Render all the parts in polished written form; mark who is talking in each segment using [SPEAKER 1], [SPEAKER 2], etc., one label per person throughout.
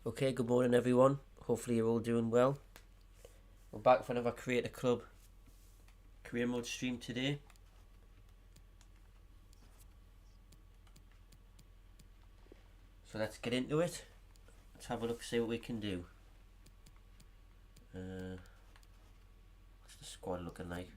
[SPEAKER 1] Okay, good morning everyone. Hopefully you're all doing well. We're back for another Creator Club career mode stream today. So let's get into it. Let's have a look, see what we can do. What's the squad looking like?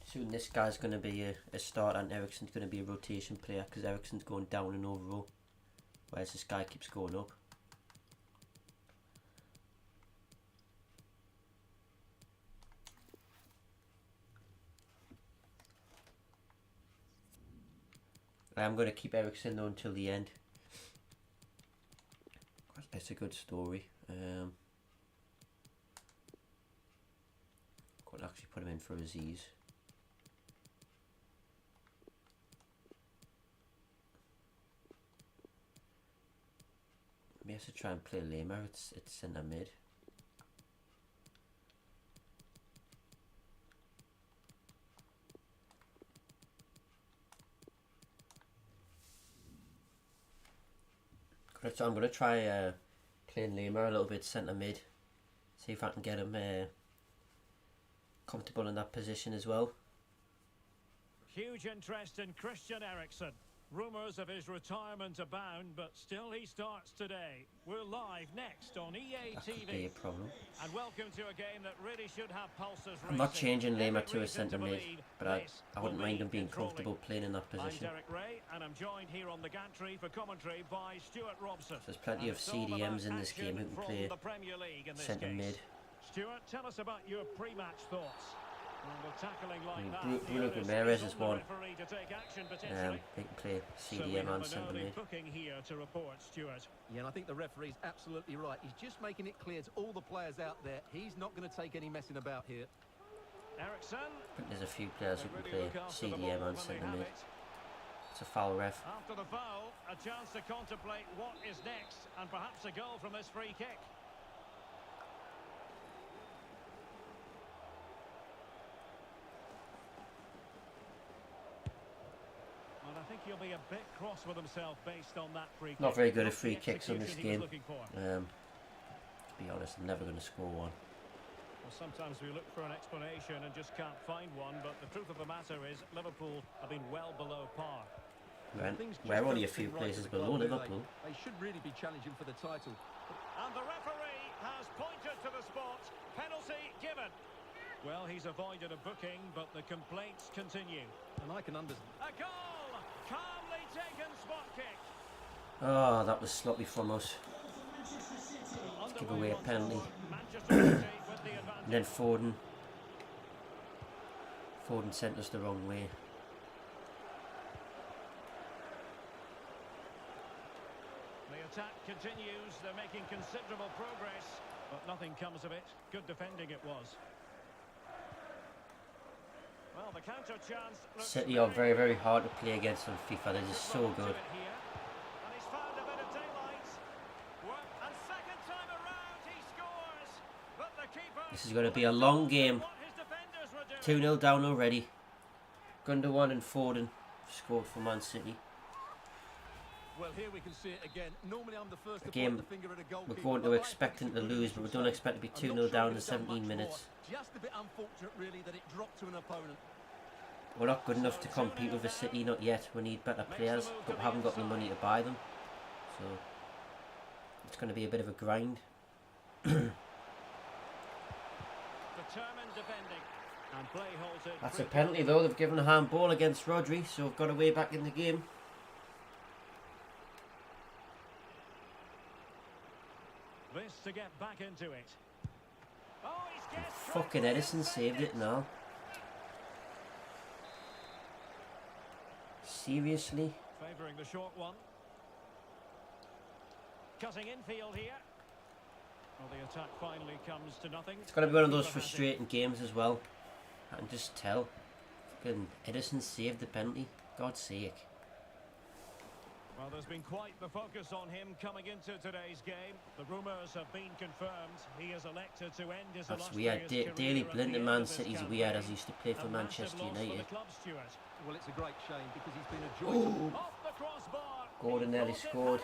[SPEAKER 1] Soon this guy's going to be a start and Ericsson's going to be a rotation player because Ericsson's going down in overall, whereas this guy keeps going up. I'm going to keep Ericsson though until the end. It's a good story. Could actually put him in for Aziz. Maybe I should try and play Lema. It's centre mid. So I'm going to try playing Lema a little bit centre mid. See if I can get him comfortable in that position as well.
[SPEAKER 2] Huge interest in Christian Eriksen. Rumours of his retirement abound, but still he starts today. We're live next on EA
[SPEAKER 1] That
[SPEAKER 2] TV.
[SPEAKER 1] could be a problem.
[SPEAKER 2] And welcome to a game that really should have pulses racing.
[SPEAKER 1] I'm not changing Lema to a
[SPEAKER 2] Every
[SPEAKER 1] centre
[SPEAKER 2] reason to
[SPEAKER 1] mid,
[SPEAKER 2] believe
[SPEAKER 1] but I wouldn't mind him being comfortable playing in that
[SPEAKER 2] I'm
[SPEAKER 1] position.
[SPEAKER 2] Derek Ray, and I'm joined here on the gantry for commentary by Stuart Robson.
[SPEAKER 1] There's plenty of CDMs in this game who can play centre mid.
[SPEAKER 2] Stuart, tell us about your pre-match thoughts.
[SPEAKER 1] Bruno Guimaraes is one. He can play CDM and centre mid.
[SPEAKER 3] Yeah, and I think the referee's absolutely right. He's just making it clear to all the players out there, he's not going to take any messing about here.
[SPEAKER 2] Eriksen.
[SPEAKER 1] I think there's a few players who can play CDM and centre mid. It's a foul, ref.
[SPEAKER 2] After the foul, a chance to contemplate what is next, and perhaps a goal from this free kick. I think he'll be a bit cross with himself based on that free kick.
[SPEAKER 1] Not very good at free kicks on this game. To be honest, I'm never going to score one.
[SPEAKER 2] Well, sometimes we look for an explanation and just can't find one, but the truth of the matter is Liverpool have been well below par.
[SPEAKER 1] We're only a few places below Liverpool.
[SPEAKER 3] They should really be challenging for the title.
[SPEAKER 2] And the referee has pointed to the spot. Penalty given. Well, he's avoided a booking, but the complaints continue.
[SPEAKER 3] And I can understand.
[SPEAKER 2] A goal! Calmly taken spot kick.
[SPEAKER 1] Oh, that was sloppy from us. Let's give away a penalty.
[SPEAKER 2] And
[SPEAKER 1] And then Foden sent us the wrong way.
[SPEAKER 2] the attack continues. They're making considerable progress, but nothing comes of it. Good defending it was. Well, the counter chance.
[SPEAKER 1] City are very, very hard to play against on FIFA. They're just so good.
[SPEAKER 2] And he's found a bit of daylight. And second time around, he scores. But the keeper.
[SPEAKER 1] This is going to be a long game. 2-0 down already. Gundogan and Foden scored for Man City.
[SPEAKER 3] Well, here we can see it again. Normally I'm the first to
[SPEAKER 1] Again,
[SPEAKER 3] point the finger at a goalkeeper.
[SPEAKER 1] we're going to expecting to lose, but we don't expect to be 2-0 down in 17 minutes.
[SPEAKER 3] Just a bit unfortunate, really, that it dropped to an opponent.
[SPEAKER 1] We're not good enough to compete with the City, not yet. We need better players, but we haven't got the money to buy them. So, it's going to be a bit of a grind.
[SPEAKER 2] Determined defending. And play halted.
[SPEAKER 1] That's a penalty though. They've given a handball against Rodri, so we've got a way back in the game.
[SPEAKER 2] This to get back into it. Oh, he's guessed.
[SPEAKER 1] Fucking Edison saved it now. Seriously?
[SPEAKER 2] Favouring the short one. Cutting infield here. Well, the attack finally comes to nothing.
[SPEAKER 1] It's going to be one of those frustrating games as well. I can just tell. Fucking Edison saved the penalty. God's sake.
[SPEAKER 2] Well, there's been quite the focus on him coming into today's game. The rumours have been confirmed. He has elected to end his
[SPEAKER 1] That's weird. Daily Blind in Man City's weird, as he used to play for Manchester United.
[SPEAKER 3] Well, it's a great shame because he's been a
[SPEAKER 1] Oh.
[SPEAKER 3] joy.
[SPEAKER 1] Gordon nearly scored.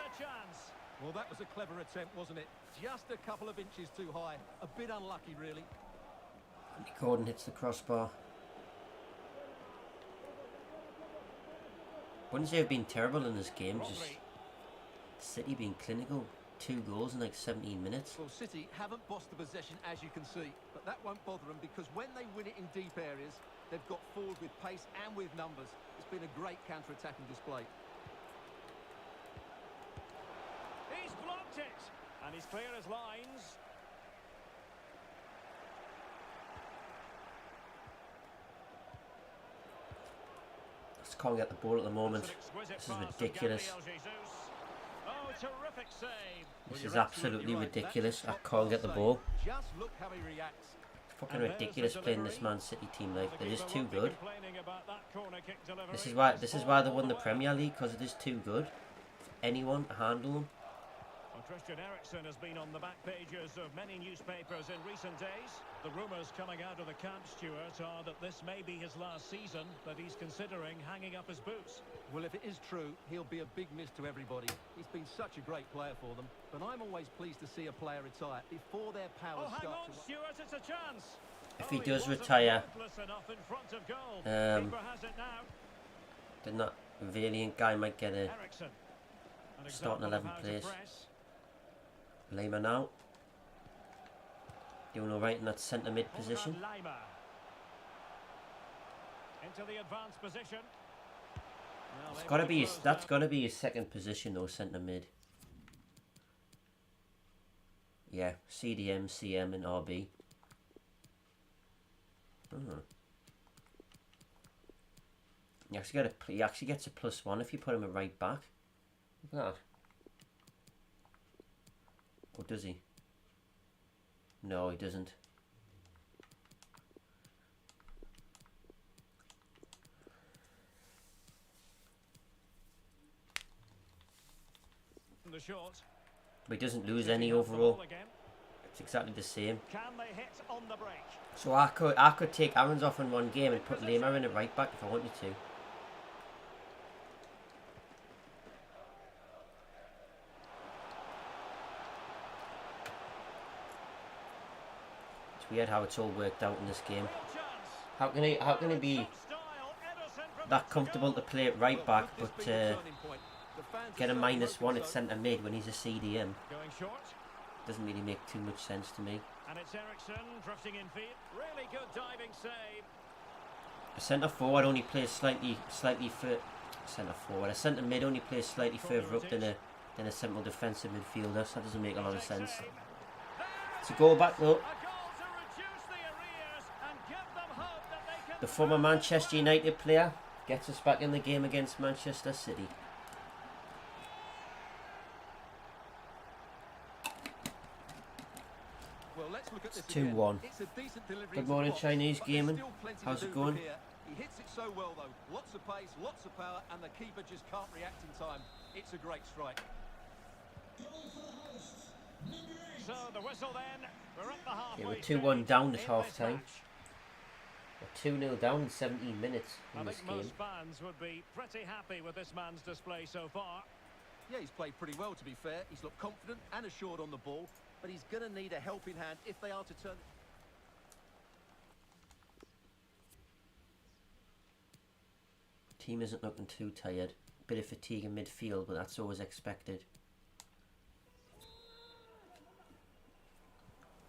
[SPEAKER 3] Well, that was a clever attempt, wasn't it? Just a couple of inches too high. A bit unlucky, really.
[SPEAKER 1] Gordon hits the crossbar. Wouldn't say they've been terrible in this game, just City being clinical. 2 goals in like 17 minutes.
[SPEAKER 3] Well, City haven't bossed the possession, as you can see, but that won't bother them because when they win it in deep areas, they've got forward with pace and with numbers. It's been a great counter-attacking display.
[SPEAKER 2] He's blocked it, and he's clear as lines.
[SPEAKER 1] Just can't get the ball at the moment. This is ridiculous.
[SPEAKER 2] Oh, terrific save.
[SPEAKER 1] This is absolutely ridiculous. I can't get the ball.
[SPEAKER 3] Just look how he reacts.
[SPEAKER 1] It's fucking ridiculous playing this Man City team. Like, they're just too good. This is why they won the Premier League, because it is too good for anyone to handle them.
[SPEAKER 2] Well, Christian Eriksen has been on the back pages of many newspapers in recent days. The rumours coming out of the camp, Stuart, are that this may be his last season, that he's considering hanging up his boots.
[SPEAKER 3] Well, if it is true, he'll be a big miss to everybody. He's been such a great player for them, but I'm always pleased to see a player retire before their powers
[SPEAKER 2] hang
[SPEAKER 3] start
[SPEAKER 2] on,
[SPEAKER 3] to...
[SPEAKER 2] Stuart, it's a chance.
[SPEAKER 1] If he does retire,
[SPEAKER 2] then
[SPEAKER 1] that Valiant guy might get a starting 11 place. Lima now doing alright in that centre mid position.
[SPEAKER 2] Into the advanced position.
[SPEAKER 1] It's got to be his, that's got to be his second position though, centre mid. Yeah, CDM, CM, and RB. He actually gets a +1 if you put him at right back. Look at that. Or does he? No, he doesn't.
[SPEAKER 2] The shot.
[SPEAKER 1] But he doesn't lose any overall. It's exactly the same.
[SPEAKER 2] Can they hit on the break?
[SPEAKER 1] So I could take Aaron's off in one game and put Lima in at right back if I wanted to. It's weird how it's all worked out in this game. How can he be that comfortable to play at right back, but get a -1 at centre mid when he's a CDM? Doesn't really make too much sense to me.
[SPEAKER 2] And it's Eriksen drifting in field. Really good diving save.
[SPEAKER 1] A centre forward only plays slightly further. Centre forward. A centre mid only plays slightly further up than a central defensive midfielder. So that doesn't make a lot of sense. It's a goal back though. The former Manchester United player gets us back in the game against Manchester City. It's 2-1. Good morning, Chinese gaming. How's it going?
[SPEAKER 3] He hits it so well though. Lots of pace, lots of power, and the keeper just can't react in time. It's a great strike.
[SPEAKER 2] So the whistle then. We're at the halfway.
[SPEAKER 1] Okay, we're 2-1 down at half time. We're 2-0 down in 17 minutes in this game.
[SPEAKER 2] Most fans would be pretty happy with this man's display so far.
[SPEAKER 3] Yeah, he's played pretty well to be fair. He's looked confident and assured on the ball, but he's going to need a helping hand if they are to turn.
[SPEAKER 1] Team isn't looking too tired. Bit of fatigue in midfield, but that's always expected.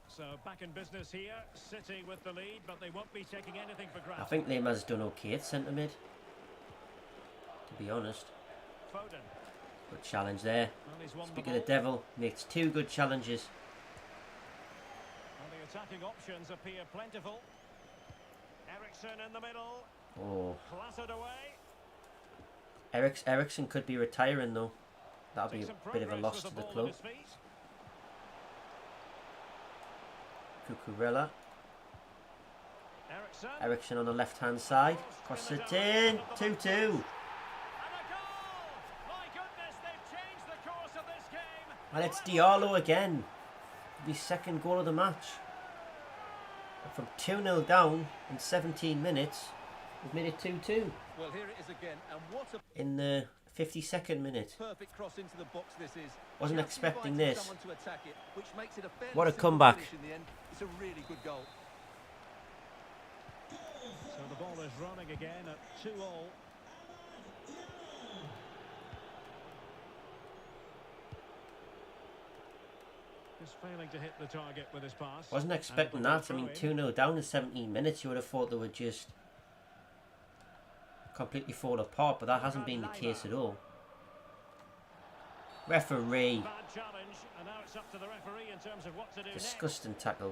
[SPEAKER 2] So back in business here, City with the lead, but they won't be taking anything for granted.
[SPEAKER 1] I think Lima's done okay at centre mid, to be honest.
[SPEAKER 2] Foden.
[SPEAKER 1] Good challenge there. Speak of the devil, makes 2 good challenges.
[SPEAKER 2] And the attacking options appear plentiful. Eriksen in the middle.
[SPEAKER 1] Oh.
[SPEAKER 2] Clattered away.
[SPEAKER 1] Eriksen could be retiring though. That'll be a bit of a loss to the club. Cucurella. Ericsson on the left hand side. Cross it in. 2-2. And it's Diallo again. The second goal of the match. And from 2-0 down in 17 minutes, we've made it 2-2.
[SPEAKER 3] Well, here it is again, and what a
[SPEAKER 1] in the 52nd minute.
[SPEAKER 3] perfect cross into the box this is.
[SPEAKER 1] Wasn't
[SPEAKER 3] Just
[SPEAKER 1] expecting
[SPEAKER 3] inviting
[SPEAKER 1] this.
[SPEAKER 3] someone to attack it, which makes it a fairly
[SPEAKER 1] What a
[SPEAKER 3] simple
[SPEAKER 1] comeback.
[SPEAKER 3] finish in the end. It's a really good goal.
[SPEAKER 2] So the ball is running again at 2-2. Just failing to hit the target with his pass.
[SPEAKER 1] Wasn't expecting that. I mean, 2-0 down in 17 minutes. You would have thought they would just completely fall apart, but that hasn't been the case at all. Referee.
[SPEAKER 2] Bad challenge, and now it's up to the referee in terms of what to do
[SPEAKER 1] Disgusting tackle.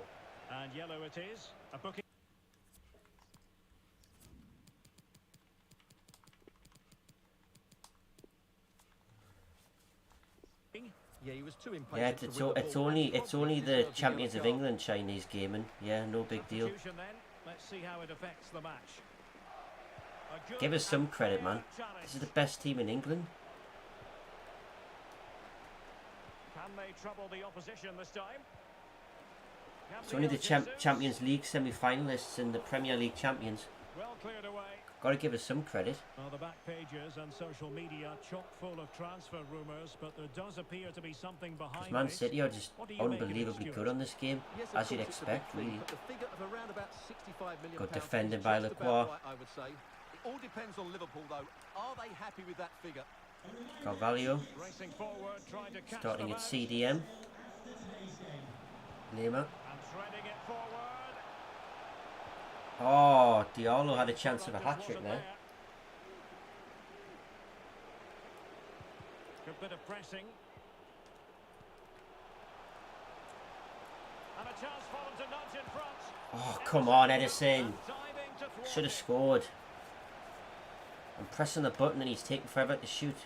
[SPEAKER 2] next. And yellow it is. A booking.
[SPEAKER 3] Yeah, he was too impatient.
[SPEAKER 1] Yeah,
[SPEAKER 3] to
[SPEAKER 1] it's
[SPEAKER 3] win the ball, and he
[SPEAKER 1] only
[SPEAKER 3] probably
[SPEAKER 1] the
[SPEAKER 3] deserved
[SPEAKER 1] champions of
[SPEAKER 3] yellow
[SPEAKER 1] England Chinese gaming. Yeah, no big deal.
[SPEAKER 2] Substitution then. Let's see how it affects the match. A good
[SPEAKER 1] Give us some
[SPEAKER 2] and
[SPEAKER 1] credit,
[SPEAKER 2] fair
[SPEAKER 1] man.
[SPEAKER 2] challenge.
[SPEAKER 1] This is the best team in England.
[SPEAKER 2] Can they trouble the opposition this time?
[SPEAKER 1] It's only the Champions League semi-finalists and the Premier League champions.
[SPEAKER 2] Well cleared away.
[SPEAKER 1] Got to give us some credit.
[SPEAKER 2] Well, the back pages and social media chock full of transfer rumours, but there does appear to be something behind
[SPEAKER 1] Man
[SPEAKER 2] this.
[SPEAKER 1] City are just
[SPEAKER 2] What do you make of it,
[SPEAKER 1] unbelievably
[SPEAKER 2] Stuart?
[SPEAKER 1] good on this game,
[SPEAKER 3] Yes, of
[SPEAKER 1] as you'd
[SPEAKER 3] course it's a
[SPEAKER 1] expect,
[SPEAKER 3] big fee,
[SPEAKER 1] really.
[SPEAKER 3] but the figure of around about 65 million
[SPEAKER 1] Good
[SPEAKER 3] pounds
[SPEAKER 1] defending
[SPEAKER 3] is
[SPEAKER 1] by
[SPEAKER 3] just
[SPEAKER 1] Lacroix.
[SPEAKER 3] about right, I would say. It all depends on Liverpool, though. Are they happy with that figure?
[SPEAKER 1] Carvalho
[SPEAKER 2] Racing forward, trying to catch
[SPEAKER 1] starting
[SPEAKER 2] them
[SPEAKER 1] at
[SPEAKER 2] out,
[SPEAKER 1] CDM. Lima.
[SPEAKER 2] and threading it forward.
[SPEAKER 1] Oh, Diallo had a chance of a
[SPEAKER 2] Just
[SPEAKER 1] hat-trick
[SPEAKER 2] wasn't
[SPEAKER 1] there.
[SPEAKER 2] Good bit of pressing. And a chance for them to nudge in front.
[SPEAKER 1] Oh, come on, Edison.
[SPEAKER 2] And diving to thwart
[SPEAKER 1] Should have
[SPEAKER 2] it.
[SPEAKER 1] scored. I'm pressing the button and he's taking forever to shoot.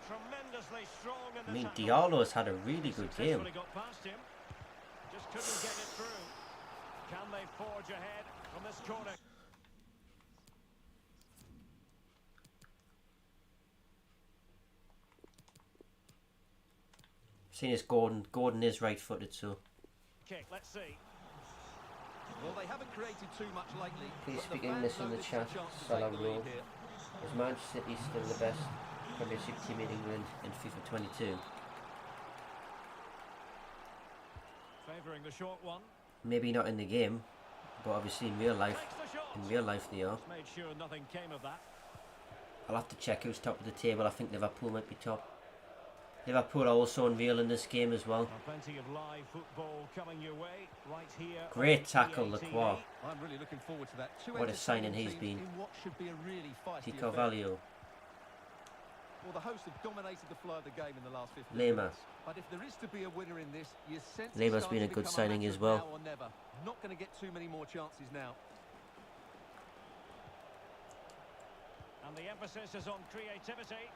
[SPEAKER 2] Tremendously strong in the
[SPEAKER 1] I mean,
[SPEAKER 2] tackle.
[SPEAKER 1] Diallo has had a really good game.
[SPEAKER 2] Successfully got past him. Just couldn't get it through. Can they forge ahead from this corner?
[SPEAKER 1] Seeing as Gordon is right-footed, so
[SPEAKER 2] Kick, let's see.
[SPEAKER 3] Well, they haven't created too much lately.
[SPEAKER 1] Please
[SPEAKER 3] but the
[SPEAKER 1] speak
[SPEAKER 3] fans
[SPEAKER 1] English in
[SPEAKER 3] know
[SPEAKER 1] the
[SPEAKER 3] this is
[SPEAKER 1] chat.
[SPEAKER 3] a chance to
[SPEAKER 1] Salah
[SPEAKER 3] take the lead
[SPEAKER 1] Rowe.
[SPEAKER 3] here.
[SPEAKER 1] is Manchester City still the best Premiership team in England in FIFA 22?
[SPEAKER 2] Favouring the short one.
[SPEAKER 1] Maybe not in the game, but obviously in real life.
[SPEAKER 2] Takes the shot.
[SPEAKER 1] In real life they are.
[SPEAKER 2] Just made sure nothing came of that.
[SPEAKER 1] I'll have to check who's top of the table. I think Liverpool might be top. Liverpool are also unreal in this game as well.
[SPEAKER 2] Well, plenty of live football coming your way right here.
[SPEAKER 1] Great
[SPEAKER 2] on
[SPEAKER 1] tackle,
[SPEAKER 2] EA
[SPEAKER 1] Lacroix.
[SPEAKER 2] TV.
[SPEAKER 3] I'm really looking forward to that. Two
[SPEAKER 1] What a signing
[SPEAKER 3] entertaining
[SPEAKER 1] he's
[SPEAKER 3] teams
[SPEAKER 1] been.
[SPEAKER 3] in what should be a really feisty affair.
[SPEAKER 1] Carvalho.
[SPEAKER 3] Well, the hosts have dominated the flow of the game in the last 15
[SPEAKER 1] Lima.
[SPEAKER 3] minutes. But if there is to be a winner in this, you sense it's
[SPEAKER 1] Lima's
[SPEAKER 3] starting
[SPEAKER 1] been a
[SPEAKER 3] to
[SPEAKER 1] good
[SPEAKER 3] become
[SPEAKER 1] signing
[SPEAKER 3] matter
[SPEAKER 1] as
[SPEAKER 3] of
[SPEAKER 1] well.
[SPEAKER 3] now or never. Not going to get too many more chances now.
[SPEAKER 2] And the emphasis is on creativity.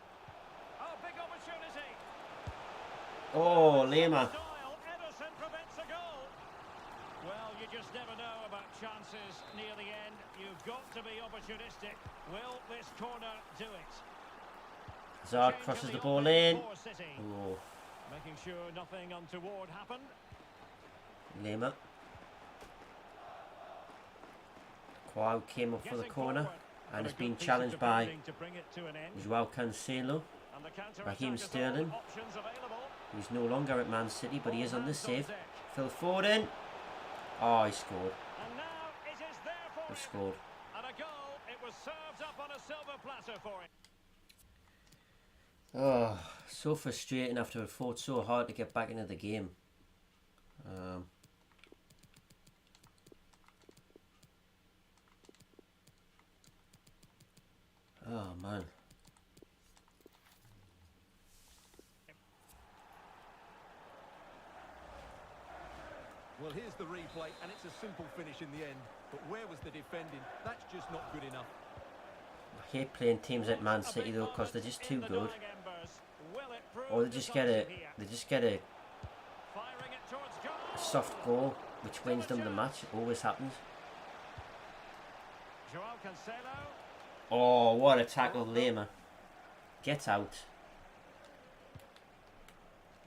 [SPEAKER 2] Oh, big opportunity.
[SPEAKER 1] Oh, Lima.
[SPEAKER 2] Style, Ederson prevents a goal. Well, you just never know about chances near the end. You've got to be opportunistic. Will this corner do it?
[SPEAKER 1] Hazard
[SPEAKER 2] Change
[SPEAKER 1] crosses
[SPEAKER 2] in
[SPEAKER 1] the
[SPEAKER 2] the
[SPEAKER 1] ball
[SPEAKER 2] offense
[SPEAKER 1] in.
[SPEAKER 2] for City.
[SPEAKER 1] Oh,
[SPEAKER 2] Making sure nothing untoward happened.
[SPEAKER 1] Lima. Kwao came up for the
[SPEAKER 2] Getting
[SPEAKER 1] corner
[SPEAKER 2] forward.
[SPEAKER 1] and
[SPEAKER 2] But
[SPEAKER 1] has
[SPEAKER 2] a
[SPEAKER 1] been
[SPEAKER 2] good piece of
[SPEAKER 1] challenged by
[SPEAKER 2] defending to bring it to an end.
[SPEAKER 1] Joao Cancelo,
[SPEAKER 2] And the counter-attack
[SPEAKER 1] Raheem
[SPEAKER 2] is on.
[SPEAKER 1] Sterling.
[SPEAKER 2] Options available.
[SPEAKER 1] who's no longer at Man City, but he is on the
[SPEAKER 2] Hands
[SPEAKER 1] save.
[SPEAKER 2] deck.
[SPEAKER 1] Phil Foden. Oh, he scored.
[SPEAKER 2] And now it is there for
[SPEAKER 1] He
[SPEAKER 2] him.
[SPEAKER 1] scored.
[SPEAKER 2] And a goal. It was served up on a silver platter for him.
[SPEAKER 1] Oh, so frustrating after I fought so hard to get back into the game. Oh man.
[SPEAKER 3] Well, here's the replay, and it's a simple finish in the end. But where was the defending? That's just not good enough.
[SPEAKER 1] I hate playing teams like Man City though, because they're just too good. Or they just get a soft goal, which wins them the match. It always happens.
[SPEAKER 2] Joao Cancelo.
[SPEAKER 1] Oh, what a tackle, Lema. Get out.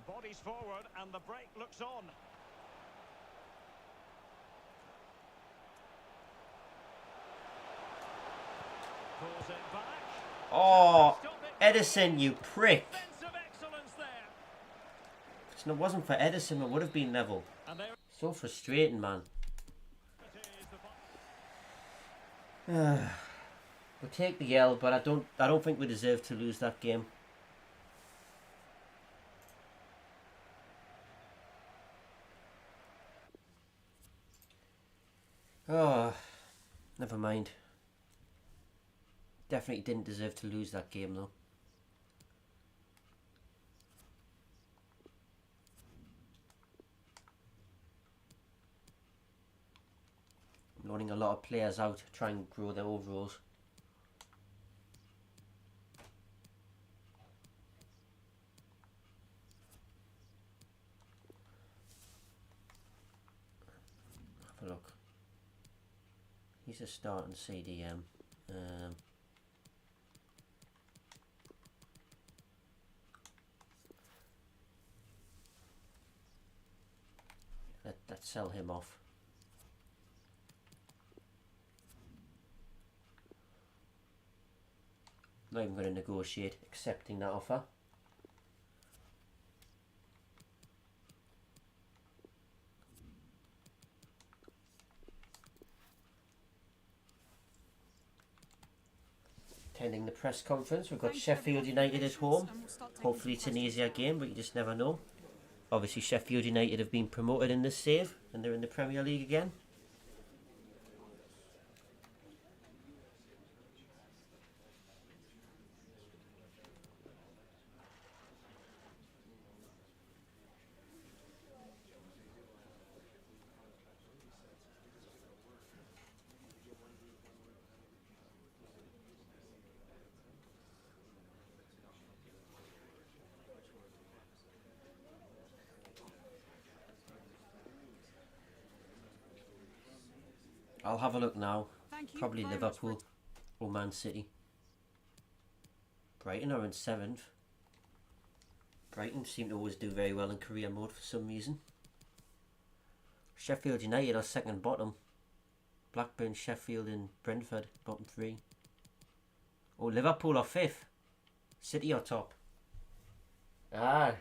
[SPEAKER 2] Bodies forward and the break looks on. Pulls it back.
[SPEAKER 1] Oh, Edison, you prick.
[SPEAKER 2] Defensive excellence there.
[SPEAKER 1] If it wasn't for Edison, it would have been level.
[SPEAKER 2] And there
[SPEAKER 1] So frustrating, man.
[SPEAKER 2] it is, the
[SPEAKER 1] We'll take the L, but I don't think we deserve to lose that game. Oh, never mind. Definitely didn't deserve to lose that game, though. I'm loaning a lot of players out to try and grow their overalls. Have a look. He's a starting CDM. Let's sell him off. Not even going to negotiate accepting that offer. Attending the press conference, we've got Sheffield United at home. Hopefully it's an easier game, but you just never know. Obviously Sheffield United have been promoted in this save and they're in the Premier League again. I'll have a look now. Probably Liverpool or Man City. Brighton are in 7th. Brighton seem to always do very well in career mode for some reason. Sheffield United are second bottom. Blackburn, Sheffield and Brentford bottom 3. Oh, Liverpool are 5th. City are top. Ah.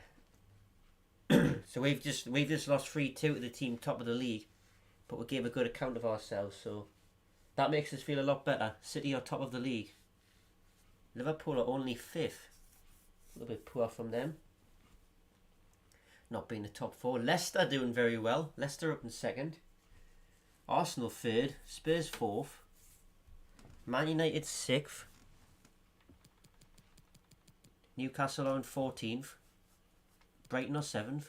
[SPEAKER 1] So we've just lost 3-2 to the team top of the league. But we gave a good account of ourselves, so that makes us feel a lot better. City are top of the league. Liverpool are only 5th. A little bit poor from them. Not being the top 4. Leicester doing very well. Leicester up in 2nd. Arsenal 3rd. Spurs 4th. Man United 6th. Newcastle are in 14th. Brighton are 7th.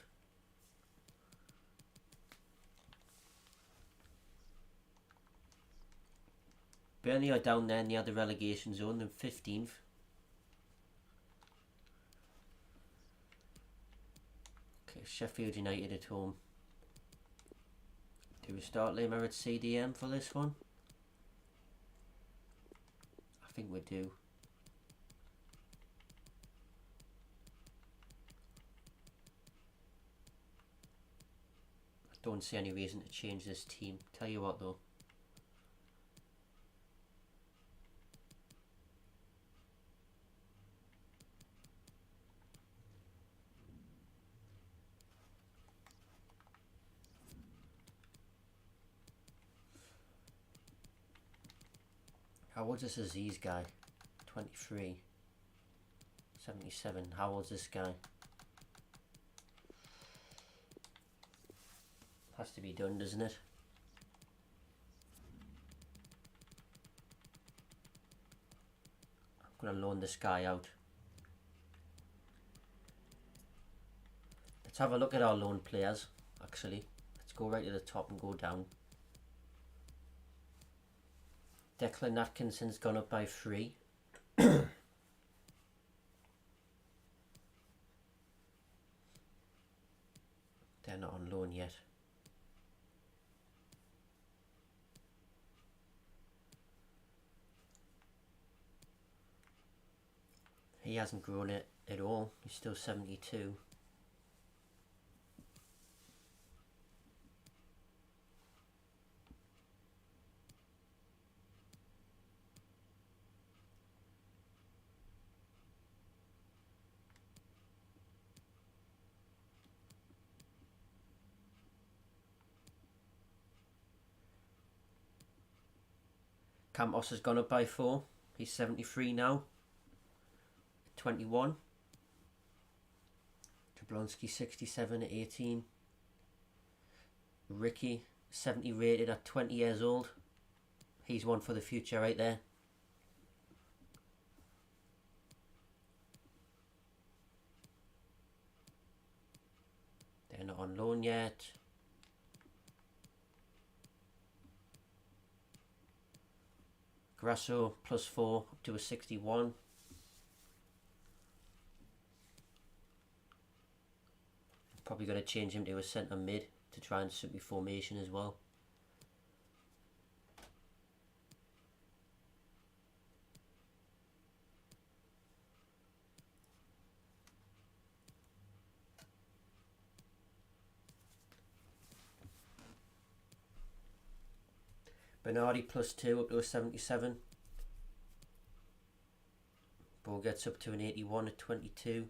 [SPEAKER 1] Burnley are down there near the relegation zone, they're 15th. Okay, Sheffield United at home. Do we start Lema at CDM for this one? I think we do. I don't see any reason to change this team. Tell you what though. How old's this Aziz guy? 23. 77. How old's this guy? Has to be done, doesn't it? I'm going to loan this guy out. Let's have a look at our loan players, actually. Let's go right to the top and go down. Declan Atkinson's gone up by 3. They're not on loan yet. He hasn't grown it at all. He's still 72. Campos has gone up by 4. He's 73 now. 21. Jablonski 67 at 18. Ricky 70 rated at 20 years old. He's one for the future right there. They're not on loan yet. Grasso +4 up to a 61. Probably going to change him to a centre mid to try and suit my formation as well. Bernardi +2 up to a 77. Ball gets up to an 81 at 22.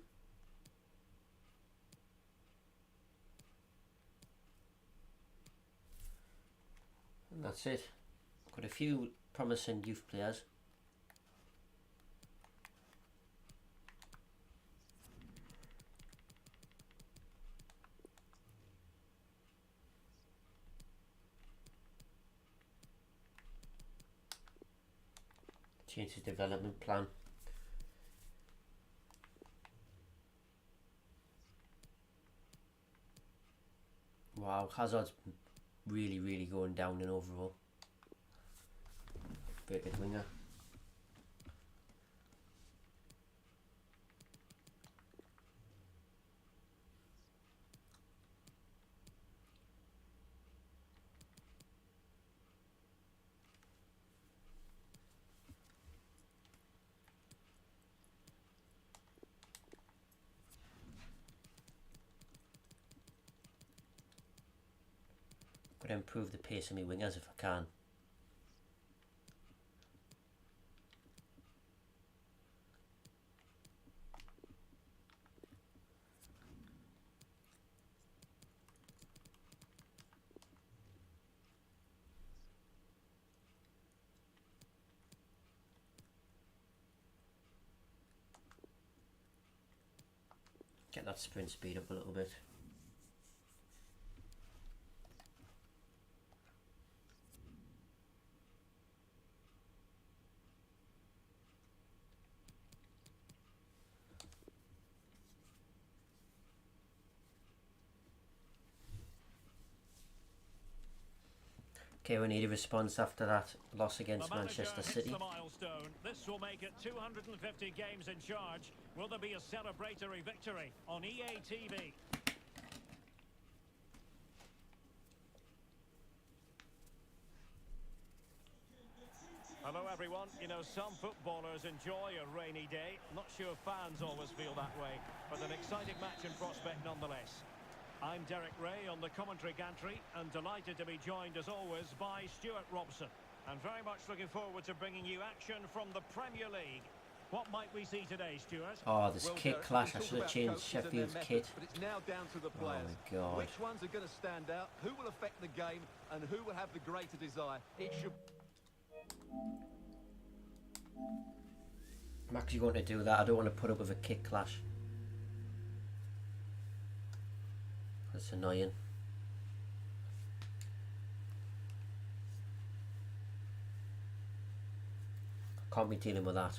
[SPEAKER 1] And that's it. Got a few promising youth players. Change his development plan. Wow, Hazard's really going down in overall. Rated winger. Gotta improve the pace of my wingers if I can. Get that sprint speed up a little bit. Okay, we need a response after that loss against Manchester City.
[SPEAKER 2] The milestone. This will make it 250 games in charge. Will there be a celebratory victory on EA TV? Hello everyone. You know, some footballers enjoy a rainy day. Not sure fans always feel that way, but an exciting match in prospect nonetheless. I'm Derek Ray on the commentary gantry and delighted to be joined as always by Stuart Robson. And very much looking forward to bringing you action from the Premier League. What might we see today, Stuart?
[SPEAKER 1] Oh, this kit clash. I should have changed Sheffield's kit.
[SPEAKER 3] But it's now down to the players.
[SPEAKER 1] Oh my God.
[SPEAKER 3] Which ones are going to stand out? Who will affect the game? And who will have the greater desire? It should...
[SPEAKER 1] I'm actually going to do that. I don't want to put up with a kit clash. That's annoying. Can't be dealing with that.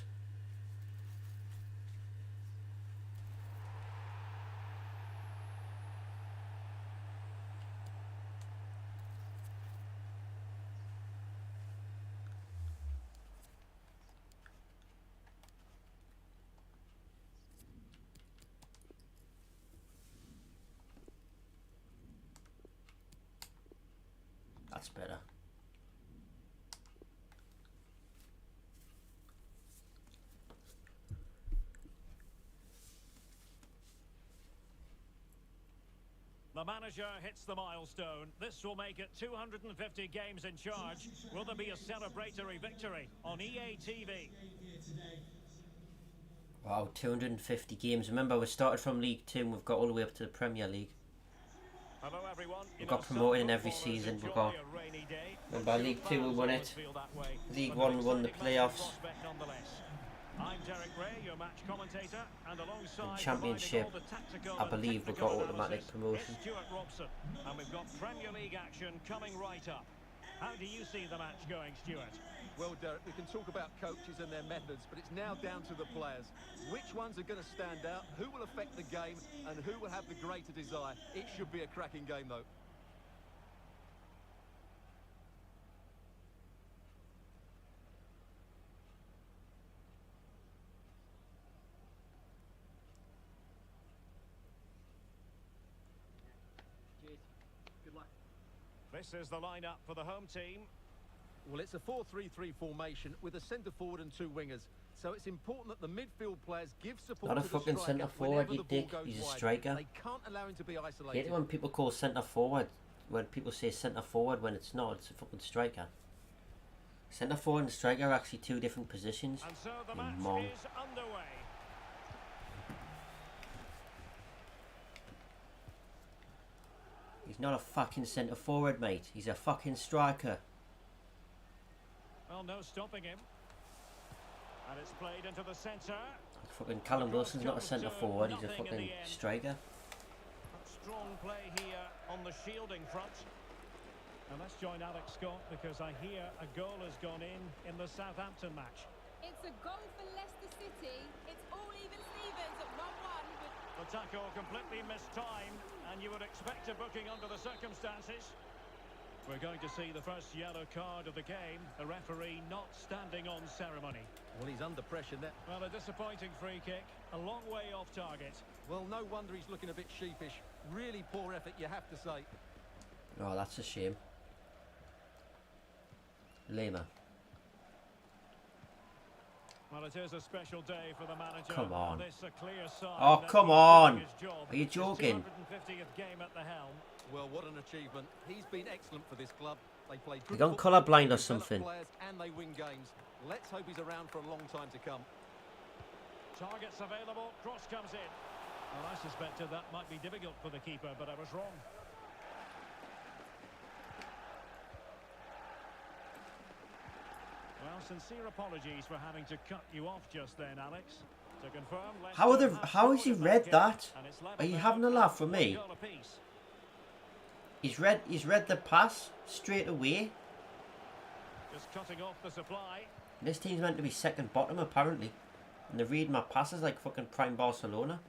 [SPEAKER 1] That's better.
[SPEAKER 2] the manager hits the milestone. This will make it 250 games in charge. Will there be a celebratory victory on EA TV?
[SPEAKER 1] Wow, 250 games. Remember, we started from League 2 and we've got all the way up to the Premier League.
[SPEAKER 2] Hello everyone.
[SPEAKER 1] We got promoted in every season. We got, remember, League 2 we won it. League 1 we won the playoffs.
[SPEAKER 2] I'm Derek Ray, your match commentator, and alongside
[SPEAKER 1] Championship, I believe we got automatic promotion.
[SPEAKER 2] Stuart Robson, and we've got Premier League action coming right up. How do you see the match going, Stuart?
[SPEAKER 3] Well, Derek, we can talk about coaches and their methods, but it's now down to the players. Which ones are going to stand out, who will affect the game, and who will have the greater desire? It should be a cracking game, though. Good luck.
[SPEAKER 2] This is the lineup for the home team.
[SPEAKER 3] Well, it's a 4-3-3 formation with a centre forward and two wingers. So it's important that the midfield players give support
[SPEAKER 1] Not a
[SPEAKER 3] to the
[SPEAKER 1] fucking
[SPEAKER 3] striker
[SPEAKER 1] centre forward,
[SPEAKER 3] whenever
[SPEAKER 1] you
[SPEAKER 3] the ball
[SPEAKER 1] dick.
[SPEAKER 3] goes
[SPEAKER 1] He's a
[SPEAKER 3] wide.
[SPEAKER 1] striker.
[SPEAKER 3] They can't allow him to be
[SPEAKER 1] I hate
[SPEAKER 3] isolated.
[SPEAKER 1] it when people call centre forward, when people say centre forward when it's not, it's a fucking striker. Centre forward and striker are actually two different positions.
[SPEAKER 2] And so the
[SPEAKER 1] You
[SPEAKER 2] match
[SPEAKER 1] mong.
[SPEAKER 2] is underway.
[SPEAKER 1] He's not a fucking centre forward, mate. He's a fucking striker.
[SPEAKER 2] Well, no stopping him. And it's played into the centre.
[SPEAKER 1] Fucking Callum Wilson's not a centre forward, he's a fucking striker.
[SPEAKER 2] Strong play here on the shielding front. And let's join Alex Scott because I hear a goal has gone in the Southampton match.
[SPEAKER 4] It's a goal for Leicester City. It's all even Stevens at 1-1.
[SPEAKER 2] The tackle completely mistimed, and you would expect a booking under the circumstances. We're going to see the first yellow card of the game. The referee not standing on ceremony.
[SPEAKER 3] Well, he's under pressure there.
[SPEAKER 2] Well, a disappointing free kick. A long way off target.
[SPEAKER 3] Well, no wonder he's looking a bit sheepish. Really poor effort, you have to say.
[SPEAKER 1] Oh, that's a shame. Lima.
[SPEAKER 2] Well, it is a special day for the manager.
[SPEAKER 1] Come on.
[SPEAKER 2] This a clear sign
[SPEAKER 1] Oh,
[SPEAKER 2] that
[SPEAKER 1] come
[SPEAKER 2] he's
[SPEAKER 1] on.
[SPEAKER 2] doing his job.
[SPEAKER 1] Are you
[SPEAKER 2] His
[SPEAKER 1] joking?
[SPEAKER 2] 250th game at the helm.
[SPEAKER 3] Well, what an achievement. He's been excellent for this club. They play good
[SPEAKER 1] They're gone
[SPEAKER 3] football,
[SPEAKER 1] colourblind or
[SPEAKER 3] develop
[SPEAKER 1] something.
[SPEAKER 3] players, and they win games. Let's hope he's around for a long time to come.
[SPEAKER 2] Targets available. Cross comes in. Well, I suspected that might be difficult for the keeper, but I was wrong. Well, sincere apologies for having to cut you off just then, Alex. To confirm,
[SPEAKER 1] How has he read that? Are you having a laugh with me? He's read the pass straight away.
[SPEAKER 2] Just cutting off the supply.
[SPEAKER 1] This team's meant to be second bottom apparently. And they're reading my passes like fucking prime Barcelona.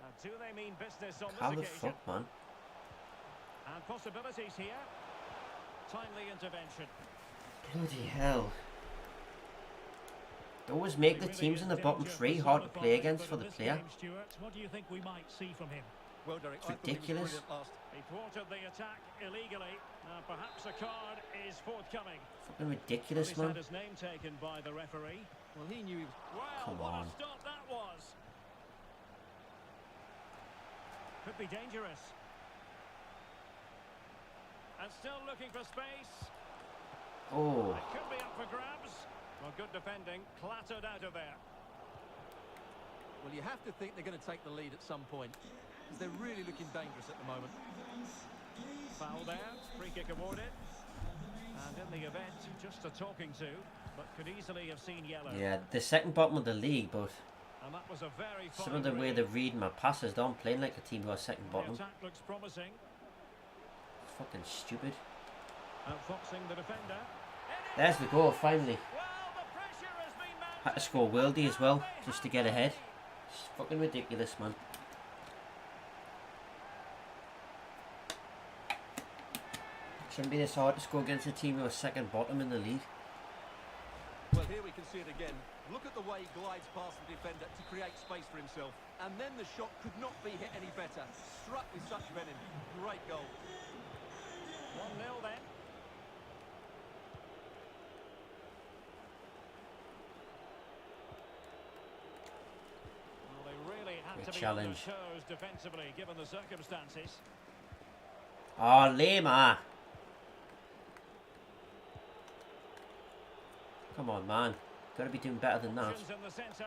[SPEAKER 2] And do they mean business on
[SPEAKER 1] How
[SPEAKER 2] this
[SPEAKER 1] the
[SPEAKER 2] occasion?
[SPEAKER 1] fuck, man?
[SPEAKER 2] And possibilities here. Timely intervention.
[SPEAKER 1] Bloody hell. They always make the teams in the bottom three hard to play against for the player.
[SPEAKER 2] Stuart, what do you think we might see from him?
[SPEAKER 3] Well, Derek,
[SPEAKER 1] It's
[SPEAKER 3] I thought he was
[SPEAKER 1] ridiculous.
[SPEAKER 3] brilliant last.
[SPEAKER 2] He thwarted the attack illegally. Perhaps a card is forthcoming.
[SPEAKER 1] Fucking ridiculous,
[SPEAKER 2] He's
[SPEAKER 1] man.
[SPEAKER 2] had his name taken by the referee.
[SPEAKER 3] Well, he knew he was...
[SPEAKER 2] Well,
[SPEAKER 1] Come
[SPEAKER 2] what
[SPEAKER 1] on.
[SPEAKER 2] a stop that was. Could be dangerous. And still looking for space.
[SPEAKER 1] Oh,
[SPEAKER 2] It could be up for grabs. Well, good defending. Clattered out of there.
[SPEAKER 3] Well, you have to think they're going to take the lead at some point, because they're really looking dangerous at the moment.
[SPEAKER 2] Foul there. Free kick awarded. And in the event, just a talking to, but could easily have seen yellow.
[SPEAKER 1] yeah, the second bottom of the league, but
[SPEAKER 2] And that was a very
[SPEAKER 1] some
[SPEAKER 2] fine
[SPEAKER 1] of the way
[SPEAKER 2] read.
[SPEAKER 1] they're reading my passes, they aren't playing like a team who are second
[SPEAKER 2] The
[SPEAKER 1] bottom.
[SPEAKER 2] attack looks promising.
[SPEAKER 1] Fucking stupid.
[SPEAKER 2] Outfoxing the defender.
[SPEAKER 1] There's the goal, finally.
[SPEAKER 2] Well, the pressure has been mounted.
[SPEAKER 1] Had to score worldy as well, just to get ahead. It's fucking ridiculous, man. Shouldn't be this hard to score against a team who are second bottom in the league.
[SPEAKER 3] Well, here we can see it again. Look at the way he glides past the defender to create space for himself. And then the shot could not be hit any better. Struck with such venom. Great goal.
[SPEAKER 2] 1-0 then. Well, they really had to be
[SPEAKER 1] challenge.
[SPEAKER 2] on their toes defensively, given the circumstances.
[SPEAKER 1] Oh, Lema. Come on, man. Got to be doing better than that.
[SPEAKER 2] Options in the centre.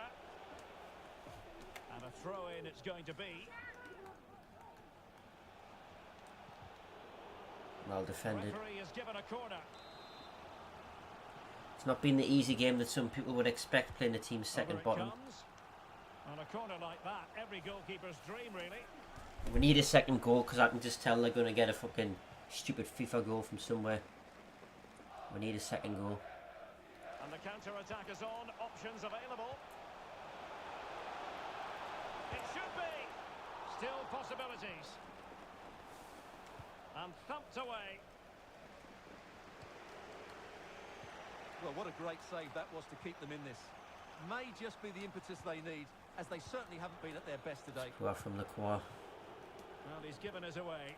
[SPEAKER 2] And a throw in it's going to be.
[SPEAKER 1] Well defended.
[SPEAKER 2] Referee has given a corner.
[SPEAKER 1] It's not been the easy game that some people would expect playing the team's second
[SPEAKER 2] Over it
[SPEAKER 1] bottom.
[SPEAKER 2] comes. On a corner like that, every goalkeeper's dream, really.
[SPEAKER 1] We need a second goal because I can just tell they're going to get a fucking stupid FIFA goal from somewhere. We need a second goal.
[SPEAKER 2] And the counter-attack is on. Options available. It should be. Still possibilities. And thumped away.
[SPEAKER 3] Well, what a great save that was to keep them in this. May just be the impetus they need, as they certainly haven't been at their best today.
[SPEAKER 1] Who are from Lacroix.
[SPEAKER 2] Well, he's given us away.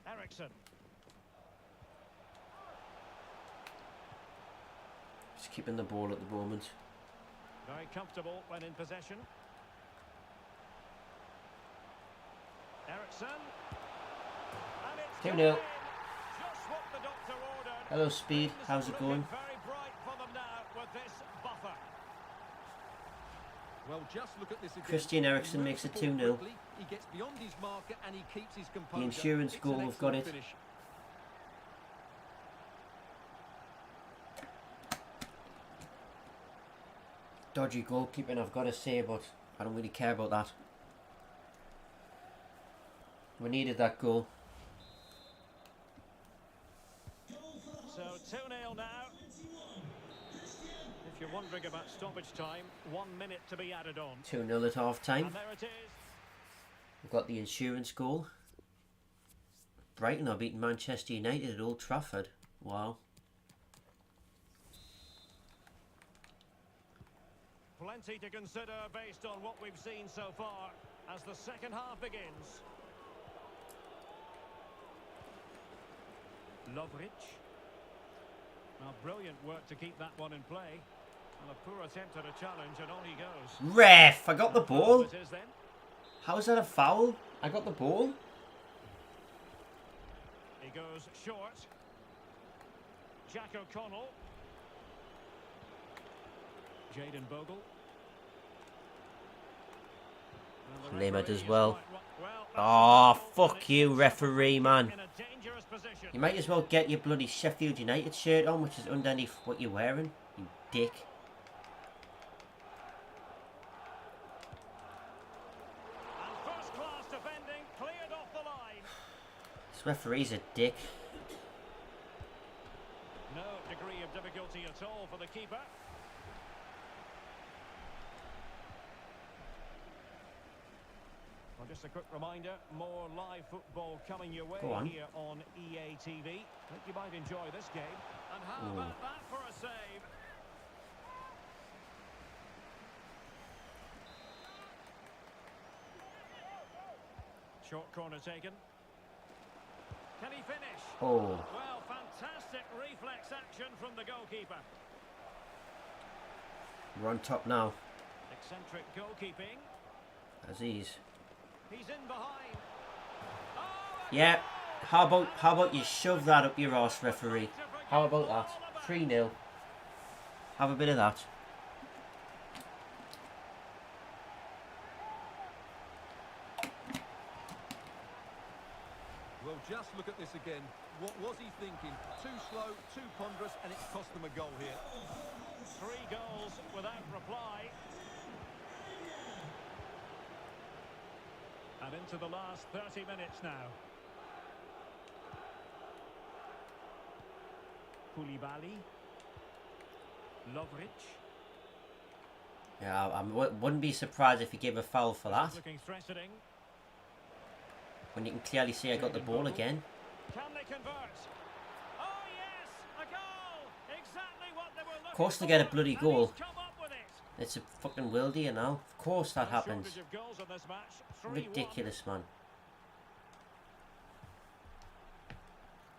[SPEAKER 2] Ericsson.
[SPEAKER 1] Just keeping the ball at the moment.
[SPEAKER 2] Very comfortable when in possession. Ericsson. And it's
[SPEAKER 1] 2-0.
[SPEAKER 2] just what the doctor ordered.
[SPEAKER 1] Hello, Speed. How's it going?
[SPEAKER 2] Very bright for them now with this buffer.
[SPEAKER 3] Well, just look at this again.
[SPEAKER 1] Christian Eriksen
[SPEAKER 3] He
[SPEAKER 1] makes it
[SPEAKER 3] moves the ball
[SPEAKER 1] 2-0.
[SPEAKER 3] quickly, he gets beyond his marker and he keeps his composure.
[SPEAKER 1] The insurance
[SPEAKER 3] It's
[SPEAKER 1] goal,
[SPEAKER 3] an
[SPEAKER 1] we've got
[SPEAKER 3] excellent
[SPEAKER 1] it.
[SPEAKER 3] finish.
[SPEAKER 1] Dodgy goalkeeping, I've got to say, but I don't really care about that. We needed that goal.
[SPEAKER 2] So 2-0 now. If you're wondering about stoppage time, 1 minute to be added on.
[SPEAKER 1] 2-0 at half time.
[SPEAKER 2] And there it is.
[SPEAKER 1] We've got the insurance goal. Brighton are beating Manchester United at Old Trafford. Wow.
[SPEAKER 2] Plenty to consider based on what we've seen so far as the second half begins. Lovric. Now, brilliant work to keep that one in play. And a poor attempt at a challenge, and on he goes.
[SPEAKER 1] Ref, I got the ball.
[SPEAKER 2] It is then.
[SPEAKER 1] How is that a foul? I got the ball.
[SPEAKER 2] He goes short. Jack O'Connell. Jayden Bogle. And the
[SPEAKER 1] Lema
[SPEAKER 2] referee
[SPEAKER 1] does
[SPEAKER 2] is
[SPEAKER 1] well.
[SPEAKER 2] quite well.
[SPEAKER 1] Oh,
[SPEAKER 2] That's
[SPEAKER 1] fuck you, referee, man.
[SPEAKER 2] in a dangerous position.
[SPEAKER 1] You might as well get your bloody Sheffield United shirt on, which is underneath what you're wearing, you dick.
[SPEAKER 2] And first-class defending cleared off the line.
[SPEAKER 1] This referee's a dick.
[SPEAKER 2] No degree of difficulty at all for the keeper. Well, just a quick reminder, more live football coming your way
[SPEAKER 1] Go on.
[SPEAKER 2] here on EA TV. Think you might enjoy this game. And how about that for a save? Short corner taken. Can he finish?
[SPEAKER 1] Oh,
[SPEAKER 2] Well, fantastic reflex action from the goalkeeper.
[SPEAKER 1] we're on top now.
[SPEAKER 2] Eccentric goalkeeping.
[SPEAKER 1] Aziz.
[SPEAKER 2] He's in behind. Oh, a
[SPEAKER 1] Yeah.
[SPEAKER 2] goal!
[SPEAKER 1] How about you shove that up your arse, referee? How about that? 3-0. Have a bit of that.
[SPEAKER 3] Well, just look at this again. What was he thinking? Too slow, too ponderous, and it's cost them a goal here.
[SPEAKER 2] 3 goals without reply. And into the last 30 minutes now. Koulibaly. Lovric.
[SPEAKER 1] Yeah, I wouldn't be surprised if he gave a foul for that.
[SPEAKER 2] Looking threatening.
[SPEAKER 1] When you can clearly see I got the ball again.
[SPEAKER 2] Can they convert? Oh yes, a goal! Exactly what they were looking for.
[SPEAKER 1] Of course they get a bloody
[SPEAKER 2] And
[SPEAKER 1] goal.
[SPEAKER 2] he's come up with it.
[SPEAKER 1] It's a fucking worldie now. Of course that
[SPEAKER 2] No
[SPEAKER 1] happens.
[SPEAKER 2] shortage of goals in this match. 3-1.
[SPEAKER 1] Ridiculous, man.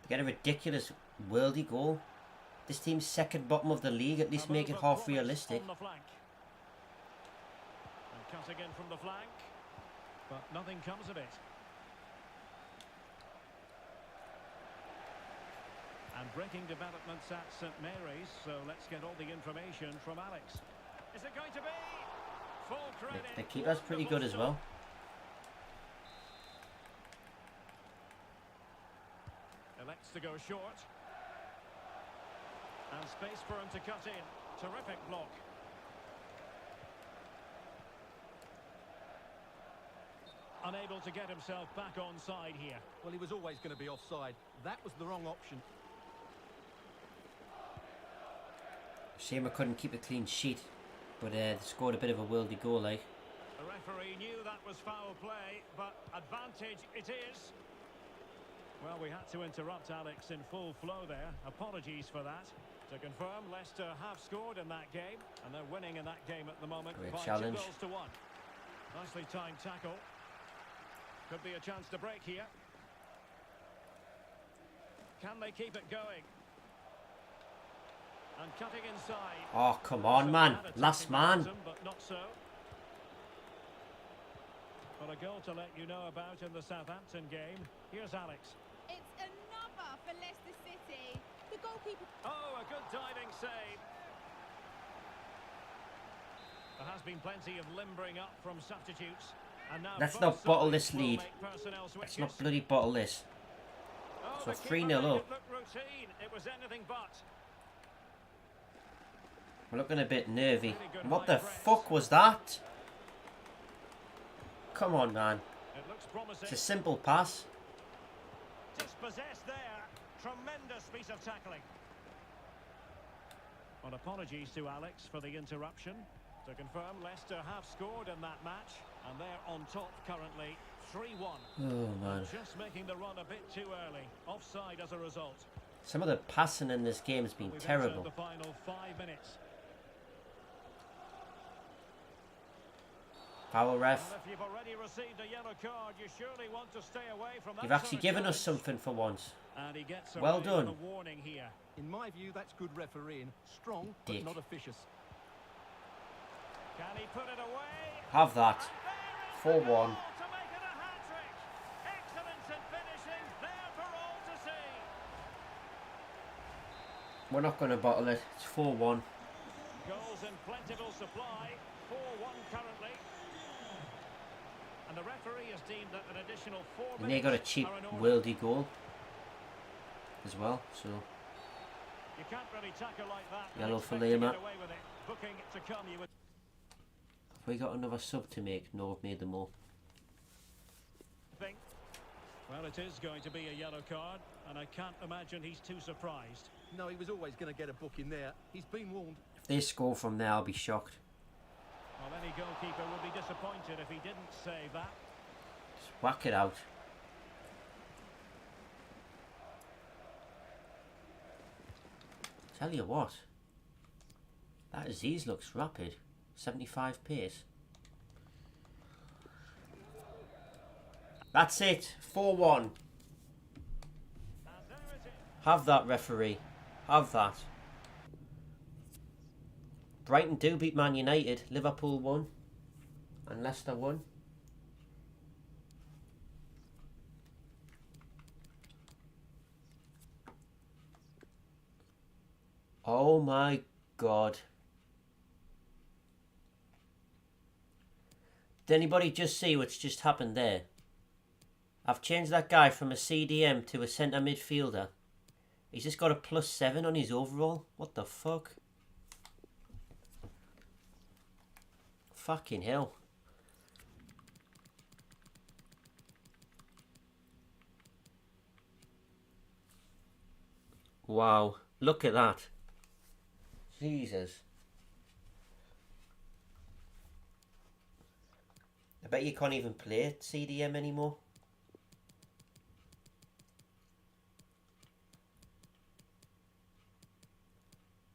[SPEAKER 1] Get a ridiculous worldie goal. This team's second bottom of the league. At least make it half realistic.
[SPEAKER 2] On the flank. And cutting in from the flank, but nothing comes of it. And breaking developments at St Mary's, so let's get all the information from Alex. Is it going to be? Full credit.
[SPEAKER 1] The keeper's pretty good as well.
[SPEAKER 2] Elects to go short. And space for him to cut in. Terrific block. Unable to get himself back onside here.
[SPEAKER 3] Well, he was always going to be offside. That was the wrong option.
[SPEAKER 1] Shame I couldn't keep a clean sheet, but they scored a bit of a worldy goal, like.
[SPEAKER 2] The referee knew that was foul play, but advantage it is. Well, we had to interrupt Alex in full flow there. Apologies for that. To confirm, Leicester have scored in that game, and they're winning in that game at the moment
[SPEAKER 1] Great
[SPEAKER 2] by
[SPEAKER 1] challenge.
[SPEAKER 2] 2 goals to 1. Nicely timed tackle. Could be a chance to break here. Can they keep it going? And cutting inside.
[SPEAKER 1] Oh, come on, man. Last man.
[SPEAKER 2] But not so. But a goal to let you know about in the Southampton game. Here's Alex.
[SPEAKER 4] It's another for Leicester City. The goalkeeper.
[SPEAKER 2] Oh, a good diving save. There has been plenty of limbering up from substitutes. And now
[SPEAKER 1] Let's
[SPEAKER 2] both
[SPEAKER 1] not bottle
[SPEAKER 2] sides
[SPEAKER 1] this
[SPEAKER 2] will
[SPEAKER 1] lead.
[SPEAKER 2] make personnel
[SPEAKER 1] Let's
[SPEAKER 2] switches.
[SPEAKER 1] not bloody bottle this.
[SPEAKER 2] Oh,
[SPEAKER 1] So
[SPEAKER 2] the keeper
[SPEAKER 1] 3-0
[SPEAKER 2] made
[SPEAKER 1] up.
[SPEAKER 2] it look routine. It was anything but.
[SPEAKER 1] We're looking a bit nervy.
[SPEAKER 2] Really good
[SPEAKER 1] What
[SPEAKER 2] high
[SPEAKER 1] the
[SPEAKER 2] press.
[SPEAKER 1] fuck was that? Come on, man.
[SPEAKER 2] It looks promising.
[SPEAKER 1] It's a simple pass.
[SPEAKER 2] Dispossessed there. Tremendous piece of tackling. Well, apologies to Alex for the interruption. To confirm, Leicester have scored in that match, and they're on top currently, 3-1.
[SPEAKER 1] Oh, man.
[SPEAKER 2] Just making the run a bit too early. Offside as a result.
[SPEAKER 1] Some of the passing in this game has been
[SPEAKER 2] We've
[SPEAKER 1] terrible.
[SPEAKER 2] entered the final 5 minutes.
[SPEAKER 1] Foul
[SPEAKER 2] Well,
[SPEAKER 1] ref.
[SPEAKER 2] if you've already received a yellow card, you surely want to stay away from that.
[SPEAKER 1] You've actually
[SPEAKER 2] sort of
[SPEAKER 1] given us
[SPEAKER 2] challenge.
[SPEAKER 1] something for once.
[SPEAKER 2] And he gets
[SPEAKER 1] Well
[SPEAKER 2] away
[SPEAKER 1] done.
[SPEAKER 2] with a warning here.
[SPEAKER 3] In my view, that's good refereeing. Strong,
[SPEAKER 1] Dick.
[SPEAKER 3] but not officious.
[SPEAKER 2] Can he put it away?
[SPEAKER 1] Have that.
[SPEAKER 2] And there is the
[SPEAKER 1] 4-1.
[SPEAKER 2] goal to make it a hat-trick. Excellence in finishing, there for all to see.
[SPEAKER 1] We're not going to bottle it. It's 4-1.
[SPEAKER 2] Goals in plentiful supply, 4-1 currently. And the referee has deemed that an additional 4
[SPEAKER 1] And
[SPEAKER 2] minutes
[SPEAKER 1] they got a cheap
[SPEAKER 2] are in order.
[SPEAKER 1] worldy goal as well. So
[SPEAKER 2] You can't really tackle like that. and
[SPEAKER 1] Yellow for
[SPEAKER 2] expect to
[SPEAKER 1] Lima.
[SPEAKER 2] get away with it. Booking to come, you would
[SPEAKER 1] have we got another sub to make? No, we've made them all.
[SPEAKER 2] think. Well, it is going to be a yellow card, and I can't imagine he's too surprised.
[SPEAKER 3] No, he was always going to get a book in there. He's been warned.
[SPEAKER 1] If they score from there, I'll be shocked.
[SPEAKER 2] Well, any goalkeeper would be disappointed if he didn't save that.
[SPEAKER 1] Just whack it out. Tell you what, that Aziz looks rapid. 75 pace. That's it. 4-1.
[SPEAKER 2] And there it is.
[SPEAKER 1] Have that, referee. Have that. Brighton do beat Man United. Liverpool won. And Leicester won. Oh my God. Did anybody just see what's just happened there? I've changed that guy from a CDM to a centre midfielder. He's just got a +7 on his overall. What the fuck? Fucking hell. Wow. Look at that. Jesus. I bet you can't even play CDM anymore.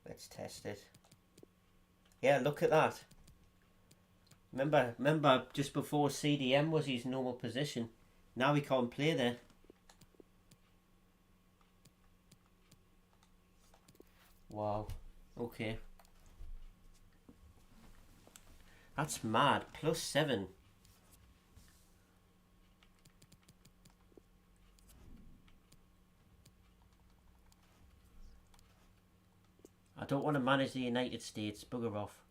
[SPEAKER 1] Let's test it. Yeah, look at that. Remember just before CDM was his normal position. Now he can't play there. Wow. Okay. That's mad. +7. I don't want to manage the United States. Bugger off.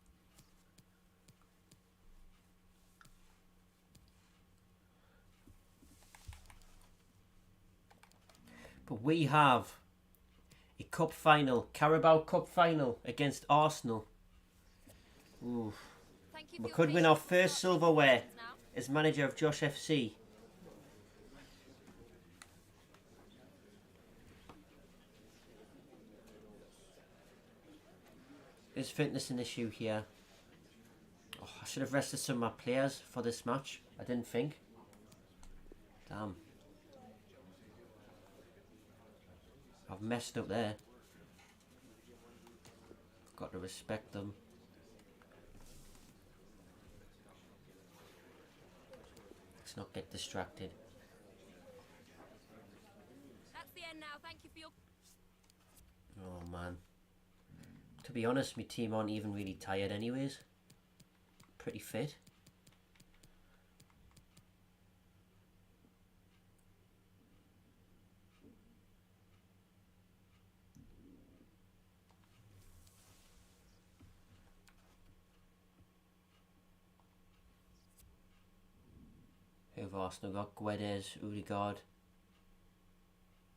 [SPEAKER 1] But we have a cup final, Carabao Cup final against Arsenal. Ooh. We could win our first silverware as manager of Josh FC. Is fitness an issue here? Oh, I should have rested some of my players for this match. I didn't think. Damn. I've messed up there. Got to respect them. Let's not get distracted.
[SPEAKER 4] That's the end now. Thank you for your...
[SPEAKER 1] Oh man. To be honest, my team aren't even really tired anyways. Pretty fit. Who have Arsenal got? Guedes, Odegaard,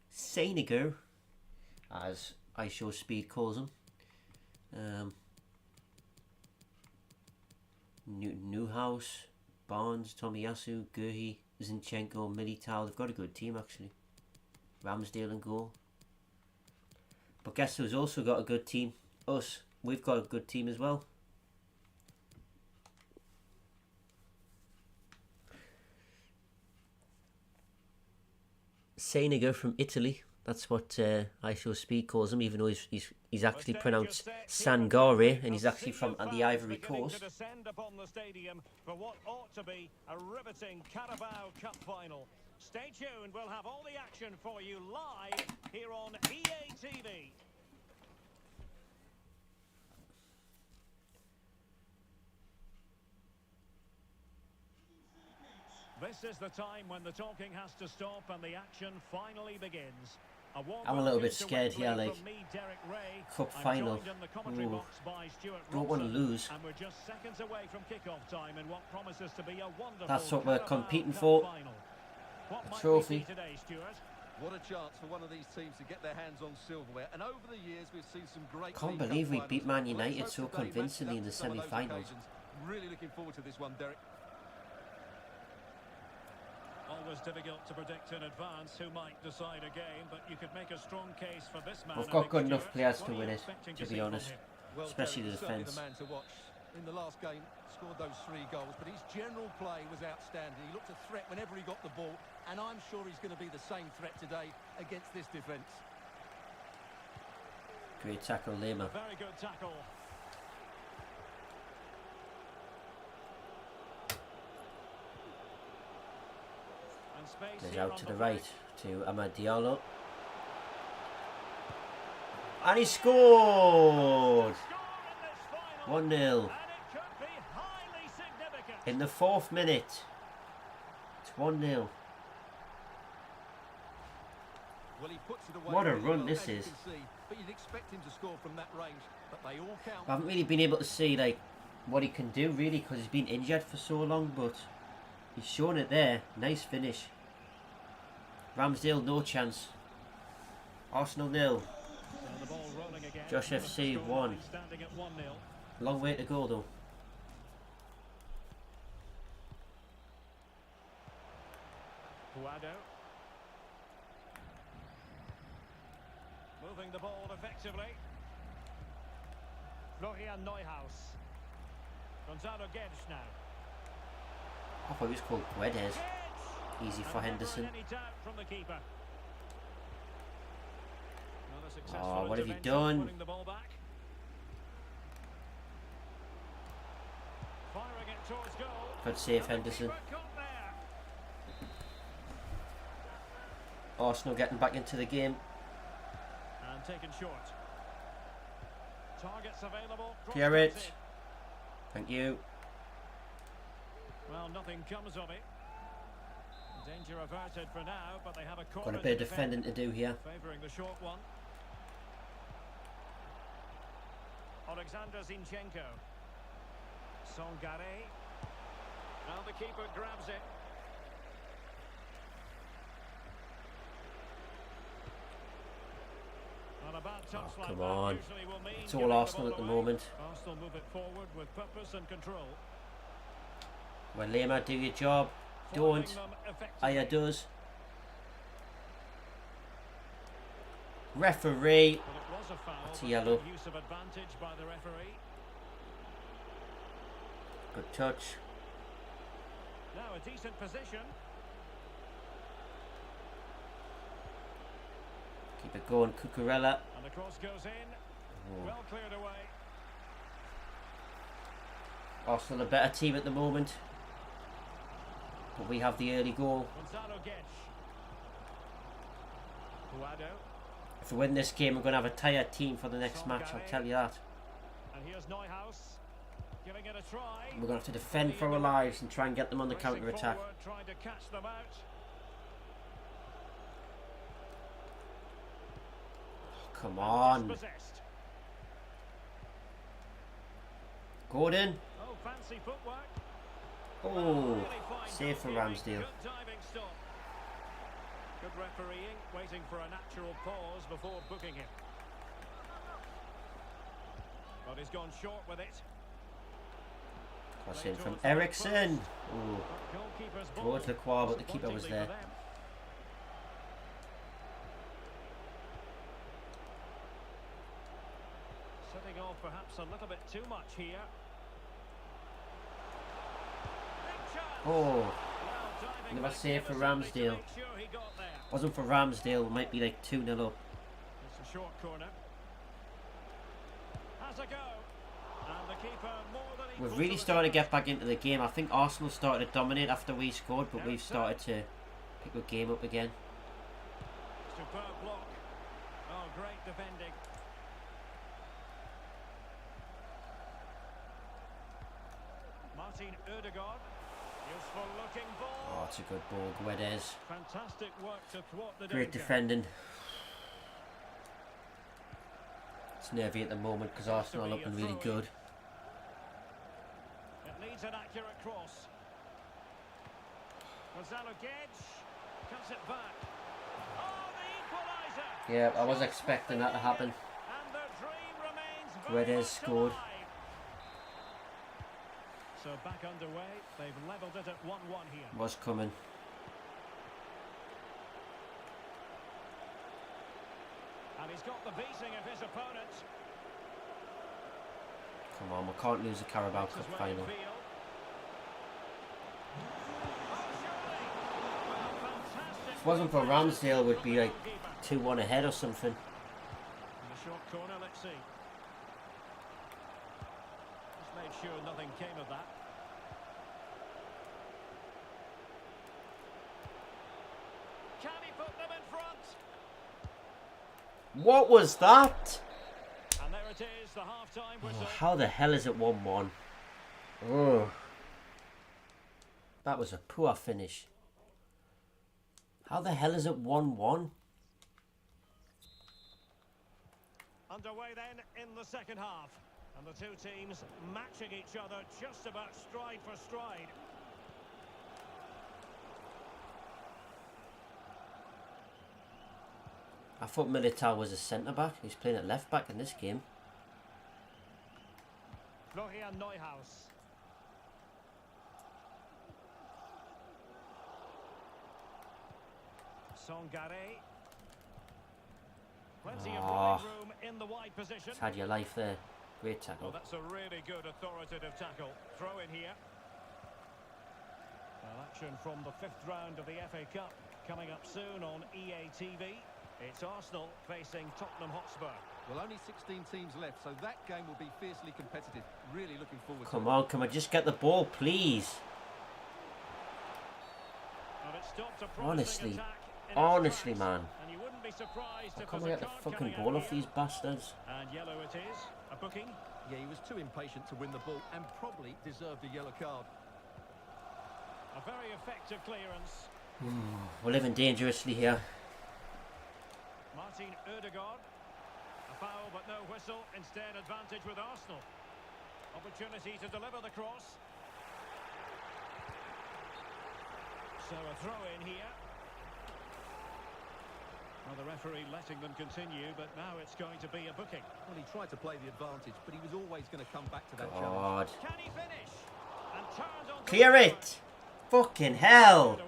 [SPEAKER 1] Senegal, as I Show Speed calls him. Newhouse, Barnes, Tomiyasu, Gurhi, Zinchenko, Militao. They've got a good team actually. Ramsdale in goal. But guess who's also got a good team? Us. We've got a good team as well. Senegal from Italy. That's what I Show Speed calls him, even though he's actually pronounced Sangare, and he's actually from the Ivory Coast.
[SPEAKER 2] Upon the stadium for what ought to be a riveting Carabao Cup final. Stay tuned, we'll have all the action for you live here on EA TV. This is the time when the talking has to stop and the action finally begins.
[SPEAKER 1] I'm a little bit scared here, like, cup final. Ooh. Don't want to lose.
[SPEAKER 2] And we're just seconds away from kick-off time in what promises to be a wonderful
[SPEAKER 1] That's what we're competing for. A trophy.
[SPEAKER 3] What a chance for one of these teams to get their hands on silverware. And over the years, we've seen some great...
[SPEAKER 1] Can't believe we beat Man United so convincingly in the semi-finals.
[SPEAKER 3] Really looking forward to this one, Derek.
[SPEAKER 2] Always difficult to predict in advance who might decide a game, but you could make a strong case for this man.
[SPEAKER 1] We've got good enough players to win it, to be honest. Especially the defence.
[SPEAKER 3] The man to watch. In the last game, scored those 3 goals, but his general play was outstanding. He looked a threat whenever he got the ball, and I'm sure he's going to be the same threat today against this defence.
[SPEAKER 1] Great tackle, Lema.
[SPEAKER 2] Very good tackle.
[SPEAKER 1] There's out to the right to Amad Diallo. And he scored! 1-0. In the 4th minute. It's 1-0. What a run this is. I haven't really been able to see like what he can do really, because he's been injured for so long, but he's shown it there. Nice finish. Ramsdale, no chance. Arsenal 0. Josh FC 1. Long way to go though.
[SPEAKER 2] Moving the ball effectively. Florian Neuhaus. Gonzalo Guedes now.
[SPEAKER 1] I thought he was called Guedes. Easy for Henderson. Oh, what have you done? Good save, Henderson. Arsenal getting back into the game.
[SPEAKER 2] And taken short. Targets available.
[SPEAKER 1] Clear it. Thank you.
[SPEAKER 2] Well, nothing comes of it. Danger averted for now, but they have a corner.
[SPEAKER 1] Got a bit of defending to do here.
[SPEAKER 2] Favouring the short one. Alexander Zinchenko. Songare. Now the keeper grabs it. And a bad touch like
[SPEAKER 1] Come
[SPEAKER 2] that
[SPEAKER 1] on.
[SPEAKER 2] usually will mean
[SPEAKER 1] It's all
[SPEAKER 2] giving the
[SPEAKER 1] Arsenal
[SPEAKER 2] ball
[SPEAKER 1] at the
[SPEAKER 2] away.
[SPEAKER 1] moment.
[SPEAKER 2] Arsenal move it forward with purpose and control.
[SPEAKER 1] Well, Lema, do your job.
[SPEAKER 2] Foiling
[SPEAKER 1] Don't.
[SPEAKER 2] them effectively.
[SPEAKER 1] Aya does. Referee.
[SPEAKER 2] But it was a foul.
[SPEAKER 1] That's a
[SPEAKER 2] but
[SPEAKER 1] yellow.
[SPEAKER 2] good use of advantage by the referee.
[SPEAKER 1] Good touch.
[SPEAKER 2] Now a decent position.
[SPEAKER 1] Keep it going, Cucurella.
[SPEAKER 2] And the cross goes in.
[SPEAKER 1] Oh.
[SPEAKER 2] Well cleared away.
[SPEAKER 1] Arsenal a better team at the moment. But we have the early goal.
[SPEAKER 2] Gonzalo Guedes. Puado.
[SPEAKER 1] If we win this game, we're going to have a tired team for the next match, I'll tell you that.
[SPEAKER 2] And here's Neuhaus. Giving it a try.
[SPEAKER 1] We're going to have to defend for our lives and try and get them on the
[SPEAKER 2] Racing
[SPEAKER 1] counter-attack.
[SPEAKER 2] forward, trying to catch them out.
[SPEAKER 1] Come on.
[SPEAKER 2] Dispossessed.
[SPEAKER 1] Gordon.
[SPEAKER 2] Oh, fancy footwork.
[SPEAKER 1] Oh,
[SPEAKER 2] Really fine
[SPEAKER 1] save for
[SPEAKER 2] goalkeeping.
[SPEAKER 1] Ramsdale.
[SPEAKER 2] Good diving stop. Good refereeing, waiting for a natural pause before booking him. But he's gone short with it.
[SPEAKER 1] Cross in from Ericsson. Oh,
[SPEAKER 2] Goalkeeper's ball.
[SPEAKER 1] towards Lacroix, but the keeper was
[SPEAKER 2] Disappointingly
[SPEAKER 1] there.
[SPEAKER 2] for them. Setting off perhaps a little bit too much here. Big chance.
[SPEAKER 1] Oh,
[SPEAKER 2] Well, diving
[SPEAKER 1] never
[SPEAKER 2] back
[SPEAKER 1] save for
[SPEAKER 2] innocently to
[SPEAKER 1] Ramsdale.
[SPEAKER 2] make sure he got there.
[SPEAKER 1] Wasn't for Ramsdale, it might be like 2-0 up.
[SPEAKER 2] It's a short corner. Has a go. And the keeper more than
[SPEAKER 1] We've
[SPEAKER 2] equal
[SPEAKER 1] really
[SPEAKER 2] to the
[SPEAKER 1] started to
[SPEAKER 2] challenge.
[SPEAKER 1] get back into the game. I think Arsenal started to dominate after we scored, but we've started to pick the game up again.
[SPEAKER 2] Superb block. Oh, great defending. Martin Ødegaard. Useful looking ball.
[SPEAKER 1] Oh, it's a good ball, Guedes.
[SPEAKER 2] Fantastic work to thwart the
[SPEAKER 1] Great
[SPEAKER 2] danger.
[SPEAKER 1] defending. It's nervy at the moment because Arsenal are looking really good.
[SPEAKER 2] It needs an accurate cross. Gonzalo Guedes cuts it back. Oh, the equaliser.
[SPEAKER 1] Yeah, I was expecting that to happen.
[SPEAKER 2] And the dream remains very
[SPEAKER 1] Guedes
[SPEAKER 2] much
[SPEAKER 1] scored.
[SPEAKER 2] alive. So back underway. They've levelled it at 1-1 here.
[SPEAKER 1] Was coming.
[SPEAKER 2] And he's got the beating of his opponent.
[SPEAKER 1] Come on, we can't lose the Carabao
[SPEAKER 2] Makes
[SPEAKER 1] Cup
[SPEAKER 2] his way
[SPEAKER 1] final.
[SPEAKER 2] infield. Oh, surely. Well, fantastic
[SPEAKER 1] If it wasn't for
[SPEAKER 2] deflection
[SPEAKER 1] Ramsdale, we'd
[SPEAKER 2] from
[SPEAKER 1] be
[SPEAKER 2] the
[SPEAKER 1] like
[SPEAKER 2] goalkeeper.
[SPEAKER 1] 2-1 ahead or something.
[SPEAKER 2] In the short corner, let's see. Just made sure nothing came of that. Can he put them in front?
[SPEAKER 1] What was that?
[SPEAKER 2] And there it is, the half-time whistle.
[SPEAKER 1] Oh, how the hell is it 1-1? Oh. That was a poor finish. How the hell is it 1-1?
[SPEAKER 2] Underway then in the second half. And the two teams matching each other just about stride for stride.
[SPEAKER 1] I thought Militao was a centre-back. He's playing at left-back in this game.
[SPEAKER 2] Florian Neuhaus. Songare. Plenty of running room in the wide position.
[SPEAKER 1] It's had your life there. Great
[SPEAKER 2] Well,
[SPEAKER 1] tackle.
[SPEAKER 2] that's a really good authoritative tackle. Throw in here. Well, action from the fifth round of the FA Cup coming up soon on EA TV. It's Arsenal facing Tottenham Hotspur.
[SPEAKER 3] Well, only 16 teams left, so that game will be fiercely competitive. Really looking forward to
[SPEAKER 1] Come
[SPEAKER 3] it.
[SPEAKER 1] on, can I just get the ball, please?
[SPEAKER 2] And it stopped a promising
[SPEAKER 1] Honestly,
[SPEAKER 2] attack in its
[SPEAKER 1] honestly,
[SPEAKER 2] tracks.
[SPEAKER 1] man.
[SPEAKER 2] And you wouldn't be be surprised if
[SPEAKER 1] Come
[SPEAKER 2] there's a
[SPEAKER 1] get the
[SPEAKER 2] card
[SPEAKER 1] fucking
[SPEAKER 2] coming
[SPEAKER 1] ball
[SPEAKER 2] out
[SPEAKER 1] off
[SPEAKER 2] here.
[SPEAKER 1] these bastards.
[SPEAKER 2] And yellow it is. A booking.
[SPEAKER 3] Yeah, he was too impatient to win the ball and probably deserved a yellow card.
[SPEAKER 2] A very effective clearance.
[SPEAKER 1] We're living dangerously here.
[SPEAKER 2] Martin Ødegaard. A foul but no whistle. Instead advantage with Arsenal. Opportunity to deliver the cross. So a throw in here. Well, the referee letting them continue, but now it's going to be a booking.
[SPEAKER 3] Well, he tried to play the advantage, but he was always going to come back to that
[SPEAKER 1] God.
[SPEAKER 3] challenge.
[SPEAKER 2] Can he finish? And turned on
[SPEAKER 1] Clear it! Fucking hell!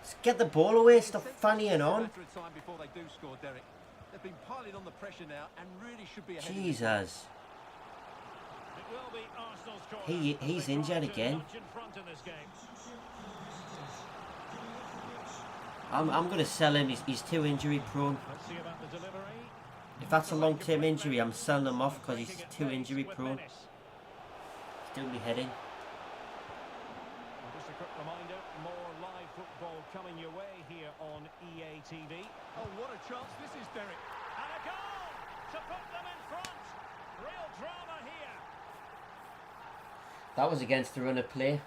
[SPEAKER 1] Just get the ball away, stop fannying on.
[SPEAKER 3] Time before they do score, Derek. They've been piling on the pressure now and really should be ahead.
[SPEAKER 1] Jesus.
[SPEAKER 2] It will be Arsenal's corner.
[SPEAKER 1] He's injured again.
[SPEAKER 2] Much in front in this game.
[SPEAKER 1] I'm going to sell him. He's too injury prone.
[SPEAKER 2] Let's see about the delivery.
[SPEAKER 1] If that's a long-term injury, I'm selling him off because he's too injury prone. Still be heading.
[SPEAKER 2] Just a quick reminder, more live football coming your way here on EA TV.
[SPEAKER 3] Oh, what a chance this is, Derek.
[SPEAKER 2] And a goal to put them in front. Real drama here.
[SPEAKER 1] That was against the run of play.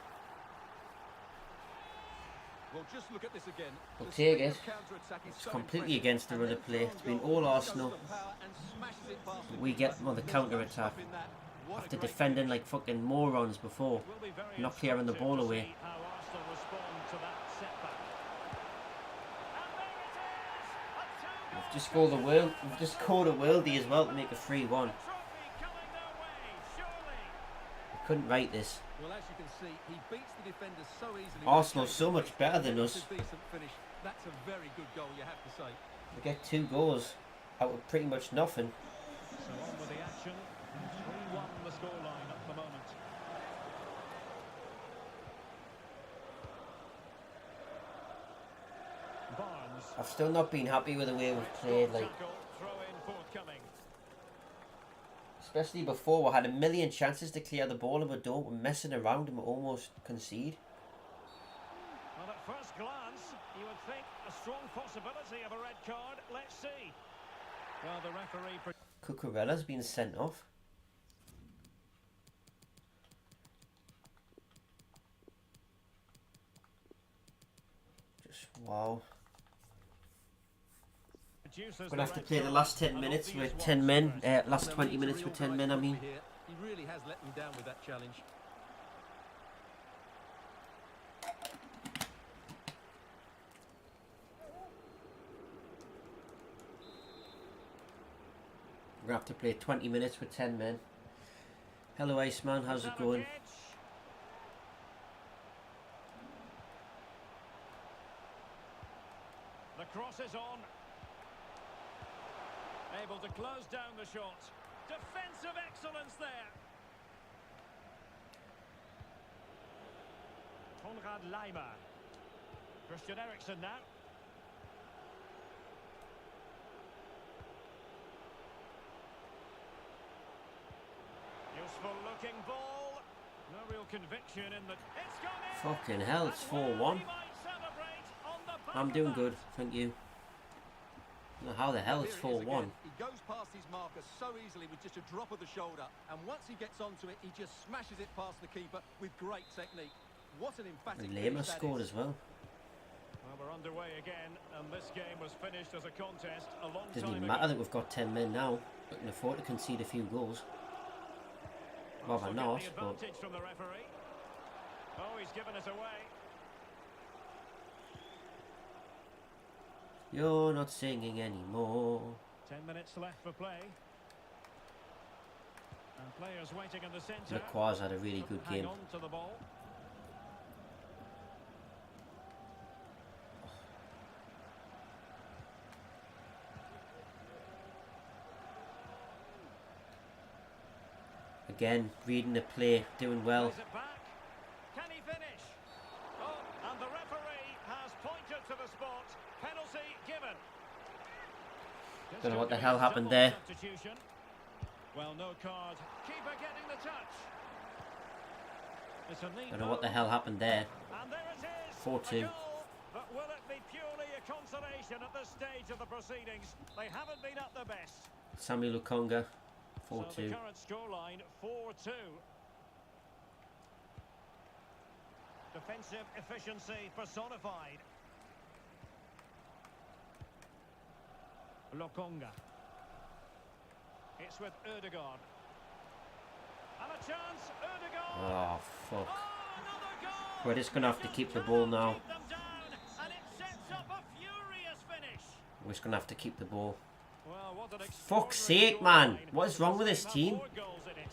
[SPEAKER 3] Well, just look at this again.
[SPEAKER 1] We'll
[SPEAKER 3] The
[SPEAKER 1] take
[SPEAKER 3] speed
[SPEAKER 1] it.
[SPEAKER 3] of counter-attack is
[SPEAKER 1] It's
[SPEAKER 3] so
[SPEAKER 1] completely
[SPEAKER 3] impressive.
[SPEAKER 1] against the
[SPEAKER 3] And
[SPEAKER 1] run
[SPEAKER 3] then
[SPEAKER 1] of play. It's been
[SPEAKER 3] through on
[SPEAKER 1] all
[SPEAKER 3] goal,
[SPEAKER 1] Arsenal.
[SPEAKER 3] shows the power and smashes it past the
[SPEAKER 1] We
[SPEAKER 3] keeper.
[SPEAKER 1] get on the
[SPEAKER 3] There's no
[SPEAKER 1] counter-attack.
[SPEAKER 3] stopping that. What a
[SPEAKER 1] After
[SPEAKER 3] great
[SPEAKER 1] defending
[SPEAKER 3] finish.
[SPEAKER 1] like fucking morons before.
[SPEAKER 2] Will be very
[SPEAKER 1] Not clearing the
[SPEAKER 2] instructive
[SPEAKER 1] ball
[SPEAKER 2] to
[SPEAKER 1] away.
[SPEAKER 2] see how Arsenal respond to that setback. And there it is. A two-goal
[SPEAKER 1] We've just scored a worldie as well to make a 3-1.
[SPEAKER 2] trophy coming their way, surely.
[SPEAKER 1] We couldn't write this.
[SPEAKER 3] Well, as you can see, he beats the defenders so easily.
[SPEAKER 1] Arsenal's so much better than us.
[SPEAKER 3] It's a decent finish. That's a very good goal, you have to say.
[SPEAKER 1] We get 2 goals out of pretty much nothing.
[SPEAKER 2] So on with the action. 3-1 the scoreline at the moment. Barnes.
[SPEAKER 1] I've still not been happy with the way we've played. Like,
[SPEAKER 2] Tackle, throw in forthcoming.
[SPEAKER 1] especially before, we had a million chances to clear the ball and we don't. We're messing around and we almost concede.
[SPEAKER 2] Well, at first glance, you would think a strong possibility of a red card. Let's see. Well, the referee...
[SPEAKER 1] Cucurella's been sent off. Just wow. We're gonna have to play the last 10 minutes with 10 men. Last 20 minutes with 10 men, I mean.
[SPEAKER 3] He really has let them down with that challenge.
[SPEAKER 1] We're gonna have to play 20 minutes with 10 men. Hello Iceman, how's it going?
[SPEAKER 2] The cross is on. Able to close down the shot. Defensive excellence there. Konrad Laimer. Christian Eriksen now. Useful looking ball. No real conviction in the... It's gone in.
[SPEAKER 1] Fucking hell, it's 4-1.
[SPEAKER 2] He might celebrate on the back
[SPEAKER 1] I'm
[SPEAKER 2] of
[SPEAKER 1] doing
[SPEAKER 2] that.
[SPEAKER 1] good, thank you. Now, how the hell it's
[SPEAKER 3] Here he is
[SPEAKER 1] 4-1?
[SPEAKER 3] again. He goes past his marker so easily with just a drop of the shoulder, and once he gets onto it, he just smashes it past the keeper with great technique. What an emphatic
[SPEAKER 1] And Lema
[SPEAKER 3] finish that
[SPEAKER 1] scored
[SPEAKER 3] is.
[SPEAKER 1] as well.
[SPEAKER 2] Well, we're underway again, and this game was finished as a contest a long
[SPEAKER 1] Doesn't
[SPEAKER 2] time
[SPEAKER 1] even
[SPEAKER 2] ago.
[SPEAKER 1] matter that we've got 10 men now. We can afford to concede a few goals. Well,
[SPEAKER 2] Also
[SPEAKER 1] we're
[SPEAKER 2] get
[SPEAKER 1] not,
[SPEAKER 2] the
[SPEAKER 1] but
[SPEAKER 2] advantage from the referee. Oh, he's given it away.
[SPEAKER 1] you're not singing anymore.
[SPEAKER 2] 10 minutes left for play. And players waiting in the centre.
[SPEAKER 1] Lacroix had a really good
[SPEAKER 2] Hang
[SPEAKER 1] game.
[SPEAKER 2] on to the ball.
[SPEAKER 1] Again, reading the play, doing well.
[SPEAKER 2] Plays it back. Can he finish? Oh, and the referee has pointed to the spot. Penalty given.
[SPEAKER 1] Don't know what the
[SPEAKER 2] Just
[SPEAKER 1] hell
[SPEAKER 2] doing
[SPEAKER 1] happened
[SPEAKER 2] double
[SPEAKER 1] there.
[SPEAKER 2] substitution. Well, no card. Keeper getting the touch. It's a neat
[SPEAKER 1] Don't know what the
[SPEAKER 2] move.
[SPEAKER 1] hell happened there.
[SPEAKER 2] And there it is.
[SPEAKER 1] 4-2.
[SPEAKER 2] A goal. But will it be purely a consolation at this stage of the proceedings? They haven't been at their best.
[SPEAKER 1] Samuel Lukonga, 4-2.
[SPEAKER 2] So the current scoreline, 4-2. Defensive efficiency personified. Lokonga. It's with Ødegaard. And a chance, Ødegaard.
[SPEAKER 1] Oh, fuck.
[SPEAKER 2] Oh, another goal.
[SPEAKER 1] We're just going to have to keep the ball now.
[SPEAKER 2] Keep them down, and it sets up a furious finish.
[SPEAKER 1] We're just going to have to keep the ball.
[SPEAKER 2] Well, what an
[SPEAKER 1] Fuck's
[SPEAKER 2] extraordinary
[SPEAKER 1] sake, man.
[SPEAKER 2] scoreline.
[SPEAKER 1] What is wrong with this team?
[SPEAKER 2] 4 goals in it.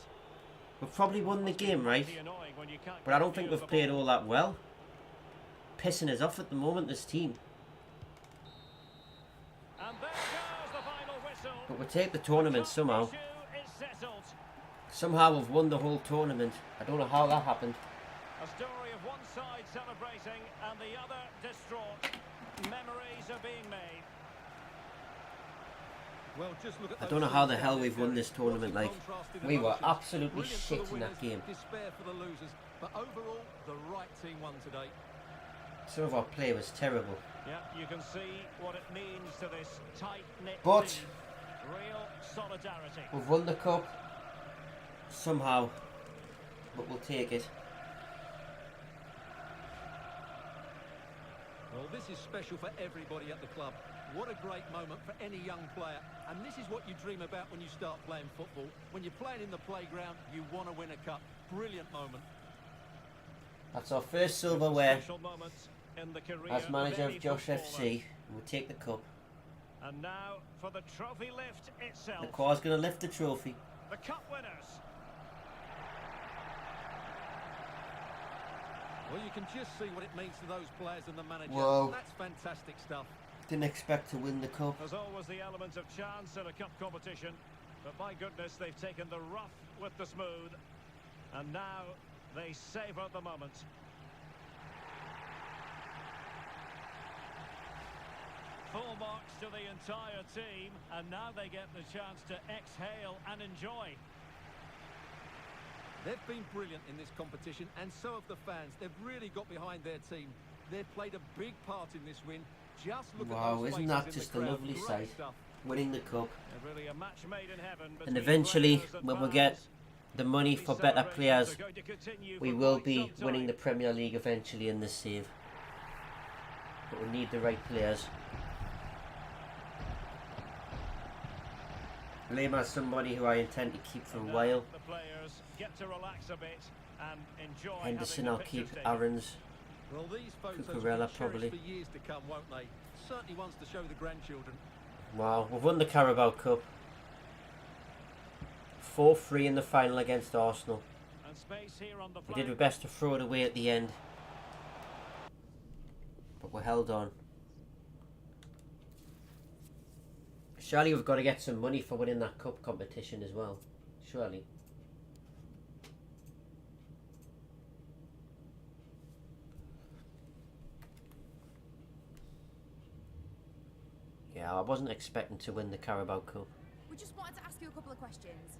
[SPEAKER 1] We've probably won the game, right?
[SPEAKER 2] Pretty annoying when you can't
[SPEAKER 1] But I don't
[SPEAKER 2] get
[SPEAKER 1] think
[SPEAKER 2] view of
[SPEAKER 1] we've
[SPEAKER 2] the
[SPEAKER 1] played
[SPEAKER 2] ball.
[SPEAKER 1] all that well. Pissing us off at the moment, this team.
[SPEAKER 2] And there goes the final whistle.
[SPEAKER 1] But we take the tournament somehow.
[SPEAKER 2] Issue is settled.
[SPEAKER 1] Somehow we've won the whole tournament. I don't know how that happened.
[SPEAKER 2] A story of one side celebrating and the other distraught. Memories are being made.
[SPEAKER 3] Well, just look at
[SPEAKER 1] I
[SPEAKER 3] those
[SPEAKER 1] don't know how the
[SPEAKER 3] scenes
[SPEAKER 1] hell
[SPEAKER 3] down
[SPEAKER 1] we've
[SPEAKER 3] there.
[SPEAKER 1] won this tournament,
[SPEAKER 3] What a
[SPEAKER 1] like,
[SPEAKER 3] contrast in
[SPEAKER 1] we were
[SPEAKER 3] emotions.
[SPEAKER 1] absolutely
[SPEAKER 3] Brilliant for
[SPEAKER 1] shit
[SPEAKER 3] the
[SPEAKER 1] in that
[SPEAKER 3] winners,
[SPEAKER 1] game.
[SPEAKER 3] Despair for the losers, but overall, the right team won today.
[SPEAKER 1] Some of our play was terrible.
[SPEAKER 2] Yeah, you can see what it means to this tight-knit
[SPEAKER 1] But
[SPEAKER 2] team. Real solidarity.
[SPEAKER 1] we've won the cup. Somehow. But we'll take it.
[SPEAKER 3] Well, this is special for everybody at the club. What a great moment for any young player. And this is what you dream about when you start playing football. When you're playing in the playground, you want to win a cup. Brilliant moment.
[SPEAKER 1] That's our first silverware
[SPEAKER 2] Special moment in the career
[SPEAKER 1] as manager
[SPEAKER 2] any
[SPEAKER 1] of Josh
[SPEAKER 2] footballer.
[SPEAKER 1] FC. We'll take the cup.
[SPEAKER 2] And now for the trophy lift itself.
[SPEAKER 1] The choir's going to lift the trophy.
[SPEAKER 2] The cup winners.
[SPEAKER 3] Well, you can just see what it means to those players and the manager.
[SPEAKER 1] Whoa.
[SPEAKER 3] That's fantastic stuff.
[SPEAKER 1] Didn't expect to win the cup.
[SPEAKER 2] There's always the element of chance in a cup competition, but my goodness, they've taken the rough with the smooth, and now they savour the moment. Full marks to the entire team, and now they get the chance to exhale and enjoy.
[SPEAKER 3] They've been brilliant in this competition, and so have the fans. They've really got behind their team. They've played a big part in this win. Just look at
[SPEAKER 1] Wow,
[SPEAKER 3] those
[SPEAKER 1] isn't
[SPEAKER 3] faces
[SPEAKER 1] that
[SPEAKER 3] in
[SPEAKER 1] just
[SPEAKER 3] the
[SPEAKER 1] a
[SPEAKER 3] crowd.
[SPEAKER 1] lovely
[SPEAKER 3] Great
[SPEAKER 1] sight?
[SPEAKER 3] stuff.
[SPEAKER 1] Winning the cup.
[SPEAKER 2] They're really a match made in heaven.
[SPEAKER 1] And
[SPEAKER 2] between
[SPEAKER 1] eventually,
[SPEAKER 2] players
[SPEAKER 1] when we
[SPEAKER 2] and
[SPEAKER 1] get
[SPEAKER 2] fans.
[SPEAKER 1] the money
[SPEAKER 2] These
[SPEAKER 1] for better
[SPEAKER 2] celebrations
[SPEAKER 1] players,
[SPEAKER 2] are going to continue
[SPEAKER 1] we
[SPEAKER 2] for
[SPEAKER 1] will
[SPEAKER 2] quite
[SPEAKER 1] be
[SPEAKER 2] some
[SPEAKER 1] winning
[SPEAKER 2] time.
[SPEAKER 1] the Premier League eventually in this save. But we need the right players. Lema is somebody who I intend to keep for a
[SPEAKER 2] And now
[SPEAKER 1] while.
[SPEAKER 2] the players get to relax a bit and enjoy
[SPEAKER 1] Henderson
[SPEAKER 2] having
[SPEAKER 1] I'll
[SPEAKER 2] the
[SPEAKER 1] keep.
[SPEAKER 2] pictures taken.
[SPEAKER 1] Aaron's.
[SPEAKER 3] Well, these photos will be
[SPEAKER 1] Cucurella,
[SPEAKER 3] cherished
[SPEAKER 1] probably.
[SPEAKER 3] for years to come, won't they? Certainly ones to show the grandchildren.
[SPEAKER 1] Wow, we've won the Carabao Cup. 4-3 in the final against Arsenal.
[SPEAKER 2] And space here on the
[SPEAKER 1] We did our
[SPEAKER 2] flank.
[SPEAKER 1] best to throw it away at the end. But we're held on. Surely we've got to get some money for winning that cup competition as well. Surely. Yeah, I wasn't expecting to win the Carabao Cup.
[SPEAKER 4] We just wanted to ask you a couple of questions.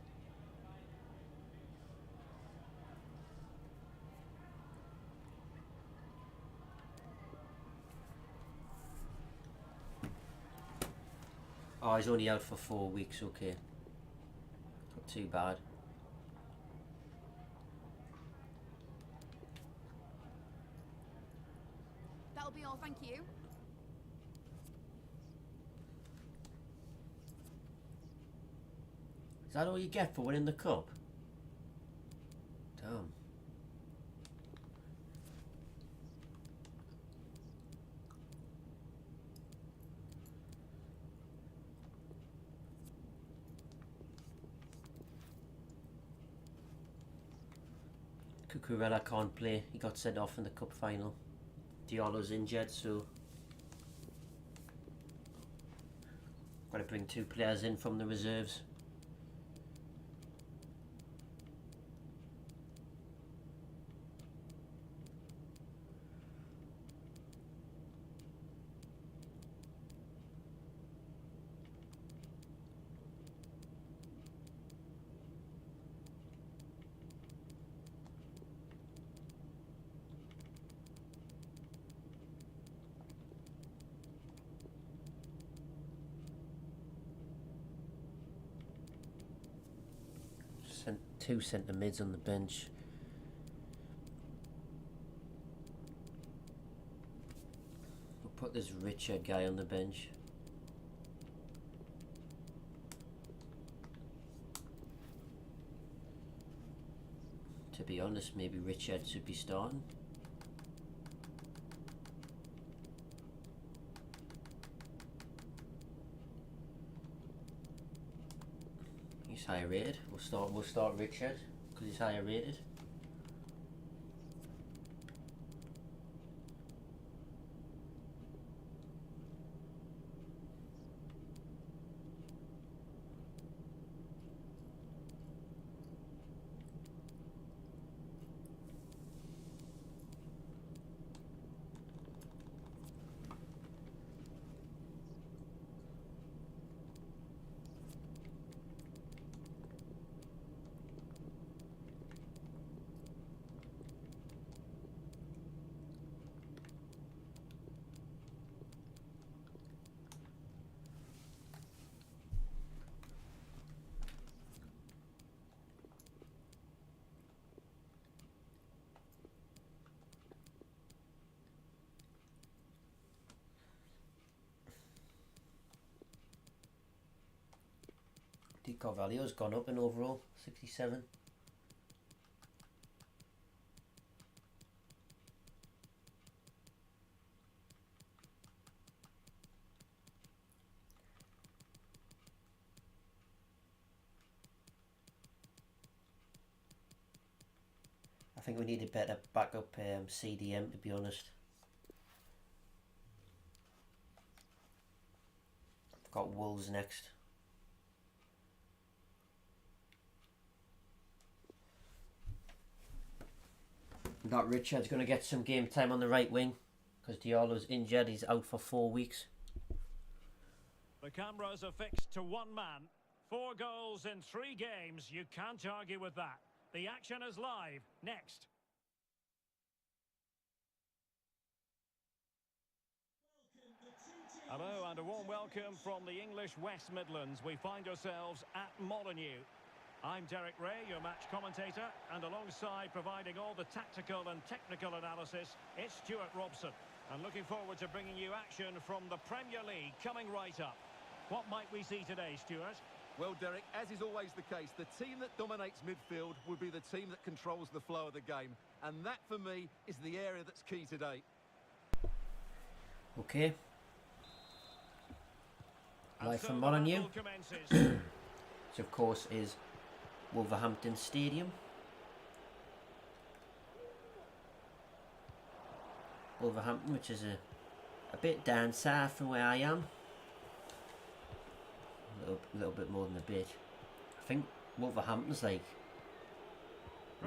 [SPEAKER 1] Oh, he's only out for 4 weeks, okay. Not too bad.
[SPEAKER 4] That'll be all, thank you.
[SPEAKER 1] Is that all you get for winning the cup? Damn. Cucurella can't play. He got sent off in the cup final. Diallo's injured, so got to bring 2 players in from the reserves. Two centre mids on the bench. We'll put this Richard guy on the bench. To be honest, maybe Richard should be starting. He's higher rated. We'll start Richard because he's higher rated. D Carvalho's gone up in overall, 67. I think we need a better backup CDM, to be honest. I've got Wolves next. Not Richard's going to get some game time on the right wing because Diallo's injured. He's out for 4 weeks.
[SPEAKER 2] The cameras are fixed to one man. 4 goals in 3 games. You can't argue with that. The action is live. Next. Hello and a warm welcome from the English West Midlands. We find ourselves at Molineux. I'm Derek Ray, your match commentator, and alongside providing all the tactical and technical analysis, it's Stuart Robson. And looking forward to bringing you action from the Premier League coming right up. What might we see today, Stuart?
[SPEAKER 3] Well, Derek, as is always the case, the team that dominates midfield will be the team that controls the flow of the game. And that, for me, is the area that's key today.
[SPEAKER 1] Okay. Live
[SPEAKER 2] So
[SPEAKER 1] from
[SPEAKER 2] the
[SPEAKER 1] Molineux.
[SPEAKER 2] battle commences.
[SPEAKER 1] Which of course is Wolverhampton Stadium. Wolverhampton, which is a bit down south from where I am. A little bit more than a bit. I think Wolverhampton's like,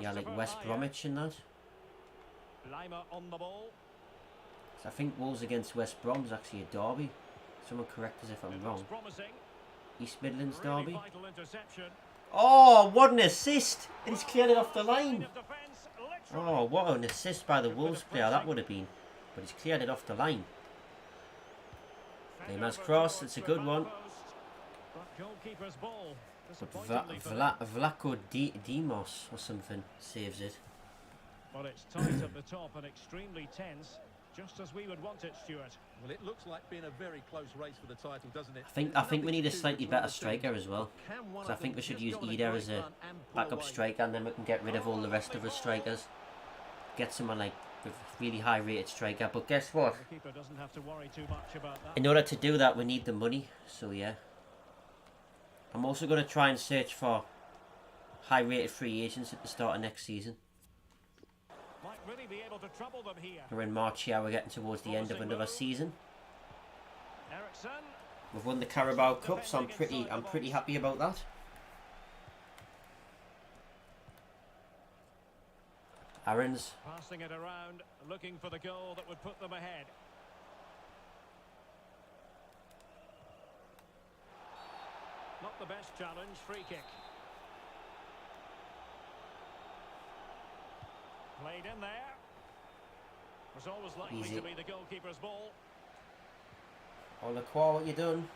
[SPEAKER 1] yeah, like West Bromwich and that.
[SPEAKER 2] Lima on the ball.
[SPEAKER 1] So I think Wolves against West Brom's actually a derby. Someone correct us if I'm wrong.
[SPEAKER 2] Promising.
[SPEAKER 1] East Midlands
[SPEAKER 2] Really
[SPEAKER 1] derby.
[SPEAKER 2] vital interception.
[SPEAKER 1] Oh, what an assist! And he's cleared it off the line.
[SPEAKER 2] Line of defence, literally.
[SPEAKER 1] Oh, what an assist by the Wolves player that would have been. But he's cleared it off the line.
[SPEAKER 2] Fed
[SPEAKER 1] Neymar's
[SPEAKER 2] over
[SPEAKER 1] cross,
[SPEAKER 2] towards
[SPEAKER 1] it's a
[SPEAKER 2] the
[SPEAKER 1] good
[SPEAKER 2] back
[SPEAKER 1] one.
[SPEAKER 2] post. But goalkeeper's ball.
[SPEAKER 1] But
[SPEAKER 2] Disappointingly for them.
[SPEAKER 1] Vlaco Dimos or something saves it.
[SPEAKER 2] But it's tight at the top and extremely tense. Just as we would want it, Stuart.
[SPEAKER 3] Well, it looks like being a very close race for the title, doesn't it?
[SPEAKER 1] I think we need a slightly better striker as well. Because I think we should use Eder as a backup striker, and then we can get rid of all the rest of the strikers. Get someone like with a really high rated striker. But guess what?
[SPEAKER 2] The keeper doesn't have to worry too much about that.
[SPEAKER 1] In order to do that, we need the money. So yeah. I'm also going to try and search for high rated free agents at the start of next season.
[SPEAKER 2] Might really be able to trouble them here.
[SPEAKER 1] We're in March here, we're getting towards the end of another season.
[SPEAKER 2] Ericsson.
[SPEAKER 1] We've won the Carabao Cup, so I'm pretty happy about that. Aaron's.
[SPEAKER 2] Passing it around, looking for the goal that would put them ahead. Not the best challenge, free kick. Played in there. Was always likely
[SPEAKER 1] Easy.
[SPEAKER 2] to be the goalkeeper's ball.
[SPEAKER 1] Olakwa, what you done?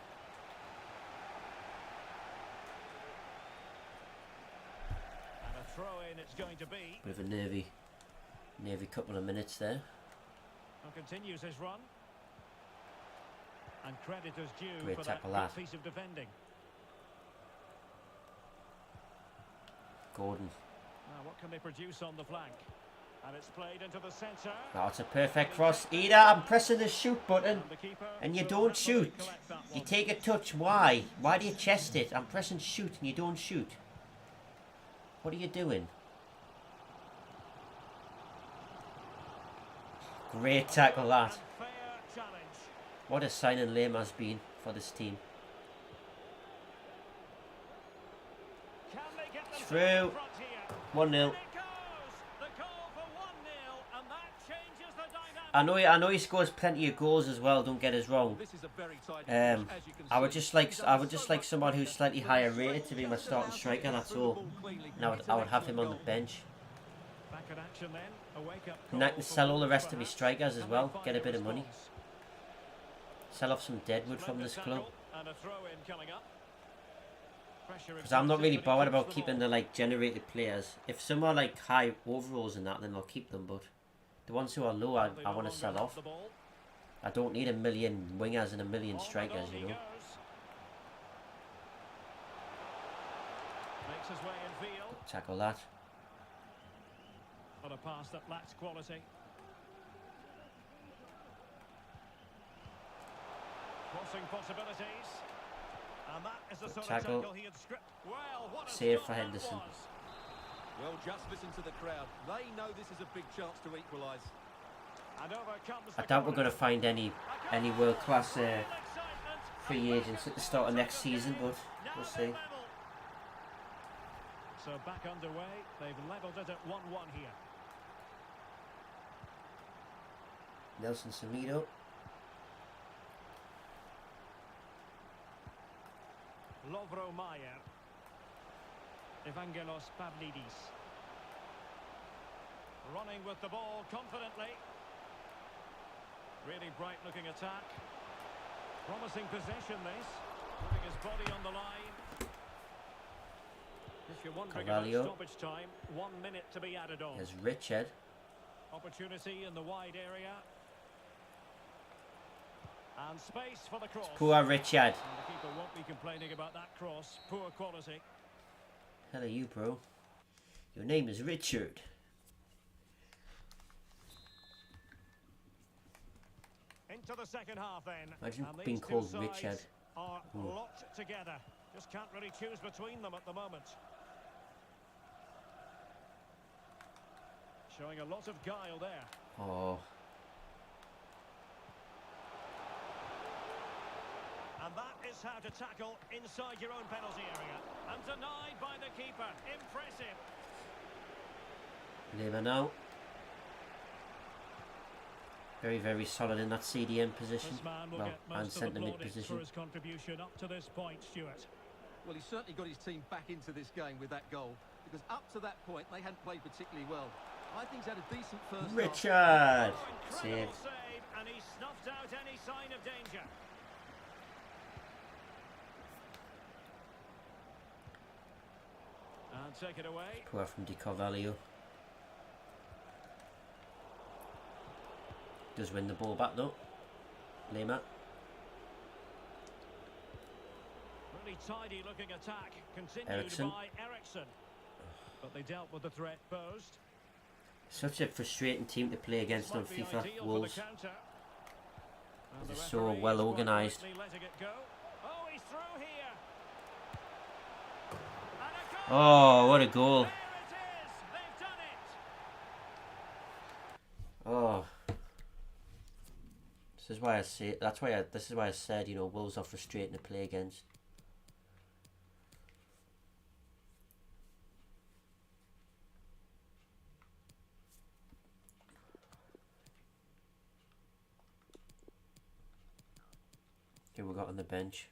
[SPEAKER 2] throw-in it's going to be.
[SPEAKER 1] Bit of a nervy couple of minutes there.
[SPEAKER 2] And continues his run. And credit is due
[SPEAKER 1] Great
[SPEAKER 2] for that
[SPEAKER 1] tackle,
[SPEAKER 2] good
[SPEAKER 1] that.
[SPEAKER 2] piece of defending.
[SPEAKER 1] Gordon.
[SPEAKER 2] Now, what can they produce on the flank? And it's played into the centre.
[SPEAKER 1] Now it's a perfect cross. Ida, I'm pressing the shoot button.
[SPEAKER 2] The keeper
[SPEAKER 1] And you
[SPEAKER 2] will
[SPEAKER 1] don't
[SPEAKER 2] happily
[SPEAKER 1] shoot.
[SPEAKER 2] collect that
[SPEAKER 1] You
[SPEAKER 2] one.
[SPEAKER 1] take a touch. Why? Why do you chest it? I'm pressing shoot and you don't shoot. What are you doing? Great tackle, that.
[SPEAKER 2] And fair challenge.
[SPEAKER 1] What a signing Liam has been for this team.
[SPEAKER 2] Can they get themselves
[SPEAKER 1] Through.
[SPEAKER 2] in front here?
[SPEAKER 1] 1-0.
[SPEAKER 2] And it goes. The goal for 1-0, and that changes the dynamic.
[SPEAKER 1] I know he scores plenty of goals as well. Don't get us wrong.
[SPEAKER 3] This is a very tight
[SPEAKER 1] I
[SPEAKER 3] finish, as you can
[SPEAKER 1] I would
[SPEAKER 3] see.
[SPEAKER 1] just like
[SPEAKER 3] He's
[SPEAKER 1] I
[SPEAKER 3] done
[SPEAKER 1] would
[SPEAKER 3] so
[SPEAKER 1] just like
[SPEAKER 3] much
[SPEAKER 1] someone
[SPEAKER 3] with
[SPEAKER 1] who's
[SPEAKER 3] it.
[SPEAKER 1] slightly higher
[SPEAKER 3] Just
[SPEAKER 1] rated to be my starting
[SPEAKER 3] allows
[SPEAKER 1] striker.
[SPEAKER 3] him to
[SPEAKER 1] That's
[SPEAKER 3] get through
[SPEAKER 1] all.
[SPEAKER 3] the ball cleanly.
[SPEAKER 1] And I would have him on the bench.
[SPEAKER 2] Back in action then. A wake-up
[SPEAKER 1] And I
[SPEAKER 2] call
[SPEAKER 1] can
[SPEAKER 2] for
[SPEAKER 1] sell all the
[SPEAKER 2] Wolves,
[SPEAKER 1] rest of my
[SPEAKER 2] perhaps.
[SPEAKER 1] strikers as
[SPEAKER 2] Can
[SPEAKER 1] well.
[SPEAKER 2] they find
[SPEAKER 1] Get a bit of money.
[SPEAKER 2] response?
[SPEAKER 1] Sell off some deadwood from
[SPEAKER 2] Splendid
[SPEAKER 1] this club.
[SPEAKER 2] tackle and a throw-in coming up. Pressure
[SPEAKER 1] Because I'm not really
[SPEAKER 2] exerted, but he
[SPEAKER 1] bothered
[SPEAKER 2] keeps
[SPEAKER 1] about
[SPEAKER 2] the
[SPEAKER 1] keeping
[SPEAKER 2] ball.
[SPEAKER 1] the like generated players. If some are like high overalls and that, then I'll keep them. But the ones who are low, I
[SPEAKER 2] They no
[SPEAKER 1] want
[SPEAKER 2] longer
[SPEAKER 1] to sell
[SPEAKER 2] have
[SPEAKER 1] off.
[SPEAKER 2] the ball.
[SPEAKER 1] I don't need a million wingers and a million
[SPEAKER 2] On the
[SPEAKER 1] strikers,
[SPEAKER 2] goal
[SPEAKER 1] you
[SPEAKER 2] he
[SPEAKER 1] know.
[SPEAKER 2] goes. Makes his way in field.
[SPEAKER 1] Tackle that.
[SPEAKER 2] On a pass that lacks quality. Crossing possibilities. And that is the
[SPEAKER 1] Good
[SPEAKER 2] sort
[SPEAKER 1] tackle.
[SPEAKER 2] of tackle he had script. Well, what a
[SPEAKER 1] Save
[SPEAKER 2] stop
[SPEAKER 1] for
[SPEAKER 2] that
[SPEAKER 1] Henderson.
[SPEAKER 2] was.
[SPEAKER 3] Well, just listen to the crowd. They know this is a big chance to equalise.
[SPEAKER 2] And over comes
[SPEAKER 1] I
[SPEAKER 2] the
[SPEAKER 1] doubt we're
[SPEAKER 2] corner.
[SPEAKER 1] going to find any world class free agents at the start of next season, but we'll see.
[SPEAKER 2] So back underway, they've levelled it at 1-1 here.
[SPEAKER 1] Nelson Semedo.
[SPEAKER 2] Lovro Mayer. Evangelos Pavlidis. Running with the ball confidently. Really bright looking attack. Promising possession this. Putting his body on the line. If you're wondering
[SPEAKER 1] Carvalho.
[SPEAKER 2] about stoppage time, 1 minute to be added on.
[SPEAKER 1] There's Richard.
[SPEAKER 2] Opportunity in the wide area. And space for the cross.
[SPEAKER 1] Poor Richard.
[SPEAKER 2] And the keeper won't be complaining about that cross. Poor quality.
[SPEAKER 1] Hello, you, bro. Your name is Richard.
[SPEAKER 2] Into the second half then.
[SPEAKER 1] Imagine
[SPEAKER 2] And
[SPEAKER 1] being
[SPEAKER 2] these two
[SPEAKER 1] called
[SPEAKER 2] sides
[SPEAKER 1] Richard.
[SPEAKER 2] are
[SPEAKER 1] Ooh.
[SPEAKER 2] locked together. Just can't really choose between them at the moment. Showing a lot of guile there.
[SPEAKER 1] Oh,
[SPEAKER 2] And that is how to tackle inside your own penalty area. And denied by the keeper. Impressive.
[SPEAKER 1] Lima now. Very, very solid in that CDM position.
[SPEAKER 2] This man will
[SPEAKER 1] Well,
[SPEAKER 2] get
[SPEAKER 1] and
[SPEAKER 2] most of the
[SPEAKER 1] centre mid
[SPEAKER 2] plaudits
[SPEAKER 1] position.
[SPEAKER 2] for his contribution up to this point, Stuart.
[SPEAKER 3] Well, he's certainly got his team back into this game with that goal, because up to that point they hadn't played particularly well. I think he's had a decent first half.
[SPEAKER 1] Richard!
[SPEAKER 2] Oh, incredible
[SPEAKER 1] Save.
[SPEAKER 2] save, and he snuffed out any sign of danger. And take it away.
[SPEAKER 1] Poor from Di Carvalho. Does win the ball back though. Lima.
[SPEAKER 2] Really tidy looking attack, continued
[SPEAKER 1] Ericsson.
[SPEAKER 2] by Ericsson. But they dealt with the threat posed.
[SPEAKER 1] Such a frustrating team to play against on
[SPEAKER 2] Might be
[SPEAKER 1] FIFA.
[SPEAKER 2] ideal for
[SPEAKER 1] Wolves.
[SPEAKER 2] the counter. And
[SPEAKER 1] They're
[SPEAKER 2] the
[SPEAKER 1] so
[SPEAKER 2] referee
[SPEAKER 1] well
[SPEAKER 2] is quite
[SPEAKER 1] organised.
[SPEAKER 2] rightly letting it go. Oh, he's through here. And a goal.
[SPEAKER 1] Oh, what a goal.
[SPEAKER 2] There it is. They've done it.
[SPEAKER 1] Oh. This is why I say this is why I said, you know, Wolves are frustrating to play against. Who we got on the bench?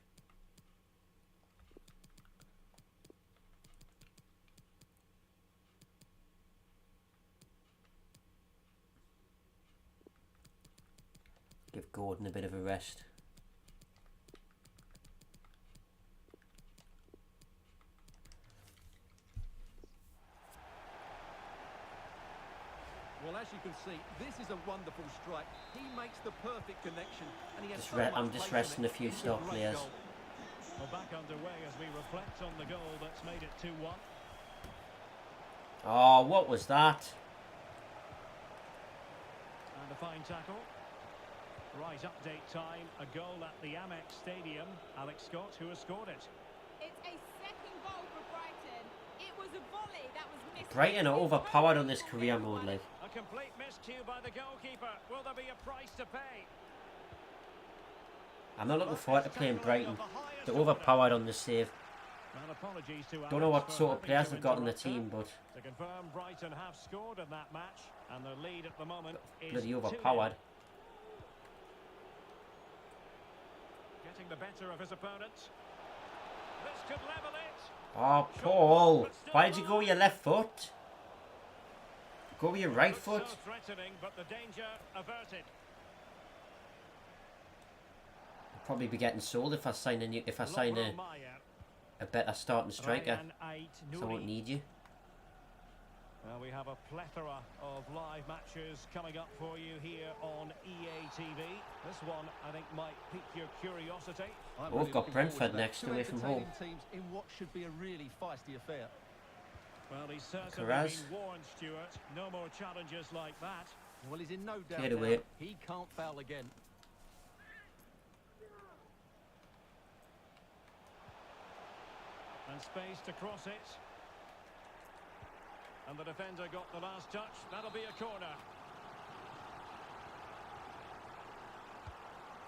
[SPEAKER 1] Give Gordon a bit of a rest.
[SPEAKER 3] as you can see, this is a wonderful strike. He makes the perfect connection, and he has
[SPEAKER 1] I'm just resting a few stock players.
[SPEAKER 2] Well, back underway as we reflect on the goal that's made it 2-1.
[SPEAKER 1] Oh, what was that?
[SPEAKER 2] And a fine tackle. Right, update time. A goal at the Amex Stadium. Alex Scott, who has scored it.
[SPEAKER 4] It's a second goal for Brighton. It was a volley that was missed.
[SPEAKER 1] Brighton are overpowered on this career mode, like.
[SPEAKER 2] A complete miscue by the goalkeeper. Will there be a price to pay?
[SPEAKER 1] I'm not looking forward to playing Brighton. They're overpowered on the save.
[SPEAKER 2] And apologies to
[SPEAKER 1] Don't know
[SPEAKER 2] Alex
[SPEAKER 1] what
[SPEAKER 2] for
[SPEAKER 1] sort of
[SPEAKER 2] having
[SPEAKER 1] players
[SPEAKER 2] to
[SPEAKER 1] they've got in the
[SPEAKER 2] interrupt
[SPEAKER 1] team, but
[SPEAKER 2] To confirm, Brighton have scored in that match, and the lead at the moment is
[SPEAKER 1] bloody
[SPEAKER 2] 2-0.
[SPEAKER 1] overpowered.
[SPEAKER 2] Getting the better of his opponent. This could level it.
[SPEAKER 1] Oh, Paul. Why did you go with your left foot? Go with your right
[SPEAKER 2] Looks
[SPEAKER 1] foot.
[SPEAKER 2] so threatening, but the danger averted.
[SPEAKER 1] I'll probably be getting sold if I sign a better starting striker. So I won't need you.
[SPEAKER 2] Well, we have a plethora of live matches coming up for you here on EA TV. This one, I think, might pique your curiosity.
[SPEAKER 3] I'm
[SPEAKER 1] We've got
[SPEAKER 3] looking
[SPEAKER 1] Brentford
[SPEAKER 3] forward to that.
[SPEAKER 1] next,
[SPEAKER 3] Two
[SPEAKER 1] away from home.
[SPEAKER 3] entertaining teams in what should be a really feisty affair.
[SPEAKER 2] Well, he's certainly
[SPEAKER 1] Carras.
[SPEAKER 2] been warned, Stuart. No more challenges like that.
[SPEAKER 3] Well, he's in no doubt
[SPEAKER 1] Cleared
[SPEAKER 3] now.
[SPEAKER 1] away.
[SPEAKER 3] He can't foul again.
[SPEAKER 2] And space to cross it. And the defender got the last touch. That'll be a corner.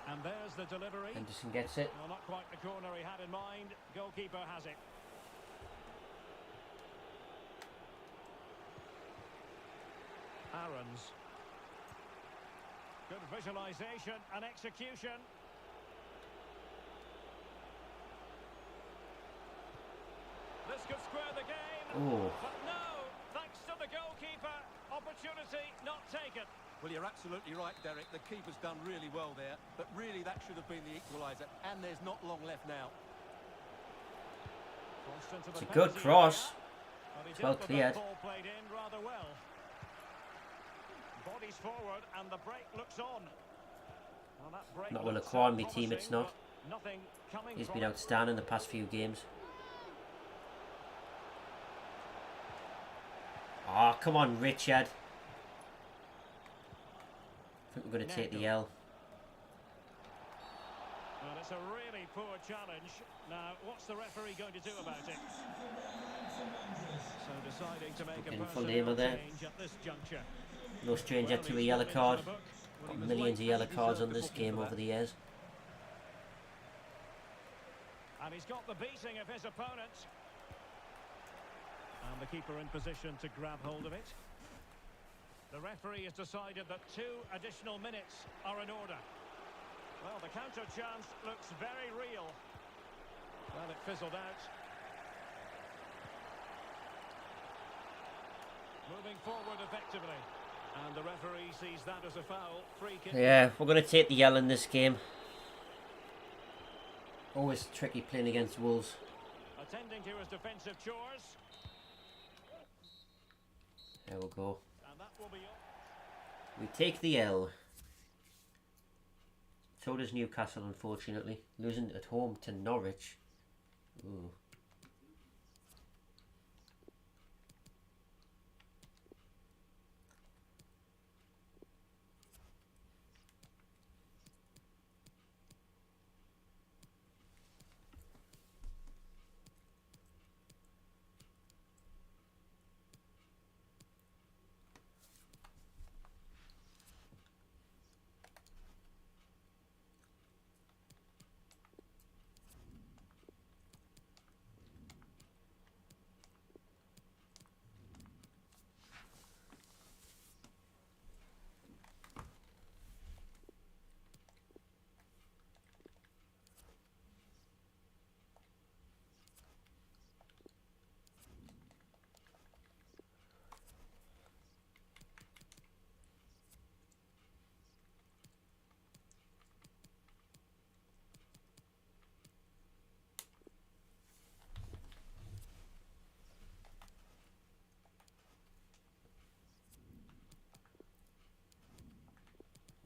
[SPEAKER 2] And there's the delivery.
[SPEAKER 1] Henderson gets it.
[SPEAKER 2] Well, not quite the corner he had in mind. Goalkeeper has it. Aarons. Good visualisation and execution. This could square the game.
[SPEAKER 1] Oh.
[SPEAKER 2] But no, thanks to the goalkeeper. Opportunity not taken.
[SPEAKER 3] Well, you're absolutely right, Derek. The keeper's done really well there, but really that should have been the equaliser, and there's not long left now.
[SPEAKER 2] Crossed into the
[SPEAKER 1] It's a good
[SPEAKER 2] penalty
[SPEAKER 1] cross.
[SPEAKER 2] area. Well, he
[SPEAKER 1] It's well
[SPEAKER 2] dealt with
[SPEAKER 1] cleared.
[SPEAKER 2] that ball played in rather well. Bodies forward, and the break looks on. Well, that break
[SPEAKER 1] Not well
[SPEAKER 2] looks
[SPEAKER 1] acquired, my team, it's
[SPEAKER 2] promising,
[SPEAKER 1] not.
[SPEAKER 2] but nothing coming
[SPEAKER 1] He's
[SPEAKER 2] from
[SPEAKER 1] been
[SPEAKER 2] it.
[SPEAKER 1] outstanding the past few games. Ah, come on, Richard. I think we're going to take the L.
[SPEAKER 2] Well, it's a really poor challenge. Now, what's the referee going to do about it? So deciding to make a
[SPEAKER 1] Looking for
[SPEAKER 2] personnel
[SPEAKER 1] Lima there.
[SPEAKER 2] change at this juncture.
[SPEAKER 1] No stranger
[SPEAKER 2] Well,
[SPEAKER 1] to a
[SPEAKER 2] he's
[SPEAKER 1] yellow
[SPEAKER 2] got
[SPEAKER 1] card.
[SPEAKER 2] into the book.
[SPEAKER 1] Got millions of yellow cards on this game over the years.
[SPEAKER 2] And he's got the beating of his opponent. And the keeper in position to grab hold of it. The referee has decided that 2 additional minutes are in order. Well, the counter chance looks very real. Well, it fizzled out. Moving forward effectively. And the referee sees that as a foul. Free kick.
[SPEAKER 1] Yeah, we're going to take the L in this game. Always tricky playing against Wolves.
[SPEAKER 2] Attending to his defensive chores.
[SPEAKER 1] There we go.
[SPEAKER 2] And that will be all.
[SPEAKER 1] We take the L. So does Newcastle, unfortunately. Losing at home to Norwich. Ooh.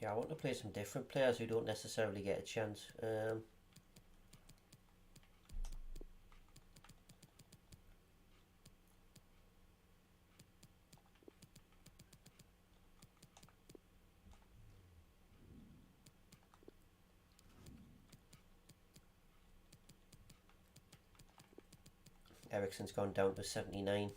[SPEAKER 1] Yeah, I want to play some different players who don't necessarily get a chance. Eriksen's gone down to 79.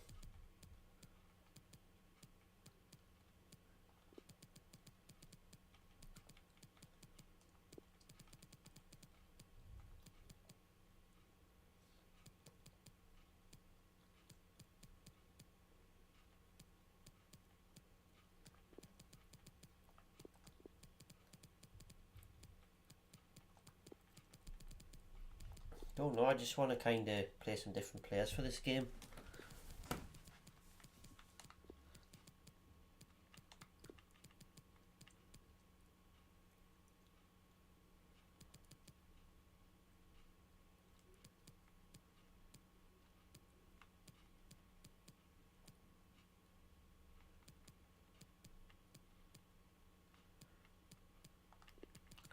[SPEAKER 1] Don't know, I just want to kind of play some different players for this game.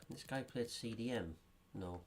[SPEAKER 1] This guy played CDM? No.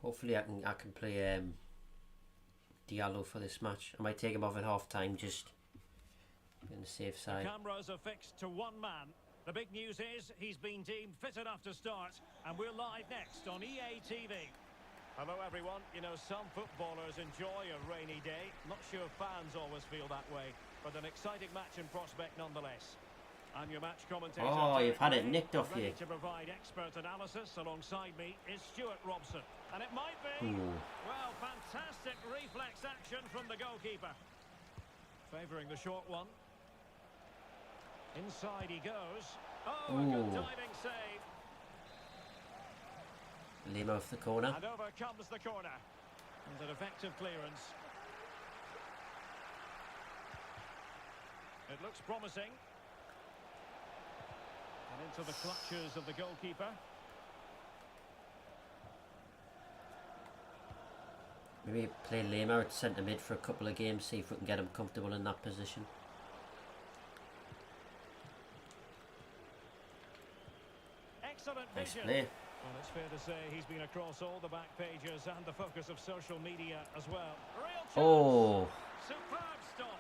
[SPEAKER 1] Hopefully I can play Diallo for this match. I might take him off at half time, just in the safe side.
[SPEAKER 2] The cameras are fixed to one man. The big news is he's been deemed fit enough to start, and we're live next on EA TV. Hello everyone. You know, some footballers enjoy a rainy day. Not sure fans always feel that way, but an exciting match in prospect nonetheless. I'm your match commentator.
[SPEAKER 1] Oh, you've had it nicked off you.
[SPEAKER 2] Ready to provide expert analysis alongside me is Stuart Robson. And it might be, well, fantastic reflex action from the goalkeeper. Favouring the short one. Inside he goes. Oh, a good diving save.
[SPEAKER 1] Lima off the corner.
[SPEAKER 2] And over comes the corner. And an effective clearance. It looks promising. And into the clutches of the goalkeeper.
[SPEAKER 1] Maybe play Lima at centre mid for a couple of games, see if we can get him comfortable in that position.
[SPEAKER 2] Excellent
[SPEAKER 1] Nice
[SPEAKER 2] vision.
[SPEAKER 1] play.
[SPEAKER 2] Well, it's fair to say he's been across all the back pages and the focus of social media as well. Real chance.
[SPEAKER 1] Oh,
[SPEAKER 2] Superb stop.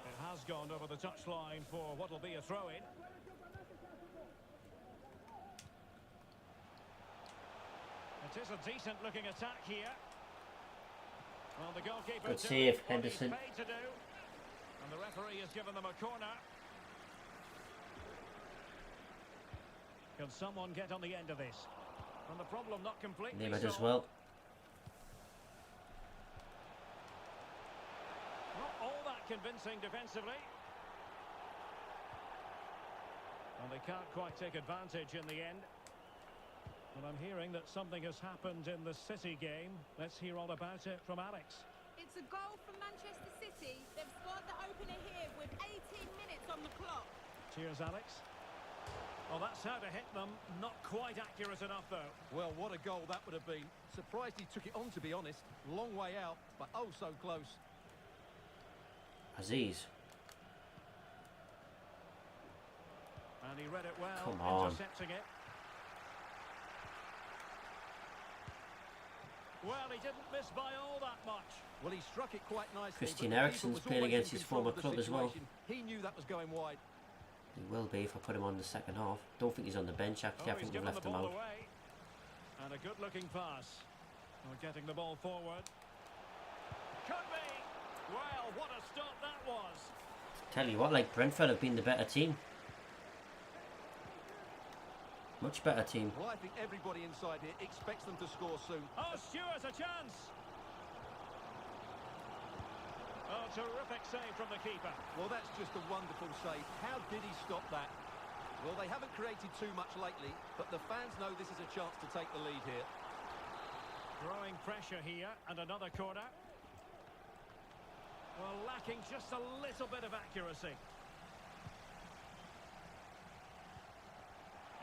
[SPEAKER 2] It has gone over the touchline for what will be a throw-in. It is a decent-looking attack here. Well, the goalkeeper
[SPEAKER 1] good save, Henderson.
[SPEAKER 2] paid to do. And the referee has given them a corner. Can someone get on the end of this? And the problem not completely
[SPEAKER 1] Lima
[SPEAKER 2] solved.
[SPEAKER 1] does well.
[SPEAKER 2] Not all that convincing defensively. And they can't quite take advantage in the end. Well, I'm hearing that something has happened in the City game. Let's hear all about it from Alex.
[SPEAKER 4] It's a goal from Manchester City. They've scored the opener here with 18 minutes on the clock.
[SPEAKER 2] Cheers, Alex. Well, that's how to hit them. Not quite accurate enough, though.
[SPEAKER 3] Well, what a goal that would have been. Surprised he took it on, to be honest. Long way out, but oh so close.
[SPEAKER 1] Aziz.
[SPEAKER 2] And he read it well,
[SPEAKER 1] Come on.
[SPEAKER 2] intercepting it. Well, he didn't miss by all that much.
[SPEAKER 3] Well, he struck it quite nicely.
[SPEAKER 1] Christian
[SPEAKER 3] but the keeper
[SPEAKER 1] Eriksen's
[SPEAKER 3] was
[SPEAKER 1] playing
[SPEAKER 3] always
[SPEAKER 1] against
[SPEAKER 3] in
[SPEAKER 1] his
[SPEAKER 3] control
[SPEAKER 1] former
[SPEAKER 3] of the
[SPEAKER 1] club as well.
[SPEAKER 3] situation. He knew that was going wide.
[SPEAKER 1] He will be if I put him on the second half. Don't think he's on the bench actually. I
[SPEAKER 2] He's
[SPEAKER 1] think we've
[SPEAKER 2] given
[SPEAKER 1] left
[SPEAKER 2] the
[SPEAKER 1] him
[SPEAKER 2] ball
[SPEAKER 1] out.
[SPEAKER 2] away. And a good-looking pass. We're getting the ball forward. could be. Well, what a stop that was.
[SPEAKER 1] Tell you what, like, Brentford have been the better team. Much better team.
[SPEAKER 3] Well, I think everybody inside here expects them to score soon.
[SPEAKER 2] Oh, Stewart, a chance. Oh, terrific save from the keeper.
[SPEAKER 3] Well, that's just a wonderful save. How did he stop that? Well, they haven't created too much lately, but the fans know this is a chance to take the lead here.
[SPEAKER 2] Growing pressure here, and another corner. Well, lacking just a little bit of accuracy.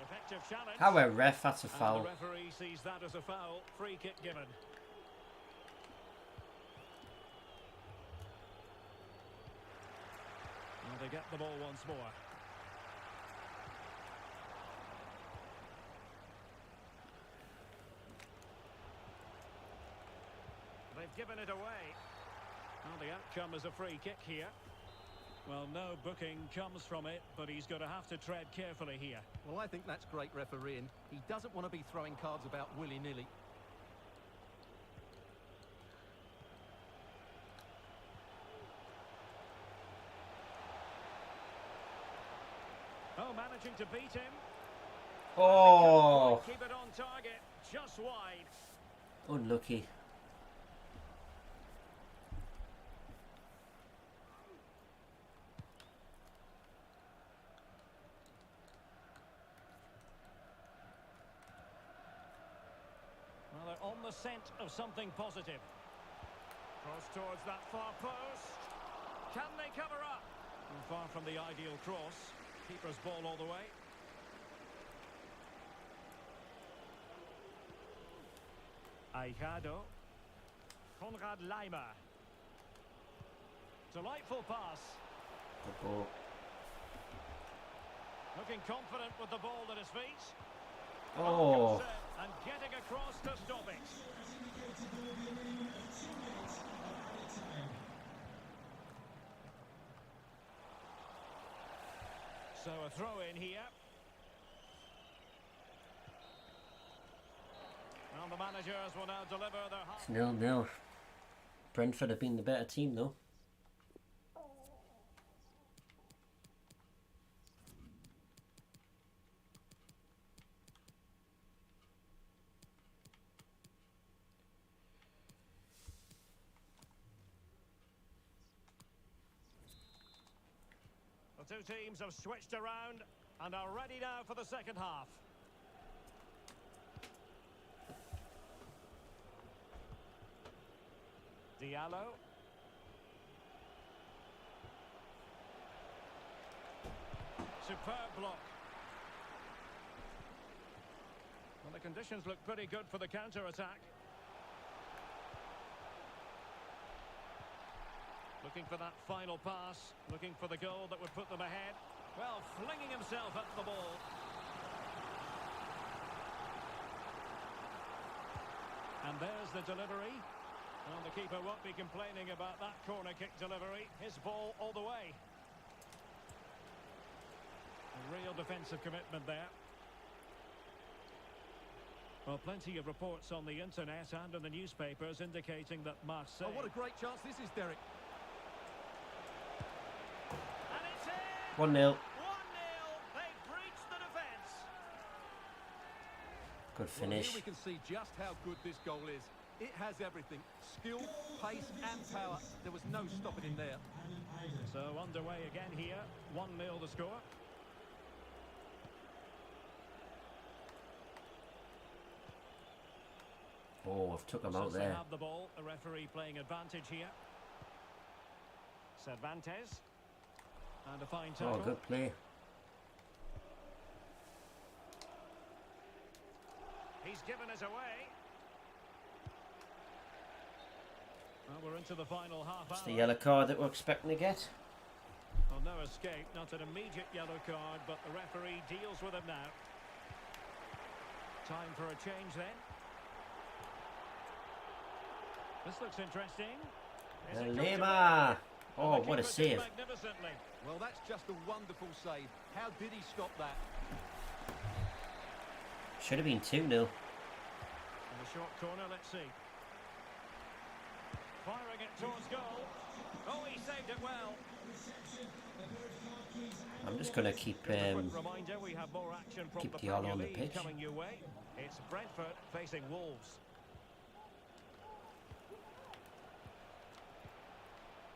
[SPEAKER 2] Effective challenge.
[SPEAKER 1] How a ref, that's a
[SPEAKER 2] And
[SPEAKER 1] foul.
[SPEAKER 2] the referee sees that as a foul. Free kick given. And they get the ball once more. They've given it away. Well, the outcome is a free kick here. Well, no booking comes from it, but he's going to have to tread carefully here.
[SPEAKER 3] Well, I think that's great refereeing. He doesn't want to be throwing cards about willy-nilly.
[SPEAKER 2] Oh, managing to beat him.
[SPEAKER 1] Oh,
[SPEAKER 2] Keep it on target, just wide.
[SPEAKER 1] unlucky.
[SPEAKER 2] Well, they're on the scent of something positive. Cross towards that far post. Can they cover up? Well, far from the ideal cross. Keeper's ball all the way. Aijado. Konrad Laimer. Delightful pass.
[SPEAKER 1] Good ball.
[SPEAKER 2] Looking confident with the ball at his feet.
[SPEAKER 1] Oh,
[SPEAKER 2] Good set, and getting across to stop it. So a throw in here. Well, the managers will now deliver their
[SPEAKER 1] it's 0-0. Brentford have been the better team though.
[SPEAKER 2] The two teams have switched around and are ready now for the second half. Diallo. Superb block. Well, the conditions look pretty good for the counter-attack. Looking for that final pass, looking for the goal that would put them ahead. Well, flinging himself at the ball. And there's the delivery. Well, the keeper won't be complaining about that corner kick delivery. His ball all the way. A real defensive commitment there. Well, plenty of reports on the internet and in the newspapers indicating that Marseille...
[SPEAKER 3] Oh, what a great chance this is, Derek.
[SPEAKER 2] And it's in!
[SPEAKER 1] 1-0.
[SPEAKER 2] 1-0. They've breached the defence.
[SPEAKER 1] Good
[SPEAKER 3] Well,
[SPEAKER 1] finish.
[SPEAKER 3] here we can see just how good this goal is. It has everything. Skill, pace and power. There was no stopping him there.
[SPEAKER 2] So underway again here. 1-0 the score.
[SPEAKER 1] Oh, I've took him out
[SPEAKER 2] Since they
[SPEAKER 1] there.
[SPEAKER 2] have the ball, the referee playing advantage here. Cervantes. And a fine tackle.
[SPEAKER 1] Oh, good play.
[SPEAKER 2] He's given it away. Well, we're into the final half
[SPEAKER 1] It's
[SPEAKER 2] hour.
[SPEAKER 1] the yellow card that we're expecting to get.
[SPEAKER 2] Well, no escape, not an immediate yellow card, but the referee deals with him now. Time for a change then. This looks interesting. Is it good to
[SPEAKER 1] Lima.
[SPEAKER 2] make?
[SPEAKER 1] Oh,
[SPEAKER 2] And the
[SPEAKER 1] what a
[SPEAKER 2] keeper did
[SPEAKER 1] save.
[SPEAKER 2] magnificently.
[SPEAKER 3] Well, that's just a wonderful save. How did he stop that?
[SPEAKER 1] Should have been 2-0.
[SPEAKER 2] In the short corner, let's see. Firing it towards goal. Oh, he saved it well.
[SPEAKER 1] I'm just going to keep
[SPEAKER 2] Reminder, we have more action from
[SPEAKER 1] keep
[SPEAKER 2] the
[SPEAKER 1] the all
[SPEAKER 2] Premier
[SPEAKER 1] on the
[SPEAKER 2] League
[SPEAKER 1] pitch.
[SPEAKER 2] coming your way. It's Brentford facing Wolves.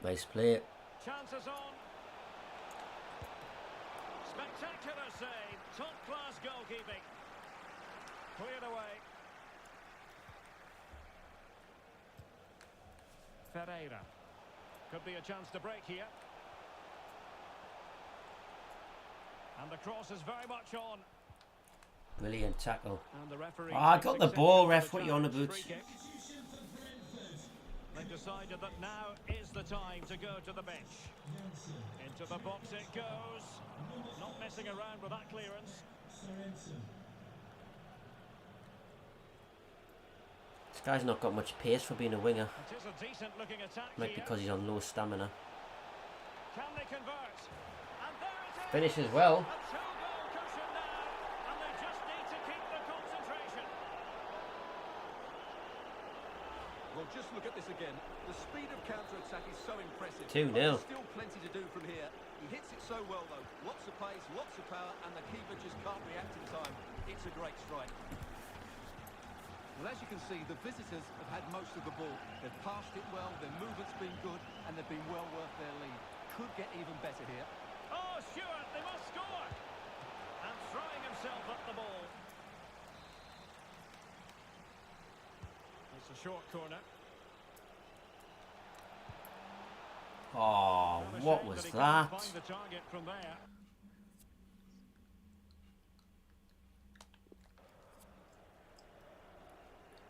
[SPEAKER 1] Nice play.
[SPEAKER 2] Chances on. Spectacular save. Top-class goalkeeping. Cleared away. Ferreira. Could be a chance to break here. And the cross is very much on.
[SPEAKER 1] Brilliant tackle.
[SPEAKER 2] And the referee
[SPEAKER 1] I got the ball, ref. What you on about?
[SPEAKER 2] They've decided that now is the time to go to the bench. Into the box it goes. Not messing around with that clearance.
[SPEAKER 1] This guy's not got much pace for being a winger.
[SPEAKER 2] It is a decent looking attack
[SPEAKER 1] Might
[SPEAKER 2] here.
[SPEAKER 1] because he's on low stamina.
[SPEAKER 2] Can they convert? And there it is.
[SPEAKER 1] Finishes well.
[SPEAKER 2] A two-goal cushion now. And they just need to keep the concentration.
[SPEAKER 3] Well, just look at this again. The speed of counter-attack is so impressive.
[SPEAKER 1] 2-0.
[SPEAKER 3] There's still plenty to do from here. He hits it so well, though. Lots of pace, lots of power, and the keeper just can't react in time. It's a great strike. Well, as you can see, the visitors have had most of the ball. They've passed it well, their movement's been good, and they've been well worth their lead. Could get even better here.
[SPEAKER 2] Oh, Stewart, they must score. And throwing himself at the ball. It's a short corner.
[SPEAKER 1] Oh, what was that?
[SPEAKER 2] Find the target from there.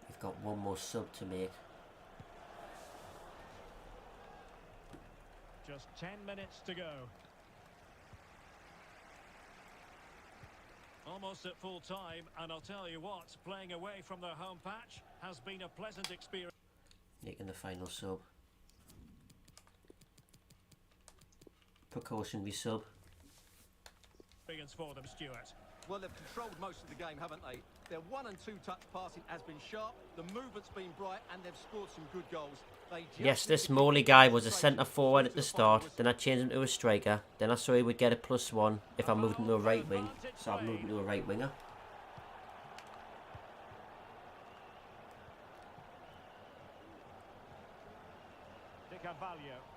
[SPEAKER 1] We've got one more sub to make.
[SPEAKER 2] Just 10 minutes to go. Almost at full time, and I'll tell you what, playing away from their home patch has been a pleasant experience.
[SPEAKER 1] Making the final sub. Precautionary sub.
[SPEAKER 2] For them, Stewart.
[SPEAKER 3] Well, they've controlled most of the game, haven't they? Their 1- and 2-touch passing has been sharp, the movement's been bright, and they've scored some good goals.
[SPEAKER 1] Yes, this Morley guy was a centre forward at the start, then I changed him to a striker, then I saw he would get a +1 if I moved him to a right wing, so I've moved him to a right winger.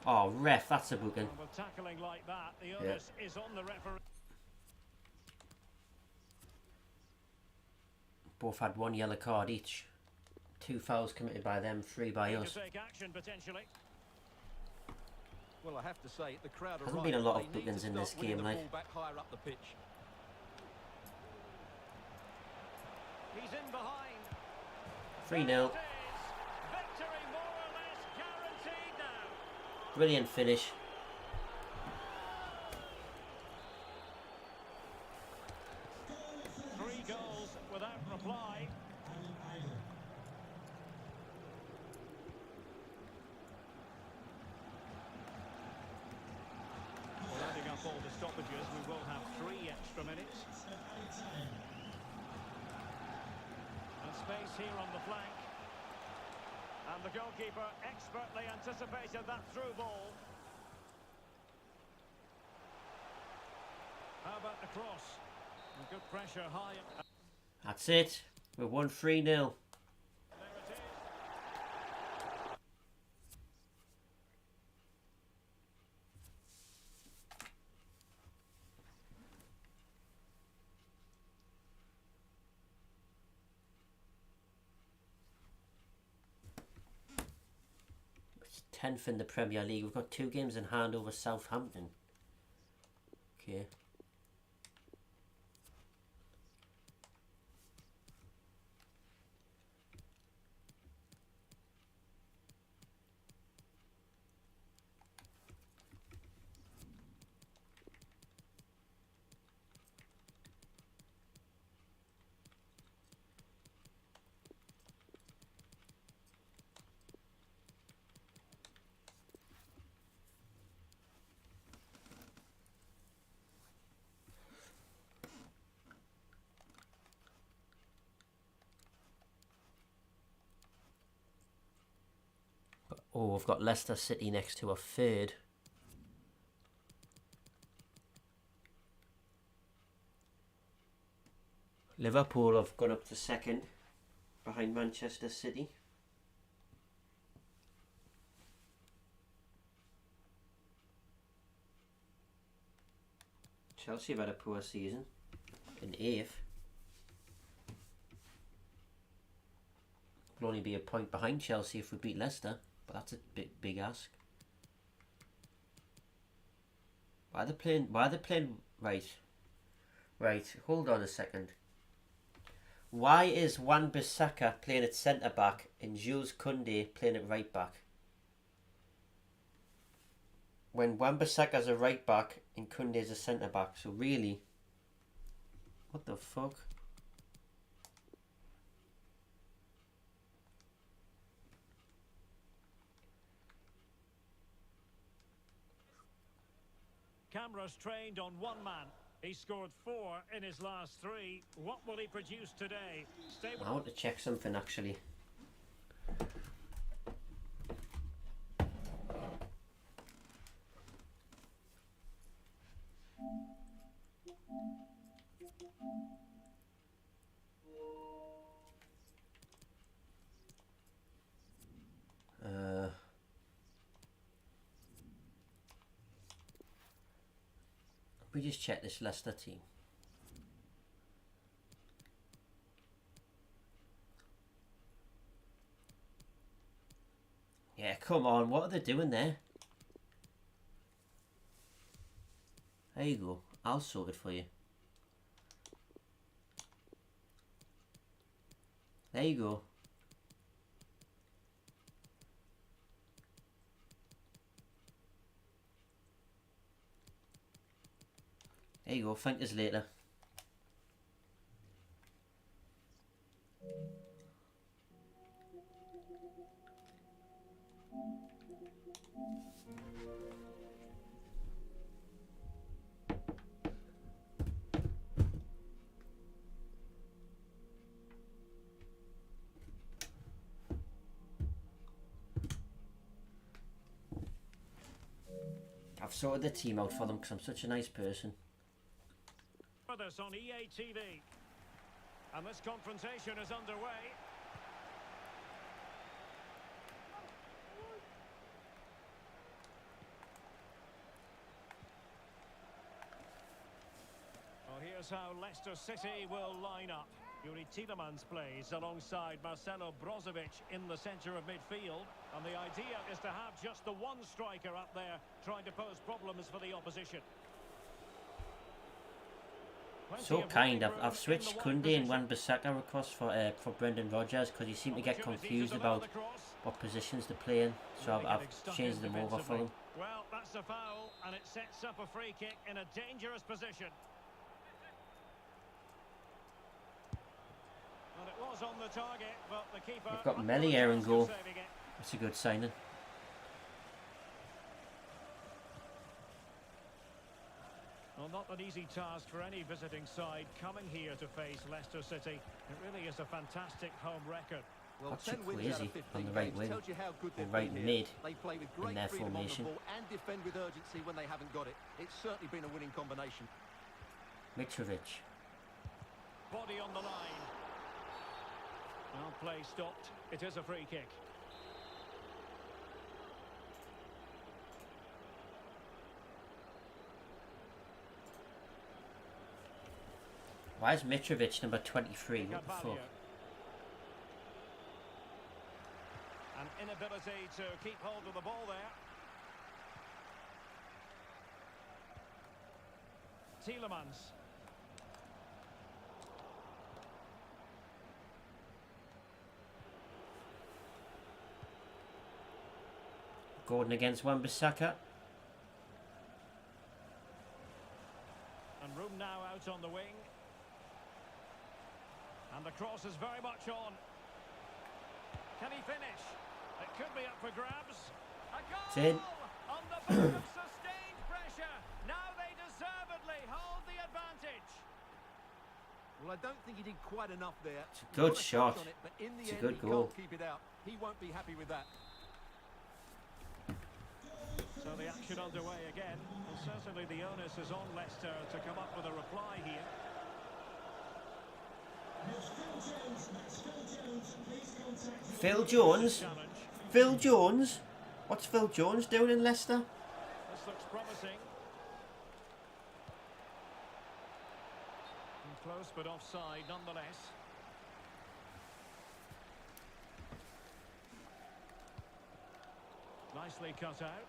[SPEAKER 1] Oh, ref, that's a booking.
[SPEAKER 2] With tackling like that, the onus is on the referee.
[SPEAKER 1] Both had 1 yellow card each. 2 fouls committed by them, 3 by us.
[SPEAKER 2] Take action potentially.
[SPEAKER 3] Well, I have to say, the crowd
[SPEAKER 1] Hasn't been a lot of bookings in this game, like.
[SPEAKER 3] Back higher up the pitch.
[SPEAKER 2] He's in behind.
[SPEAKER 1] 3-0.
[SPEAKER 2] Victory more or less guaranteed now.
[SPEAKER 1] Brilliant finish.
[SPEAKER 2] Three goals without reply. Well, adding up all the stoppages, we will have 3 extra minutes. And space here on the flank. And the goalkeeper expertly anticipated that through ball. How about the cross? Good pressure high.
[SPEAKER 1] That's it. We're 1-3-0.
[SPEAKER 2] There it is.
[SPEAKER 1] It's 10th in the Premier League. We've got 2 games in hand over Southampton. Okay. Oh, we've got Leicester City next to a third. Liverpool have gone up to second behind Manchester City. Chelsea have had a poor season in 8th. We'll only be a point behind Chelsea if we beat Leicester, but that's a big ask. Why are they playing right, hold on a second. Why is Wan-Bissaka playing at centre back and Jules Koundé playing at right back? When Wan-Bissaka's a right back and Koundé's a centre back, so really, what the fuck?
[SPEAKER 2] Cameras trained on one man. He scored 4 in his last 3. What will he produce today? Stay with
[SPEAKER 1] I want to check something actually. We just check this Leicester team. Yeah, come on, what are they doing there? There you go, I'll sort it for you. There you go. There you go, thank us later. I've sorted the team out for them because I'm such a nice person.
[SPEAKER 2] with us on EA TV. And this confrontation is underway. Well, here's how Leicester City will line up. Yuri Tielemans plays alongside Marcelo Brozovic in the centre of midfield. And the idea is to have just the one striker up there trying to pose problems for the opposition.
[SPEAKER 1] So kind. I've switched Koundé and Wan-Bissaka across for Brendan Rodgers because he seemed to get confused about what positions to play in. So I've changed them over for him.
[SPEAKER 2] Well, that's a foul, and it sets up a free kick in a dangerous position. Well, it was on the target, but the keeper...
[SPEAKER 1] We've got Melier in goal. That's a good signing.
[SPEAKER 2] Well, not an easy task for any visiting side coming here to face Leicester City. It really is a fantastic home record.
[SPEAKER 3] Well,
[SPEAKER 1] That's
[SPEAKER 3] 10 wins out of 15
[SPEAKER 1] on the right
[SPEAKER 3] games
[SPEAKER 1] wing,
[SPEAKER 3] tells you how good
[SPEAKER 1] or
[SPEAKER 3] they've
[SPEAKER 1] right
[SPEAKER 3] been
[SPEAKER 1] mid
[SPEAKER 3] here. They play with
[SPEAKER 1] in
[SPEAKER 3] great
[SPEAKER 1] their
[SPEAKER 3] freedom
[SPEAKER 1] formation.
[SPEAKER 3] on the ball and defend with urgency when they haven't got it. It's certainly been a winning combination.
[SPEAKER 1] Mitrovic.
[SPEAKER 2] Body on the line. Well, play stopped. It is a free kick.
[SPEAKER 1] Why is Mitrovic number 23? What the fuck?
[SPEAKER 2] An inability to keep hold of the ball there. Tielemans.
[SPEAKER 1] Gordon against Wan-Bissaka.
[SPEAKER 2] And room now out on the wing. And the cross is very much on. Can he finish? It could be up for grabs. A goal! On the back of sustained pressure. Now they deservedly hold the advantage.
[SPEAKER 3] Well, I don't think he did quite enough there.
[SPEAKER 1] It's a good shot.
[SPEAKER 3] But in the
[SPEAKER 1] It's a
[SPEAKER 3] end,
[SPEAKER 1] good
[SPEAKER 3] he
[SPEAKER 1] goal.
[SPEAKER 3] can't keep it out. He won't be happy with that.
[SPEAKER 2] So the action underway again. Well, certainly the onus is on Leicester to come up with a reply here.
[SPEAKER 1] Phil Jones?
[SPEAKER 2] Challenge.
[SPEAKER 1] Phil Jones? What's Phil Jones doing in Leicester?
[SPEAKER 2] This looks promising. And close but offside nonetheless. Nicely cut out.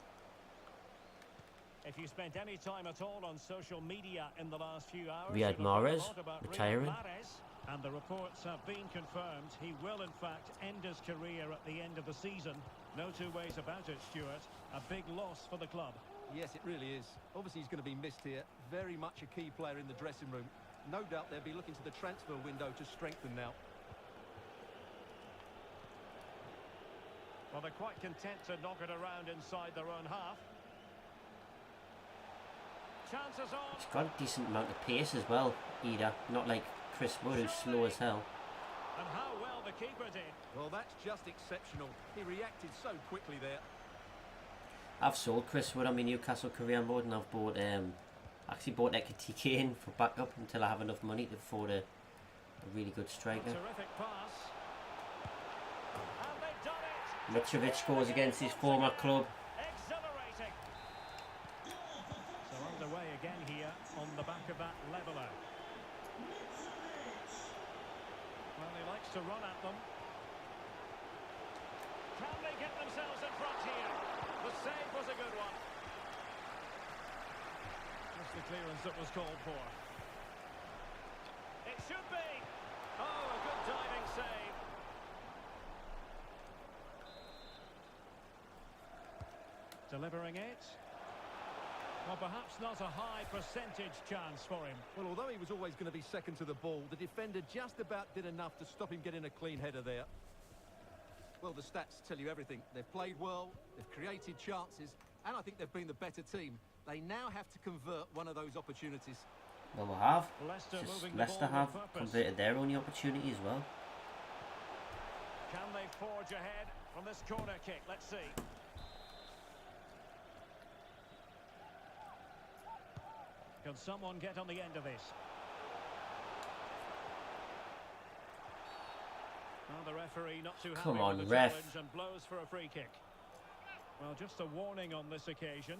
[SPEAKER 2] If you spent any time at all on social media in the last few hours,
[SPEAKER 1] Riyad
[SPEAKER 2] you'll have heard a
[SPEAKER 1] Mahrez
[SPEAKER 2] lot about Riyad
[SPEAKER 1] retiring.
[SPEAKER 2] Mahrez, and the reports have been confirmed. He will, in fact, end his career at the end of the season. No two ways about it, Stuart. A big loss for the club.
[SPEAKER 3] Yes, it really is. Obviously, he's going to be missed here. Very much a key player in the dressing room. No doubt they'll be looking to the transfer window to strengthen now.
[SPEAKER 2] Well, they're quite content to knock it around inside their own half. Chances on.
[SPEAKER 1] He's got a decent amount of pace as well, Ida. Not like Chris Wood, who's slow as hell.
[SPEAKER 2] And how well the keeper did.
[SPEAKER 3] Well, that's just exceptional. He reacted so quickly there.
[SPEAKER 1] I've sold Chris Wood on my Newcastle career mode, and I've bought actually bought Ekatike in for backup until I have enough money to afford a really good striker.
[SPEAKER 2] Terrific pass. And they've done it.
[SPEAKER 1] Mitrovic scores against his former club.
[SPEAKER 2] Exhilarating. So underway again here on the back of that leveller. Well, he likes to run at them. Can they get themselves in front here? The save was a good one. Just the clearance that was called for. It should be. Oh, a good diving save. Delivering it. Well, perhaps not a high percentage chance for him.
[SPEAKER 3] Well, although he was always going to be second to the ball, the defender just about did enough to stop him getting a clean header there. Well, the stats tell you everything. They've played well, they've created chances, and I think they've been the better team. They now have to convert one of those opportunities.
[SPEAKER 1] Well, we have.
[SPEAKER 2] Leicester
[SPEAKER 1] Just
[SPEAKER 2] moving the
[SPEAKER 1] Leicester
[SPEAKER 2] ball
[SPEAKER 1] have
[SPEAKER 2] with purpose.
[SPEAKER 1] converted their only opportunity as well.
[SPEAKER 2] Can they forge ahead from this corner kick? Let's see. Can someone get on the end of this? Well, the referee not too happy
[SPEAKER 1] Come on,
[SPEAKER 2] with the
[SPEAKER 1] ref.
[SPEAKER 2] challenge and blows for a free kick. Well, just a warning on this occasion.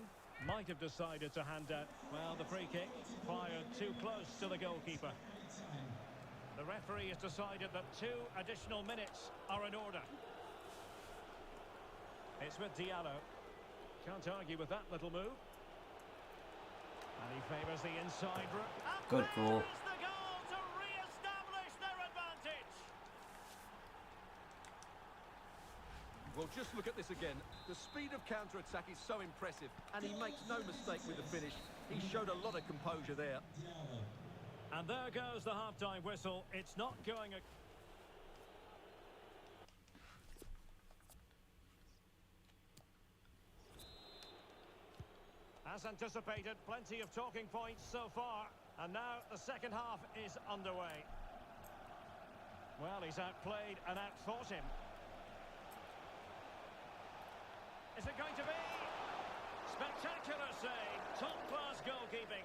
[SPEAKER 2] Might have decided to hand out, well, the free kick fired too close to the goalkeeper. The referee has decided that 2 additional minutes are in order. It's with Diallo. Can't argue with that little move. And he favours the inside route.
[SPEAKER 1] Good goal.
[SPEAKER 2] There's the goal to re-establish their advantage.
[SPEAKER 3] Well, just look at this again. The speed of counter-attack is so impressive, and he makes no mistake with the finish. He showed a lot of composure there.
[SPEAKER 2] And there goes the half-time whistle. It's not going a... As anticipated, plenty of talking points so far. And now the second half is underway. Well, he's outplayed and outthought him. Is it going to be? Spectacular save. Top-class goalkeeping.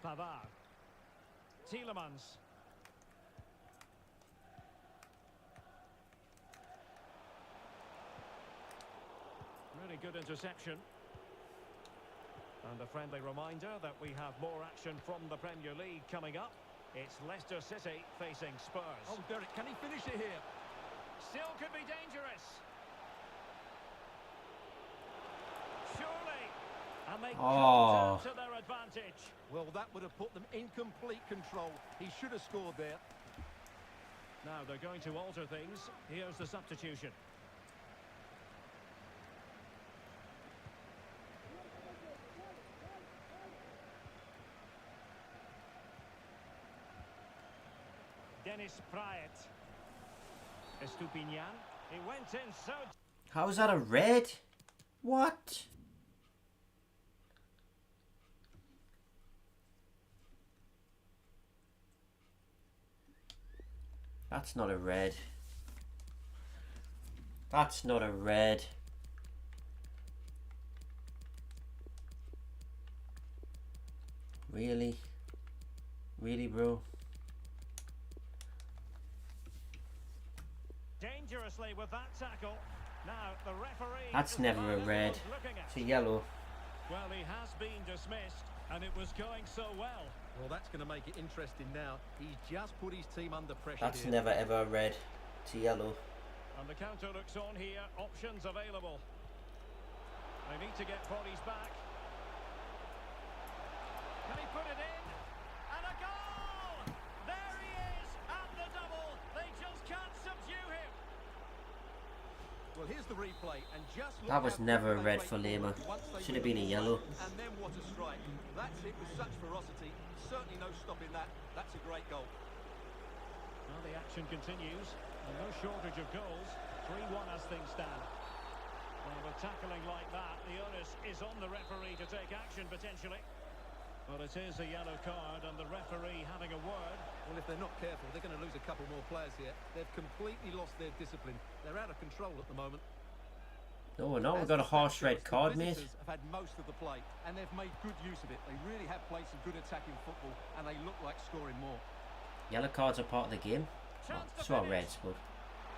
[SPEAKER 2] Pavard. Tielemans. Really good interception. And a friendly reminder that we have more action from the Premier League coming up. It's Leicester City facing Spurs.
[SPEAKER 3] Oh, Derek, can he finish it here?
[SPEAKER 2] Still could be dangerous. Surely. And they
[SPEAKER 1] Oh.
[SPEAKER 2] cut it to their advantage.
[SPEAKER 3] Well, that would have put them in complete control. He should have scored there.
[SPEAKER 2] Now they're going to alter things. Here's the substitution. Dennis Praet. Estupinian. He went in so...
[SPEAKER 1] How is that a red? What? That's not a red. That's not a red. Really? Really, bro?
[SPEAKER 2] Dangerously with that tackle. Now the referee.
[SPEAKER 1] That's never a red. It's a yellow.
[SPEAKER 2] Well, he has been dismissed, and it was going so well.
[SPEAKER 3] Well, that's going to make it interesting now. He's just put his team under pressure.
[SPEAKER 1] That's
[SPEAKER 3] here.
[SPEAKER 1] never ever a red. It's a yellow.
[SPEAKER 2] And the counter looks on here. Options available. They need to get bodies back. Can he put it in? And a goal! There he is at the double. They just can't subdue him.
[SPEAKER 3] Well, here's the replay, and just look
[SPEAKER 1] That was
[SPEAKER 3] how
[SPEAKER 1] never a
[SPEAKER 3] quickly
[SPEAKER 1] red
[SPEAKER 3] they
[SPEAKER 1] for
[SPEAKER 3] break
[SPEAKER 1] Lima.
[SPEAKER 3] forward once they
[SPEAKER 1] Should have
[SPEAKER 3] win
[SPEAKER 1] been a
[SPEAKER 3] the
[SPEAKER 1] yellow.
[SPEAKER 3] ball. And then what a strike. That's hit with such ferocity. Certainly no stopping that. That's a great goal.
[SPEAKER 2] Well, the action continues, and no shortage of goals. 3-1 as things stand. Well, with tackling like that, the onus is on the referee to take action potentially. But it is a yellow card, and the referee having a word.
[SPEAKER 3] Well, if they're not careful, they're going to lose a couple more players here. They've completely lost their discipline. They're out of control at the moment.
[SPEAKER 1] No, no, we've got a harsh red card, mate.
[SPEAKER 3] The visitors have had most of the play, and they've made good use of it. They really have played some good attacking football, and they look like scoring more.
[SPEAKER 1] Yellow cards are part of the game. Well, so are reds, but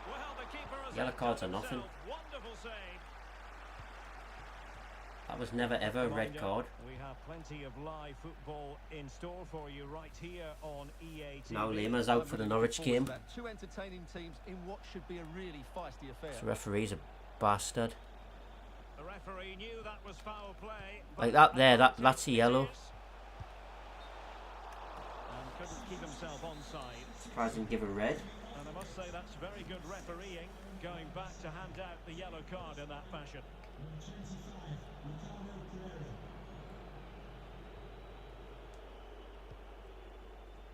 [SPEAKER 2] Well, the keeper has
[SPEAKER 1] yellow cards are nothing.
[SPEAKER 2] Wonderful save.
[SPEAKER 1] That was never ever a red card.
[SPEAKER 2] We have plenty of live football in store for you right here on EA TV.
[SPEAKER 1] Now Lima's out for the Norwich game.
[SPEAKER 3] Two entertaining teams in what should be a really feisty affair.
[SPEAKER 1] The referee's a bastard.
[SPEAKER 2] The referee knew that was foul play.
[SPEAKER 1] Like that there, that's a yellow.
[SPEAKER 2] And couldn't keep himself onside.
[SPEAKER 1] Surprised didn't give a red.
[SPEAKER 2] And I must say that's very good refereeing, going back to hand out the yellow card in that fashion.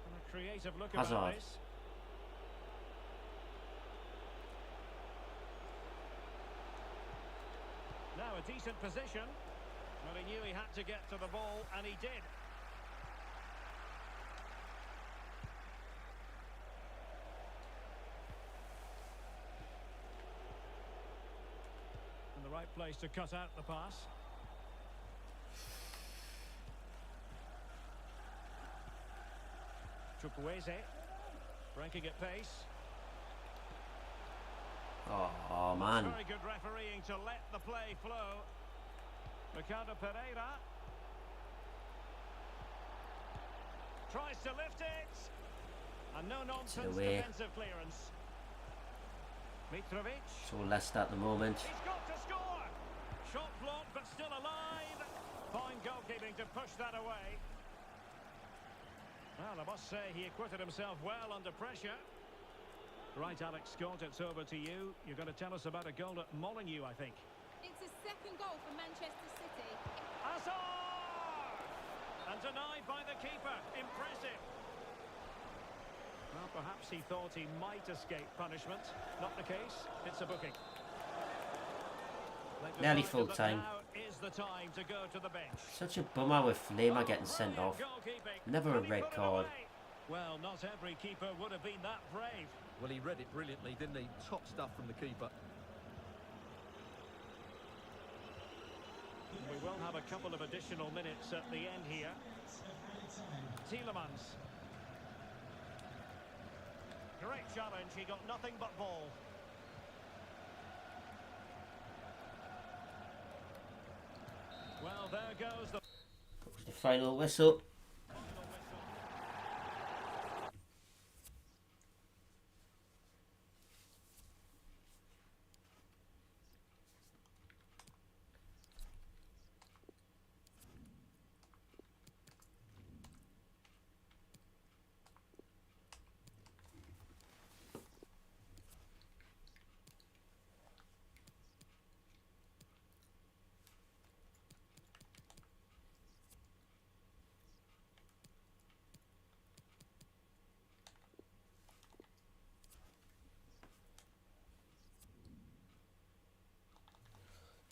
[SPEAKER 2] And a creative look
[SPEAKER 1] Hazard.
[SPEAKER 2] about this. Now a decent position. Well, he knew he had to get to the ball, and he did. And the right place to cut out the pass. Chukwueze, breaking at pace.
[SPEAKER 1] Oh man.
[SPEAKER 2] Very good refereeing to let the play flow. Ricardo Pereira tries to lift it, and no nonsense defensive clearance. Mitrovic.
[SPEAKER 1] So Leicester at the moment.
[SPEAKER 2] He's got to score. Shot blocked, but still alive. Fine goalkeeping to push that away. Well, I must say he acquitted himself well under pressure. Right, Alex Scott, it's over to you. You're going to tell us about a goal at Molineux, I think.
[SPEAKER 4] It's a second goal for Manchester City.
[SPEAKER 2] Hazard! And denied by the keeper. Impressive. Well, perhaps he thought he might escape punishment. Not the case. It's a booking.
[SPEAKER 1] Nearly full time.
[SPEAKER 2] Now is the time to go to the bench.
[SPEAKER 1] Such a bummer with Lima getting sent off. Never a red card.
[SPEAKER 2] Well, not every keeper would have been that brave.
[SPEAKER 3] Well, he read it brilliantly, didn't he? Top stuff from the keeper.
[SPEAKER 2] We will have a couple of additional minutes at the end here. Tielemans. Great challenge, he got nothing but ball. Well, there goes the
[SPEAKER 1] final whistle.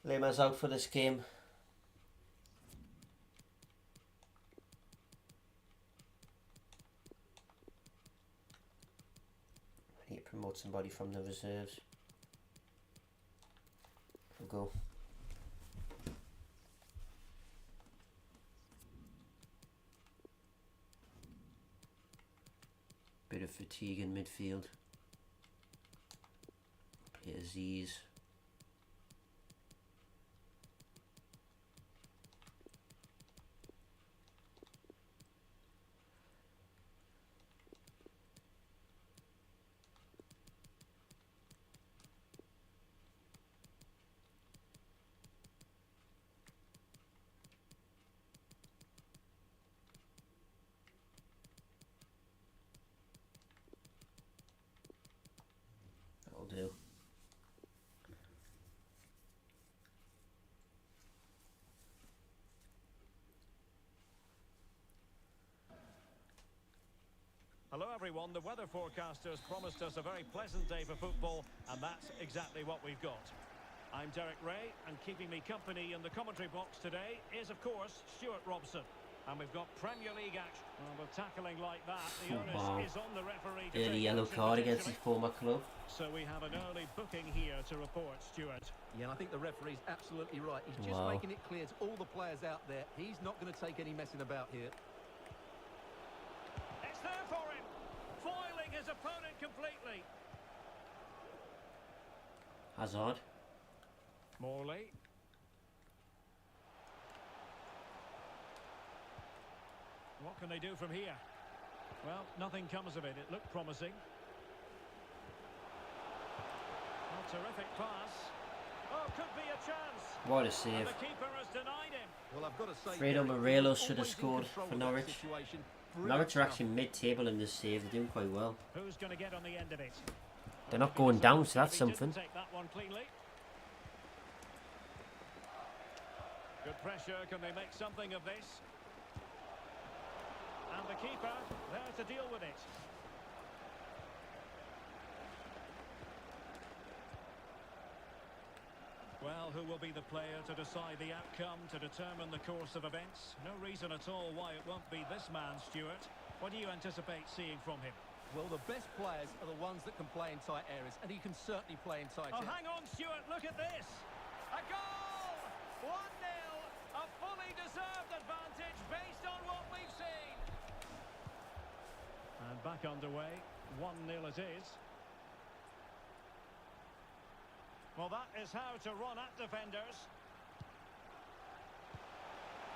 [SPEAKER 1] Lima's out for this game. I need to promote somebody from the reserves. go. Bit of fatigue in midfield. Play Aziz. That'll do.
[SPEAKER 2] Hello everyone, the weather forecasters promised us a very pleasant day for football, and that's exactly what we've got. I'm Derek Ray, and keeping me company in the commentary box today is, of course, Stuart Robson. And we've got Premier League action. Well, with tackling like that, the onus is on the referee to
[SPEAKER 1] Early
[SPEAKER 2] take
[SPEAKER 1] yellow
[SPEAKER 2] action
[SPEAKER 1] card against his
[SPEAKER 2] potentially.
[SPEAKER 1] former club.
[SPEAKER 2] So we have an early booking here to report, Stuart.
[SPEAKER 3] Yeah, and I think the referee's absolutely right. He's just
[SPEAKER 1] Wow.
[SPEAKER 3] making it clear to all the players out there, he's not going to take any messing about here.
[SPEAKER 2] It's there for him, foiling his opponent completely.
[SPEAKER 1] Hazard.
[SPEAKER 2] Morley. What can they do from here? Well, nothing comes of it. It looked promising. Oh, terrific pass. Oh, could be a chance.
[SPEAKER 1] What a
[SPEAKER 2] And
[SPEAKER 1] save.
[SPEAKER 2] the keeper has denied him.
[SPEAKER 3] Well, I've got to say,
[SPEAKER 1] Fredo
[SPEAKER 3] Derek, he
[SPEAKER 1] Morelos
[SPEAKER 3] was
[SPEAKER 1] should have
[SPEAKER 3] always in
[SPEAKER 1] scored
[SPEAKER 3] control
[SPEAKER 1] for
[SPEAKER 3] of that
[SPEAKER 1] Norwich.
[SPEAKER 3] situation.
[SPEAKER 1] Norwich
[SPEAKER 3] Brilliant
[SPEAKER 1] are actually
[SPEAKER 3] stuff.
[SPEAKER 1] mid-table in this save. They're doing quite well.
[SPEAKER 2] Who's going to get on the end of it?
[SPEAKER 1] They're not going down, so that's
[SPEAKER 2] He didn't
[SPEAKER 1] something.
[SPEAKER 2] take that one cleanly. Good pressure. Can they make something of this? And the keeper there to deal with it. Well, who will be the player to decide the outcome, to determine the course of events? No reason at all why it won't be this man, Stuart. What do you anticipate seeing from him?
[SPEAKER 3] Well, the best players are the ones that can play in tight areas, and he can certainly play in tight
[SPEAKER 2] Oh,
[SPEAKER 3] areas.
[SPEAKER 2] hang on, Stuart, look at this! A goal! 1-0! A fully deserved advantage based on what we've seen! And back underway, 1-0 it is. Well, that is how to run at defenders.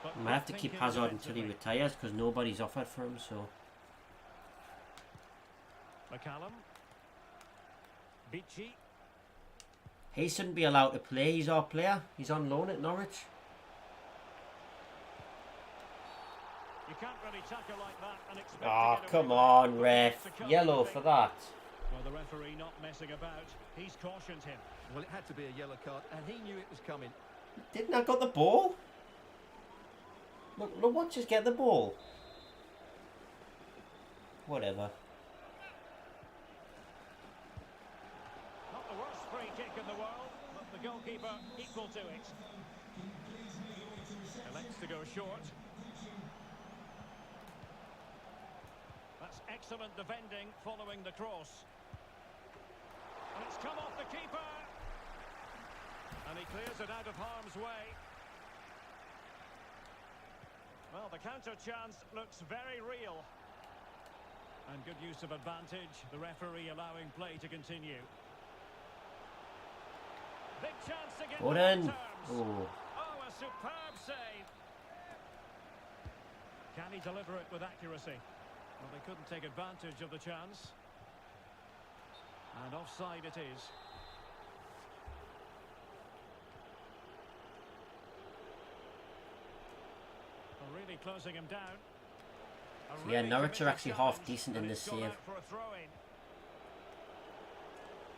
[SPEAKER 2] But
[SPEAKER 1] Might have to
[SPEAKER 2] not
[SPEAKER 1] keep
[SPEAKER 2] thinking
[SPEAKER 1] Hazard until he
[SPEAKER 2] defensively.
[SPEAKER 1] retires because nobody's offered for him, so...
[SPEAKER 2] McCallum. Beachy.
[SPEAKER 1] He shouldn't be allowed to play. He's our player. He's on loan at Norwich.
[SPEAKER 2] You can't really tackle like that and expect
[SPEAKER 1] Oh,
[SPEAKER 2] to get
[SPEAKER 1] come
[SPEAKER 2] away
[SPEAKER 1] on,
[SPEAKER 2] with it.
[SPEAKER 1] ref.
[SPEAKER 2] To come,
[SPEAKER 1] Yellow
[SPEAKER 2] I think.
[SPEAKER 1] for that.
[SPEAKER 2] Well, the referee not messing about. He's cautioned him.
[SPEAKER 3] Well, it had to be a yellow card, and he knew it was coming.
[SPEAKER 1] Didn't I got the ball? Look, watch us get the ball. Whatever.
[SPEAKER 2] Not the worst free kick in the world, but the goalkeeper equal to it. Elects to go short. That's excellent defending following the cross. And it's come off the keeper. And he clears it out of harm's way. Well, the counter chance looks very real. And good use of advantage. The referee allowing play to continue. Big chance to get
[SPEAKER 1] Go
[SPEAKER 2] the
[SPEAKER 1] then.
[SPEAKER 2] terms.
[SPEAKER 1] Oh.
[SPEAKER 2] Oh, a superb save. Can he deliver it with accuracy? Well, they couldn't take advantage of the chance. And offside it is. Well, really closing him down. A
[SPEAKER 1] Yeah,
[SPEAKER 2] really
[SPEAKER 1] Norwich are
[SPEAKER 2] committed
[SPEAKER 1] actually half
[SPEAKER 2] challenge,
[SPEAKER 1] decent
[SPEAKER 2] and
[SPEAKER 1] in
[SPEAKER 2] it's
[SPEAKER 1] this
[SPEAKER 2] gone
[SPEAKER 1] save.
[SPEAKER 2] out for a throw-in.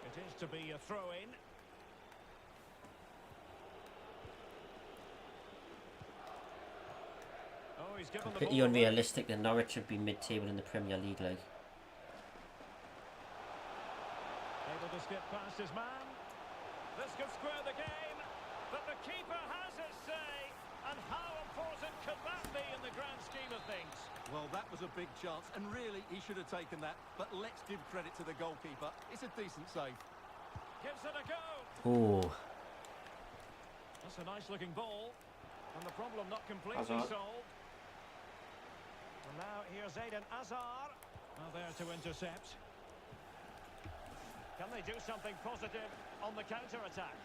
[SPEAKER 2] It is to be a throw-in. Oh, he's given the
[SPEAKER 1] Completely
[SPEAKER 2] ball away.
[SPEAKER 1] unrealistic that Norwich should be mid-table in the Premier League, like.
[SPEAKER 2] Able to skip past his man. This could square the game, but the keeper has his say. And how important could that be in the grand scheme of things?
[SPEAKER 3] Well, that was a big chance, and really, he should have taken that. But let's give credit to the goalkeeper. It's a decent save.
[SPEAKER 2] Gives it a go.
[SPEAKER 1] Oh.
[SPEAKER 2] That's a nice looking ball. And the problem not completely
[SPEAKER 1] Hazard.
[SPEAKER 2] solved. And now here's Eden Hazard. Well, there to intercept. Can they do something positive on the counter-attack?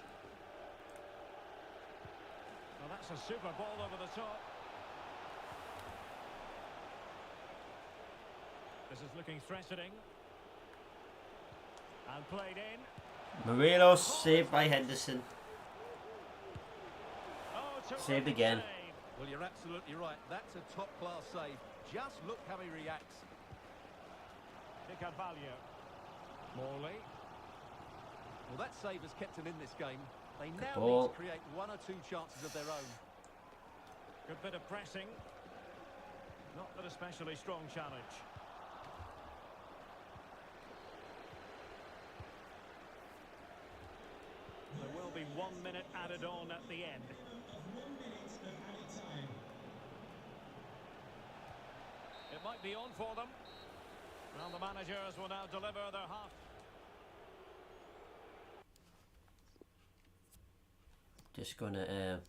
[SPEAKER 2] Well, that's a super ball over the top. This is looking threatening. And played in.
[SPEAKER 1] Morelos saved by Henderson.
[SPEAKER 2] Oh,
[SPEAKER 1] Saved again.
[SPEAKER 2] save.
[SPEAKER 3] Well, you're absolutely right. That's a top-class save. Just look how he reacts.
[SPEAKER 2] De Carvalho. Morley.
[SPEAKER 3] Well, that save has kept him in this game. They now
[SPEAKER 1] ball.
[SPEAKER 3] need to create one or two chances of their own.
[SPEAKER 2] Good bit of pressing. Not an especially strong challenge. There will be 1 minute added on at the end. It might be on for them. Well, the managers will now deliver their half.
[SPEAKER 1] Just gonna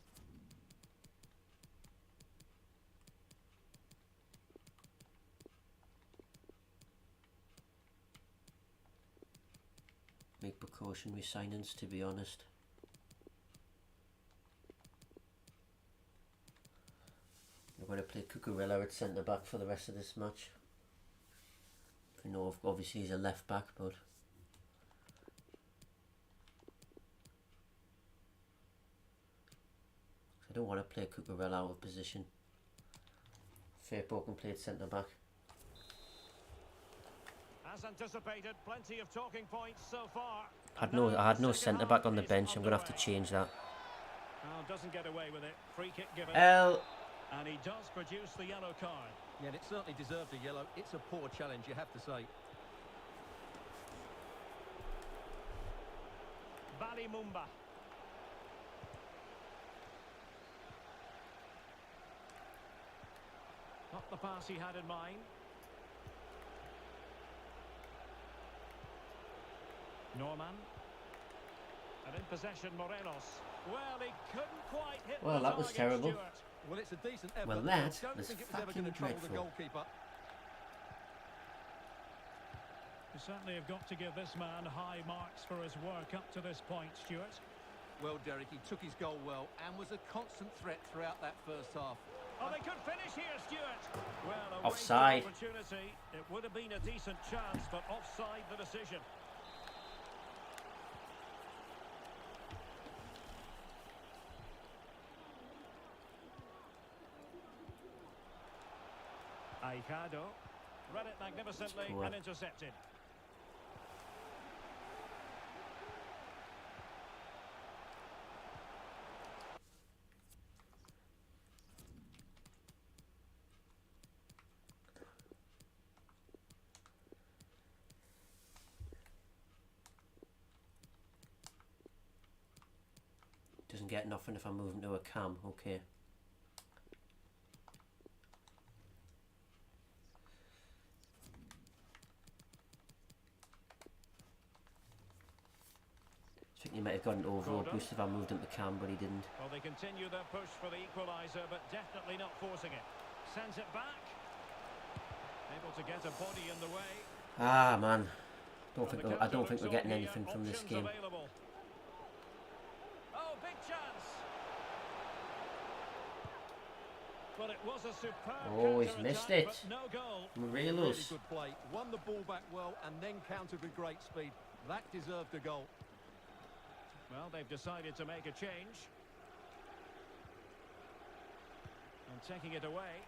[SPEAKER 1] make precautionary signings, to be honest. I'm going to play Cucurella at centre back for the rest of this match. I know obviously he's a left back, but I don't want to play Cucurella out of position. Firpo can play at centre back.
[SPEAKER 2] As anticipated, plenty of talking points so far.
[SPEAKER 1] I had no centre back on the bench. I'm going to have to change that.
[SPEAKER 2] Well, doesn't get away with it. Free kick given.
[SPEAKER 1] L.
[SPEAKER 2] And he does produce the yellow card.
[SPEAKER 3] Yeah, and it certainly deserved a yellow. It's a poor challenge, you have to say.
[SPEAKER 2] Mumba. Not the pass he had in mind. Norman. And in possession, Morelos. Well, he couldn't quite hit
[SPEAKER 1] Well,
[SPEAKER 2] the
[SPEAKER 1] that was
[SPEAKER 2] target,
[SPEAKER 1] terrible.
[SPEAKER 2] Stuart.
[SPEAKER 3] Well, it's a decent effort.
[SPEAKER 1] Well,
[SPEAKER 3] but I
[SPEAKER 1] that
[SPEAKER 3] don't
[SPEAKER 1] was
[SPEAKER 3] think it was ever
[SPEAKER 1] fucking
[SPEAKER 3] going to trouble the
[SPEAKER 1] dreadful.
[SPEAKER 3] goalkeeper.
[SPEAKER 2] You certainly have got to give this man high marks for his work up to this point, Stuart.
[SPEAKER 3] Well, Derek, he took his goal well and was a constant threat throughout that first half.
[SPEAKER 2] Oh, they could finish here, Stuart. Well, a
[SPEAKER 1] Offside.
[SPEAKER 2] wasted opportunity. It would have been a decent chance, but offside the decision. Aicado. Read it magnificently
[SPEAKER 1] Score.
[SPEAKER 2] and intercepted.
[SPEAKER 1] Doesn't get nothing if I move him to a cam. Okay. I think he might have got an overall boost if I moved him to cam, but he didn't.
[SPEAKER 2] Well, they continue their push for the equaliser, but definitely not forcing it. Sends it back. Able to get a body in the way.
[SPEAKER 1] Ah man,
[SPEAKER 2] And the
[SPEAKER 1] I don't think
[SPEAKER 2] counter
[SPEAKER 1] we're getting
[SPEAKER 2] looks on
[SPEAKER 1] anything
[SPEAKER 2] here.
[SPEAKER 1] from this
[SPEAKER 2] Options
[SPEAKER 1] game.
[SPEAKER 2] available. Oh, big chance. But it was a superb
[SPEAKER 1] Oh, he's
[SPEAKER 2] counter-attack,
[SPEAKER 1] missed it.
[SPEAKER 2] but no goal.
[SPEAKER 3] Really
[SPEAKER 1] Morelos.
[SPEAKER 3] good play. Won the ball back well and then countered with great speed. That deserved a goal.
[SPEAKER 2] Well, they've decided to make a change. And taking it away.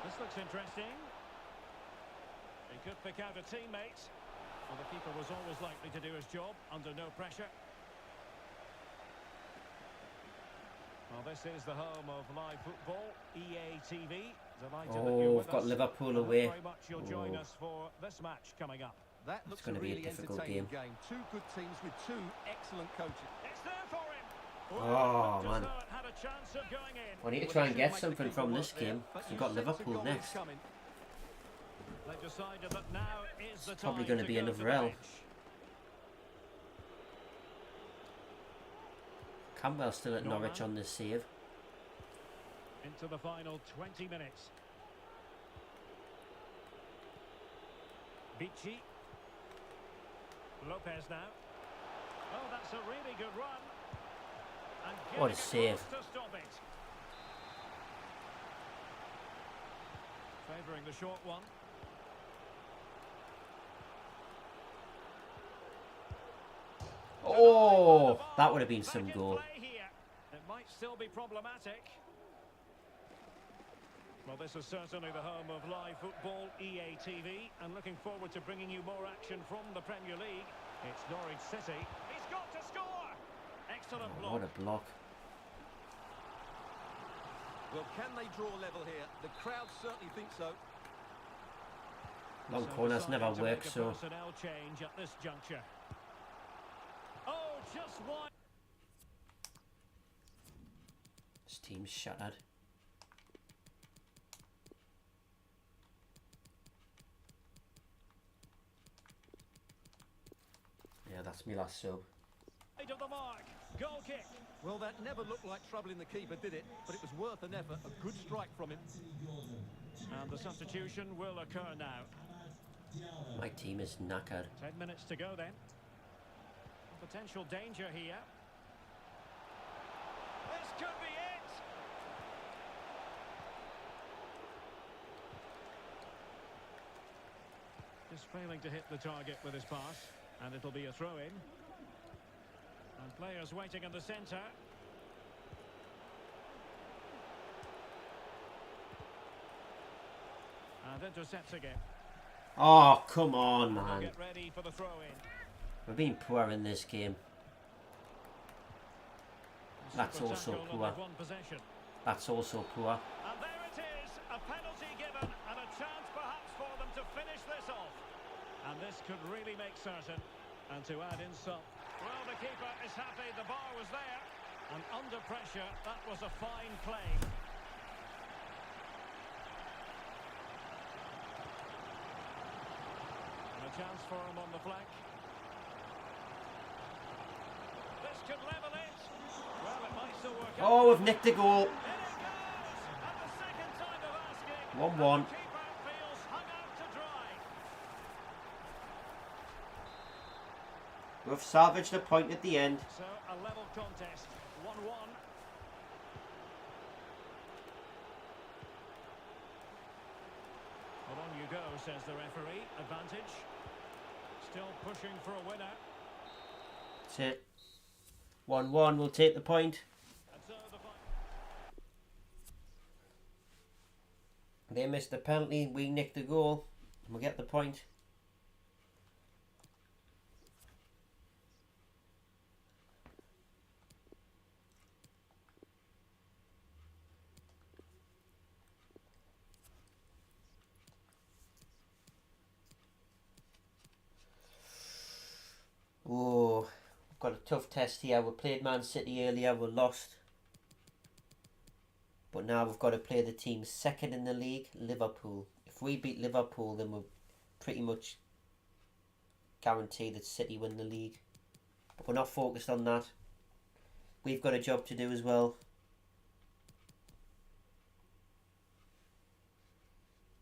[SPEAKER 2] This looks interesting. He could pick out a teammate. Well, the keeper was always likely to do his job under no pressure. Well, this is the home of live football, EA TV. Delighted that you're
[SPEAKER 1] Oh,
[SPEAKER 2] with
[SPEAKER 1] we've got
[SPEAKER 2] us.
[SPEAKER 1] Liverpool
[SPEAKER 2] And
[SPEAKER 1] away.
[SPEAKER 2] very much you'll join
[SPEAKER 1] Oh.
[SPEAKER 2] us for this match coming up.
[SPEAKER 3] That
[SPEAKER 1] It's
[SPEAKER 3] looks
[SPEAKER 1] gonna
[SPEAKER 3] a
[SPEAKER 1] be a
[SPEAKER 3] really
[SPEAKER 1] difficult
[SPEAKER 3] entertaining
[SPEAKER 1] game.
[SPEAKER 3] game. Two good teams with two excellent coaches.
[SPEAKER 2] It's there for him.
[SPEAKER 1] Oh,
[SPEAKER 2] Well,
[SPEAKER 1] man.
[SPEAKER 2] just though it had a chance of going in.
[SPEAKER 1] I need to
[SPEAKER 3] Well,
[SPEAKER 1] try
[SPEAKER 3] they
[SPEAKER 1] and
[SPEAKER 3] should
[SPEAKER 1] get
[SPEAKER 3] make the
[SPEAKER 1] something
[SPEAKER 3] keeper
[SPEAKER 1] from
[SPEAKER 3] work
[SPEAKER 1] this
[SPEAKER 3] there,
[SPEAKER 1] game.
[SPEAKER 3] but
[SPEAKER 1] We've
[SPEAKER 3] you
[SPEAKER 1] got
[SPEAKER 3] sense a
[SPEAKER 1] Liverpool
[SPEAKER 3] goal is
[SPEAKER 1] next.
[SPEAKER 3] coming.
[SPEAKER 2] They've decided that now is the
[SPEAKER 1] Probably
[SPEAKER 2] time
[SPEAKER 1] gonna
[SPEAKER 2] to
[SPEAKER 1] be
[SPEAKER 2] go
[SPEAKER 1] another
[SPEAKER 2] to the
[SPEAKER 1] L.
[SPEAKER 2] bench.
[SPEAKER 1] Campbell still at
[SPEAKER 2] Norman.
[SPEAKER 1] Norwich on this save.
[SPEAKER 2] Into the final 20 minutes. Bici. Lopez now. Oh, that's a really good run. And
[SPEAKER 1] What a
[SPEAKER 2] getting
[SPEAKER 1] save.
[SPEAKER 2] across to stop it. Favouring the short one.
[SPEAKER 1] Oh, that would have been
[SPEAKER 2] Back
[SPEAKER 1] some
[SPEAKER 2] in
[SPEAKER 1] goal.
[SPEAKER 2] play here. It might still be problematic. Well, this is certainly the home of live football, EA TV, and looking forward to bringing you more action from the Premier League. It's Norwich City. He's got to score! Excellent block.
[SPEAKER 1] What a block.
[SPEAKER 3] Well, can they draw level here? The crowd certainly think so.
[SPEAKER 1] Long
[SPEAKER 2] So
[SPEAKER 1] corners
[SPEAKER 2] deciding
[SPEAKER 1] never
[SPEAKER 2] to
[SPEAKER 1] work,
[SPEAKER 2] make a
[SPEAKER 1] so
[SPEAKER 2] personnel change at this juncture. Oh, just one.
[SPEAKER 1] this team's shattered. Yeah, that's me last sub.
[SPEAKER 2] Of the mark. Goal kick.
[SPEAKER 3] Well, that never looked like troubling the keeper, did it? But it was worth an effort. A good strike from him.
[SPEAKER 2] And the substitution will occur now.
[SPEAKER 1] My team is knackered.
[SPEAKER 2] 10 minutes to go then. Potential danger here. This could be it. Just failing to hit the target with his pass. And it'll be a throw-in. And players waiting in the centre. And intercepts again.
[SPEAKER 1] Oh, come on,
[SPEAKER 2] They'll
[SPEAKER 1] man.
[SPEAKER 2] get ready for the throw-in.
[SPEAKER 1] We're being poor in this game. That's
[SPEAKER 2] Super
[SPEAKER 1] also
[SPEAKER 2] tackle and
[SPEAKER 1] poor.
[SPEAKER 2] they've won possession.
[SPEAKER 1] That's also poor.
[SPEAKER 2] And there it is, a penalty given and a chance perhaps for them to finish this off. And this could really make certain. And to add insult, well, the keeper is happy the bar was there. And under pressure, that was a fine play. And a chance for him on the flank. This could level it. Well, it might still work out.
[SPEAKER 1] Oh, we've nicked the goal.
[SPEAKER 2] In it goes! And the second time of asking.
[SPEAKER 1] 1-1.
[SPEAKER 2] And the keeper feels hung out to dry.
[SPEAKER 1] We've salvaged a point at the end.
[SPEAKER 2] So, a level contest. 1-1. Well, on you go, says the referee. Advantage. Still pushing for a winner.
[SPEAKER 1] That's it. 1-1, we'll take the point.
[SPEAKER 2] And so the
[SPEAKER 1] They missed the penalty, we nicked the goal. And we'll get the point. Oh, we've got a tough test here. We played Man City earlier, we lost. But now we've got to play the team second in the league, Liverpool. If we beat Liverpool, then we're pretty much guaranteed that City win the league. But we're not focused on that. We've got a job to do as well.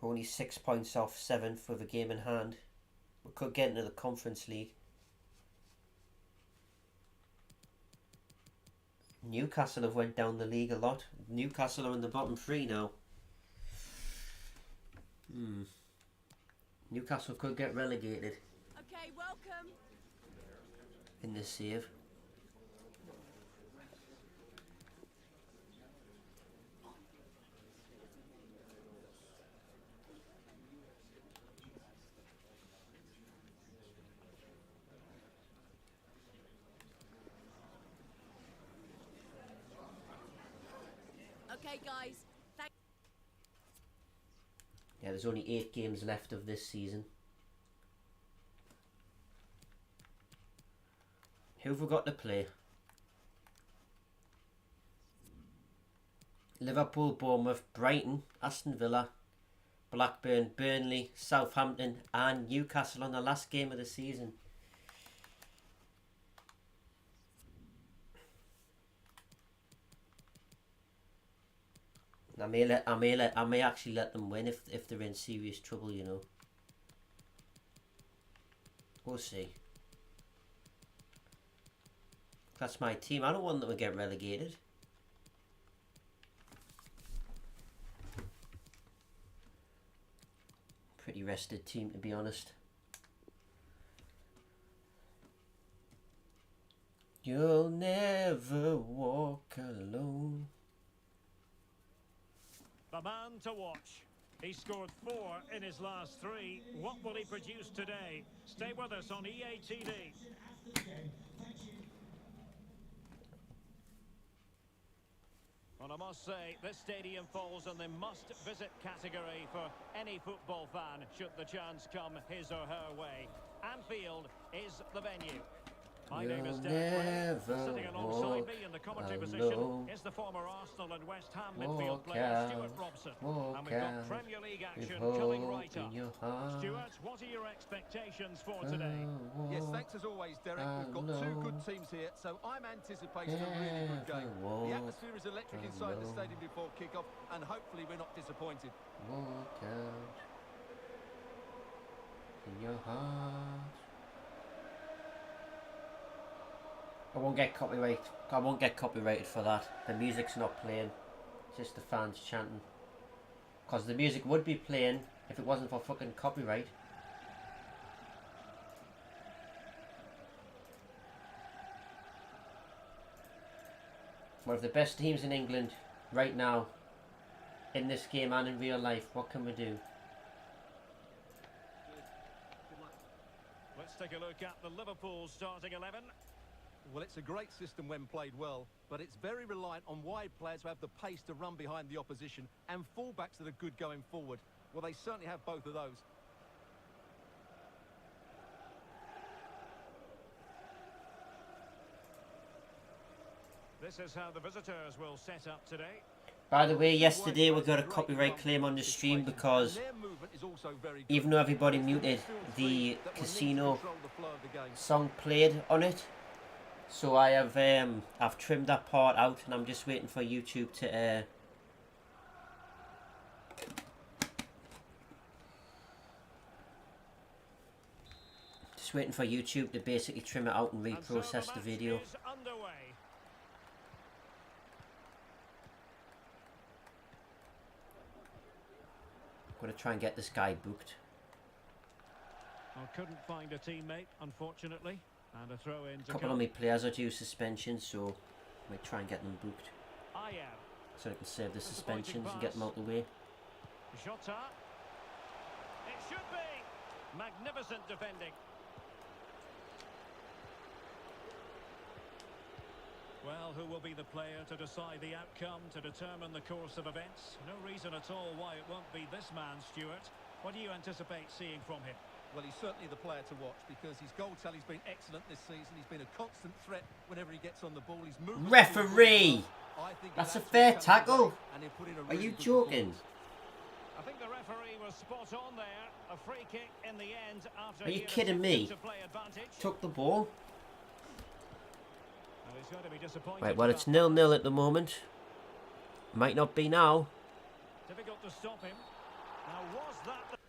[SPEAKER 1] We're only 6 points off 7th with a game in hand. We could get into the Conference League. Newcastle have went down the league a lot. Newcastle are in the bottom 3 now. Newcastle could get relegated
[SPEAKER 4] Okay, welcome.
[SPEAKER 1] in this save.
[SPEAKER 4] Okay, guys.
[SPEAKER 1] Yeah, there's only 8 games left of this season. Who have we got to play? Liverpool, Bournemouth, Brighton, Aston Villa, Blackburn, Burnley, Southampton and Newcastle on the last game of the season. I may actually let them win if they're in serious trouble, you know. We'll see. That's my team. I don't want them to get relegated. Pretty rested team, to be honest. You'll never walk alone.
[SPEAKER 2] The man to watch. He scored 4 in his last 3. What will he produce today? Stay with us on EA TV. Well, I must say, this stadium falls in the must-visit category for any football fan, should the chance come his or her way. Anfield is the venue. My name is Derek Ray. Sitting alongside me in the commentary position is the former Arsenal and West Ham midfield player Stuart Robson. And we've got Premier League action coming right up. Stuart, what are your expectations for today?
[SPEAKER 3] Yes, thanks as always, Derek. We've got 2 good teams here, so I'm anticipating a really good game. The atmosphere is electric inside the stadium before kick-off, and hopefully we're not disappointed.
[SPEAKER 1] Walk out in your heart. I won't get copyrighted for that. The music's not playing. It's just the fans chanting. Because the music would be playing if it wasn't for fucking copyright. One of the best teams in England right now, in this game and in real life. What can we do?
[SPEAKER 2] Let's take a look at the Liverpool starting 11.
[SPEAKER 3] Well, it's a great system when played well, but it's very reliant on wide players who have the pace to run behind the opposition and fullbacks that are good going forward. Well, they certainly have both of those.
[SPEAKER 2] This is how the visitors will set up today.
[SPEAKER 1] By the way, yesterday we got a copyright claim on the stream because even though everybody muted, the casino song played on it. So I have I've trimmed that part out, and I'm just waiting for YouTube to basically trim it out and reprocess the video. I'm gonna try and get this guy booked.
[SPEAKER 2] I couldn't find a teammate, unfortunately. And a throw in.
[SPEAKER 1] A couple of my players are due suspension, so I might try and get them booked. So I can save the suspensions and get them out the way.
[SPEAKER 2] Shota. It should be. Magnificent defending. Well, who will be the player to decide the outcome, to determine the course of events? No reason at all why it won't be this man, Stuart. What do you anticipate seeing from him?
[SPEAKER 3] Well, he's certainly the player to watch because his goal tally's been excellent this season. He's been a constant threat whenever he gets on the ball. He's moved.
[SPEAKER 1] Referee! That's a fair tackle. Are you joking?
[SPEAKER 2] I think the referee was spot on there. A free kick in the end after.
[SPEAKER 1] Are you kidding me? Took the ball. Right, well, it's 0-0 at the moment. Might not be now.
[SPEAKER 2] Difficult to stop him. Now, was that?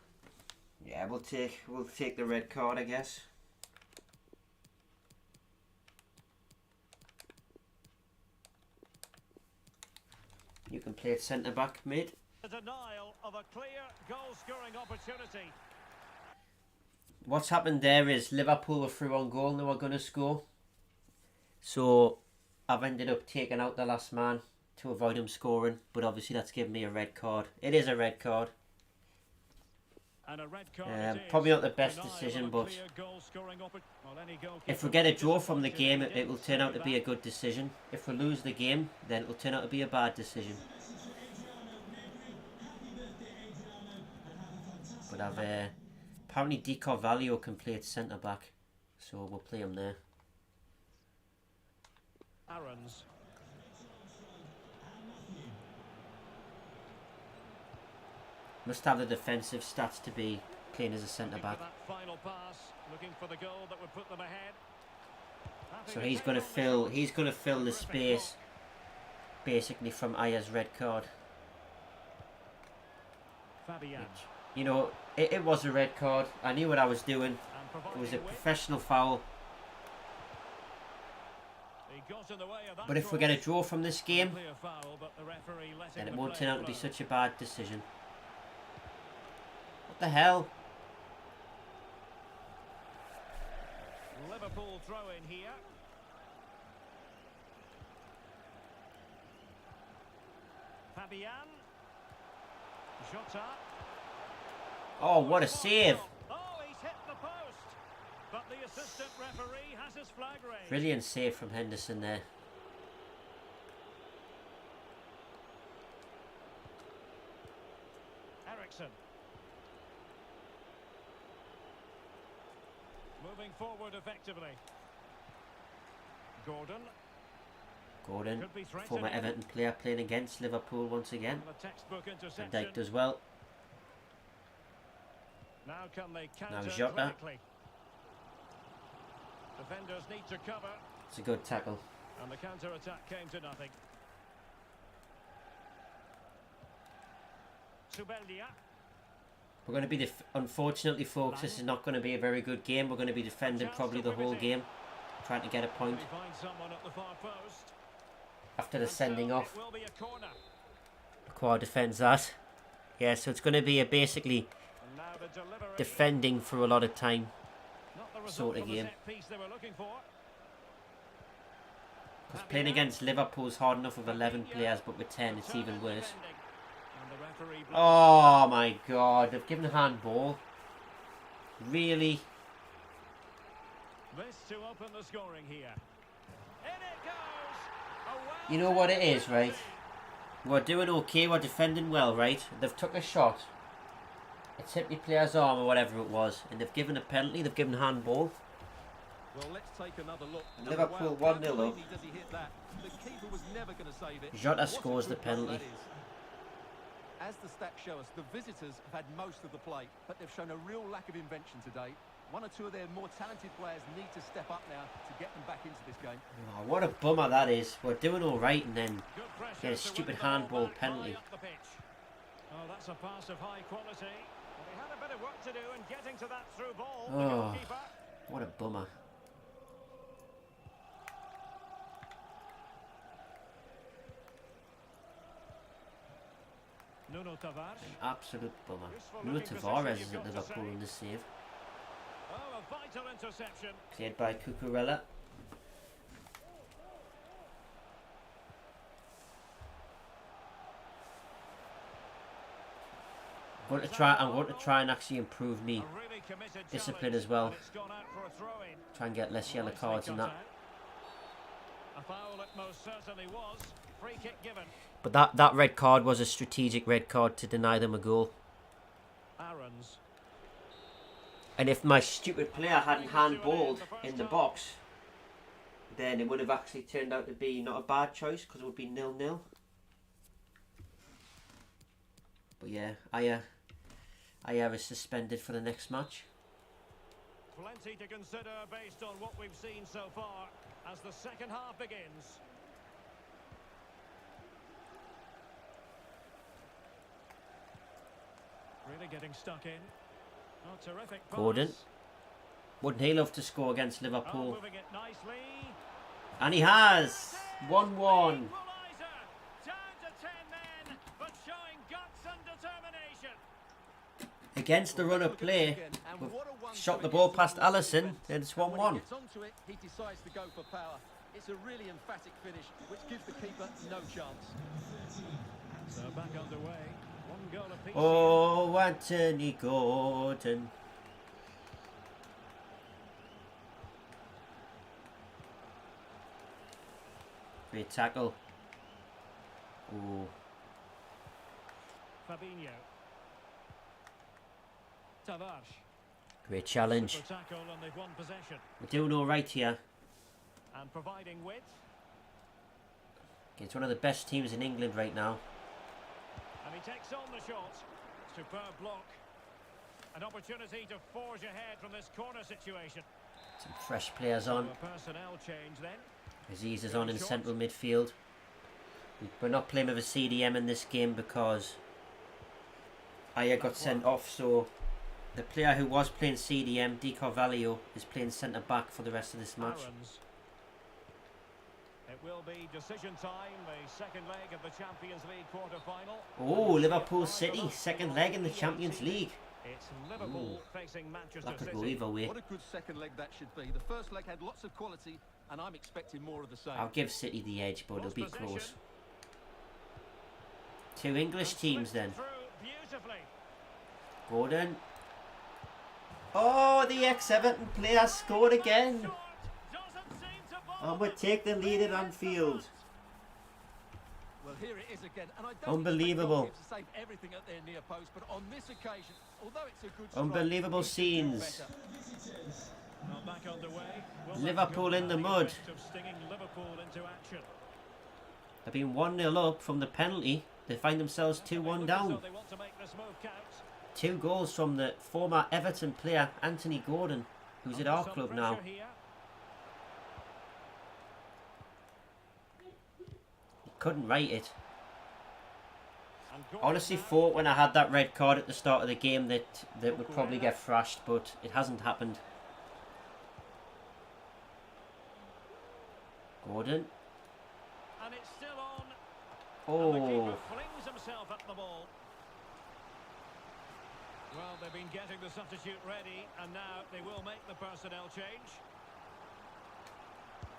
[SPEAKER 1] Yeah, we'll take the red card, I guess. You can play it centre back, mate.
[SPEAKER 2] The denial of a clear goal-scoring opportunity.
[SPEAKER 1] What's happened there is Liverpool are through on goal, now are going to score. So I've ended up taking out the last man to avoid him scoring, but obviously that's given me a red card. It is a red card.
[SPEAKER 2] And a red card
[SPEAKER 1] probably not the best decision, but if we get a draw from the game, it will turn out to be a good decision. If we lose the game, then it will turn out to be a bad decision. But apparently Di Carvalho can play at centre back, so we'll play him there.
[SPEAKER 2] Aaron's.
[SPEAKER 1] Must have the defensive stats to be playing as a centre back.
[SPEAKER 2] Final pass, looking for the goal that would put them ahead.
[SPEAKER 1] So he's going to fill the space basically from Aya's red card.
[SPEAKER 2] Fabian.
[SPEAKER 1] You know, it was a red card. I knew what I was doing. It was a professional foul. But if we get a draw from this game, then it won't turn out to be such a bad decision. What the hell?
[SPEAKER 2] Liverpool throw in here. Fabian. Jota.
[SPEAKER 1] Oh, what a save.
[SPEAKER 2] Oh, he's hit the post. But the assistant referee has his flag raised.
[SPEAKER 1] Brilliant save from Henderson there.
[SPEAKER 2] Ericsson. Moving forward effectively. Gordon.
[SPEAKER 1] Gordon,
[SPEAKER 2] Could be
[SPEAKER 1] former
[SPEAKER 2] threatening.
[SPEAKER 1] Everton player, playing against Liverpool once again.
[SPEAKER 2] And a textbook
[SPEAKER 1] Van
[SPEAKER 2] interception.
[SPEAKER 1] Dijk does well.
[SPEAKER 2] Now can they
[SPEAKER 1] Now
[SPEAKER 2] counter
[SPEAKER 1] Jota.
[SPEAKER 2] quickly? Defenders need to cover,
[SPEAKER 1] It's a good tackle.
[SPEAKER 2] and the counter attack came to nothing. Subeldia.
[SPEAKER 1] We're going to be, unfortunately folks, this is not going to be a very good game. We're going to be defending probably the whole game, trying to get a point
[SPEAKER 2] Can he find someone at the far post?
[SPEAKER 1] after the
[SPEAKER 2] And so
[SPEAKER 1] sending off.
[SPEAKER 2] It will be a corner.
[SPEAKER 1] Quad defends that. Yeah, so it's going to be a basically
[SPEAKER 2] And now the delivery.
[SPEAKER 1] defending for a lot of time.
[SPEAKER 2] Not the result
[SPEAKER 1] sort of
[SPEAKER 2] from the
[SPEAKER 1] game.
[SPEAKER 2] set piece they were looking for.
[SPEAKER 1] Because playing against Liverpool's hard enough with 11 players, but with 10 it's even worse.
[SPEAKER 2] And the referee blows.
[SPEAKER 1] Oh my god, they've given a handball. Really?
[SPEAKER 2] This to open the scoring here. In it goes. A well
[SPEAKER 1] You know what it is,
[SPEAKER 2] taken
[SPEAKER 1] right?
[SPEAKER 2] penalty.
[SPEAKER 1] We're doing okay, we're defending well, right? They've took a shot. It's hit the player's arm or whatever it was, and they've given a penalty, they've given a handball.
[SPEAKER 3] Well, let's take another look.
[SPEAKER 1] Liverpool
[SPEAKER 3] Wow,
[SPEAKER 1] 1-0
[SPEAKER 3] how
[SPEAKER 1] up.
[SPEAKER 3] cleanly does he hit that? The keeper was never going to save it.
[SPEAKER 1] Jota
[SPEAKER 3] What a
[SPEAKER 1] scores the
[SPEAKER 3] good goal
[SPEAKER 1] penalty.
[SPEAKER 3] that is. As the stats show us, the visitors have had most of the play, but they've shown a real lack of invention today. One or two of their more talented players need to step up now to get them back into this game.
[SPEAKER 1] Oh, what a bummer that is. We're doing alright and then
[SPEAKER 2] Good pressure
[SPEAKER 1] get a
[SPEAKER 2] to
[SPEAKER 1] stupid
[SPEAKER 2] win the ball
[SPEAKER 1] handball
[SPEAKER 2] back
[SPEAKER 1] penalty.
[SPEAKER 2] high up the pitch. Oh, that's a pass of high quality. Well, he had a bit of work to do in getting to that through ball. The
[SPEAKER 1] Oh.
[SPEAKER 2] goalkeeper.
[SPEAKER 1] What a bummer.
[SPEAKER 2] Nuno Tavares.
[SPEAKER 1] Absolute bummer.
[SPEAKER 2] Useful
[SPEAKER 1] Nuno
[SPEAKER 2] looking
[SPEAKER 1] Tavares
[SPEAKER 2] position,
[SPEAKER 1] is
[SPEAKER 2] you've
[SPEAKER 1] at
[SPEAKER 2] got to
[SPEAKER 1] Liverpool
[SPEAKER 2] say.
[SPEAKER 1] in this save.
[SPEAKER 2] Oh, a vital interception.
[SPEAKER 1] Cleared by Cucurella. I'm going to try and actually improve me.
[SPEAKER 2] A really committed
[SPEAKER 1] Discipline
[SPEAKER 2] challenge,
[SPEAKER 1] as well.
[SPEAKER 2] and it's gone out for a throw-in.
[SPEAKER 1] Try and get less yellow
[SPEAKER 2] Nicely
[SPEAKER 1] cards and
[SPEAKER 2] cut
[SPEAKER 1] that.
[SPEAKER 2] out. A foul it most certainly was. Free kick given.
[SPEAKER 1] But that red card was a strategic red card to deny them a goal.
[SPEAKER 2] Aaron's.
[SPEAKER 1] And if my stupid player hadn't handballed in the box, then it would have actually turned out to be not a bad choice because it would be 0-0. But yeah, Aya is suspended for the next match.
[SPEAKER 2] Plenty to consider based on what we've seen so far as the second half begins. Really getting stuck in. Oh, terrific pass.
[SPEAKER 1] Gordon. Wouldn't he love to score against
[SPEAKER 2] Oh,
[SPEAKER 1] Liverpool?
[SPEAKER 2] moving it nicely.
[SPEAKER 1] And he has! 1-1.
[SPEAKER 2] Equaliser. Down to 10 men, but showing guts and determination.
[SPEAKER 1] Against the run of play,
[SPEAKER 3] And
[SPEAKER 1] we've
[SPEAKER 3] what a one
[SPEAKER 1] shot the
[SPEAKER 3] to
[SPEAKER 1] ball
[SPEAKER 3] get
[SPEAKER 1] past
[SPEAKER 3] towards
[SPEAKER 1] Alisson,
[SPEAKER 3] defence.
[SPEAKER 1] and it's
[SPEAKER 3] And when
[SPEAKER 1] 1-1.
[SPEAKER 3] he gets onto it, he decides to go for power. It's a really emphatic finish, which gives the keeper no chance.
[SPEAKER 2] So back underway. One goal apiece.
[SPEAKER 1] Oh, Anthony Gordon. Great tackle. Ooh.
[SPEAKER 2] Fabinho. Tavares.
[SPEAKER 1] Great challenge.
[SPEAKER 2] Super tackle and they've won possession.
[SPEAKER 1] We're doing alright here.
[SPEAKER 2] And providing width.
[SPEAKER 1] It's one of the best teams in England right now.
[SPEAKER 2] And he takes on the shot. Superb block. An opportunity to forge ahead from this corner situation.
[SPEAKER 1] Some fresh players on.
[SPEAKER 2] So a personnel change then.
[SPEAKER 1] Aziz is on in central midfield. We're not playing with a CDM in this game because Aya got sent off, so the player who was playing CDM, Di Carvalho, is playing centre back for the rest of this match.
[SPEAKER 2] Aaron's. It will be decision time, the second leg of the Champions League quarter-final.
[SPEAKER 1] Oh, Liverpool City, second leg in the Champions League.
[SPEAKER 2] It's Liverpool facing Manchester
[SPEAKER 1] That could
[SPEAKER 2] City.
[SPEAKER 1] go either way.
[SPEAKER 3] What a good second leg that should be. The first leg had lots of quality, and I'm expecting more of the same.
[SPEAKER 1] I'll give City the edge, but it'll be
[SPEAKER 2] Possession.
[SPEAKER 1] close. Two English teams then.
[SPEAKER 2] Through beautifully.
[SPEAKER 1] Gordon. Oh, the ex-Everton player scored again.
[SPEAKER 2] Shot doesn't seem to bother
[SPEAKER 1] And we'll take the lead at Anfield.
[SPEAKER 3] Well, here it is again, and I don't
[SPEAKER 1] Unbelievable.
[SPEAKER 3] expect goalkeepers to save everything at their near post, but on this occasion, although it's a good strike,
[SPEAKER 1] Unbelievable
[SPEAKER 3] he should do
[SPEAKER 1] scenes.
[SPEAKER 3] better.
[SPEAKER 2] Well, back underway. Will
[SPEAKER 1] Liverpool
[SPEAKER 2] that
[SPEAKER 1] in the
[SPEAKER 2] go
[SPEAKER 1] mud.
[SPEAKER 2] effect of stinging Liverpool into action?
[SPEAKER 1] They've been 1-0 up from the penalty. They find themselves 2-1 down.
[SPEAKER 2] So they want to make this move count.
[SPEAKER 1] 2 goals from the former Everton player, Anthony Gordon, who's at
[SPEAKER 2] Under
[SPEAKER 1] our
[SPEAKER 2] some
[SPEAKER 1] club
[SPEAKER 2] pressure
[SPEAKER 1] now.
[SPEAKER 2] here.
[SPEAKER 1] He couldn't write it.
[SPEAKER 2] And Gordon
[SPEAKER 1] Honestly
[SPEAKER 2] now.
[SPEAKER 1] thought when I had that red card at the start of the game that would probably get thrashed, but it hasn't happened. Gordon.
[SPEAKER 2] And it's still on. And the
[SPEAKER 1] Oh,
[SPEAKER 2] keeper flings himself at the ball. Well, they've been getting the substitute ready, and now they will make the personnel change.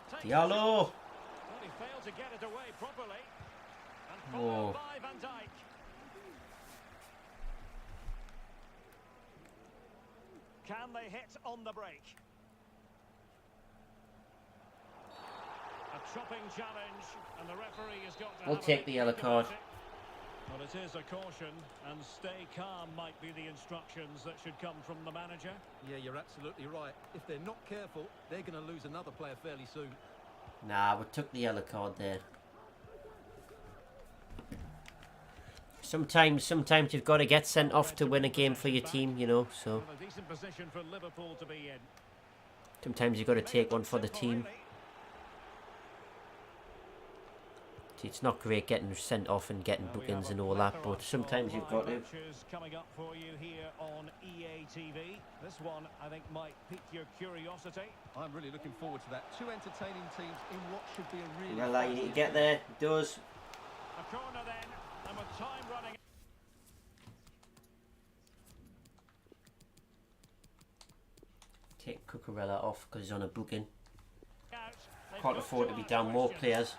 [SPEAKER 2] Takes the shot.
[SPEAKER 1] Diallo.
[SPEAKER 2] Well, he failed to get it away properly. And
[SPEAKER 1] Oh.
[SPEAKER 2] followed by Van Dijk. Can they hit on the break? A chopping challenge, and the referee has got to
[SPEAKER 1] We'll
[SPEAKER 2] have a
[SPEAKER 1] take the yellow
[SPEAKER 2] think about
[SPEAKER 1] card.
[SPEAKER 2] it. Well, it is a caution, and stay calm might be the instructions that should come from the manager.
[SPEAKER 3] Yeah, you're absolutely right. If they're not careful, they're going to lose another player fairly soon.
[SPEAKER 1] Nah, we took the yellow card there. Sometimes you've got to get sent off to win a game for your team, you know, so
[SPEAKER 2] Well, a decent position for Liverpool to be in.
[SPEAKER 1] sometimes you've got to take one for the team. See, it's not great getting sent off and getting bookings and all that, but sometimes you've got to.
[SPEAKER 2] Matches coming up for you here on EA TV. This one, I think, might pique your curiosity.
[SPEAKER 3] I'm really looking forward to that. Two entertaining teams in what should be a really...
[SPEAKER 1] Well, you need to get there. It does.
[SPEAKER 2] A corner then, and with time running.
[SPEAKER 1] Take Cucurella off because he's on a booking.
[SPEAKER 2] Out. They've
[SPEAKER 1] Can't
[SPEAKER 2] got
[SPEAKER 1] afford to be down more
[SPEAKER 2] questions.
[SPEAKER 1] players.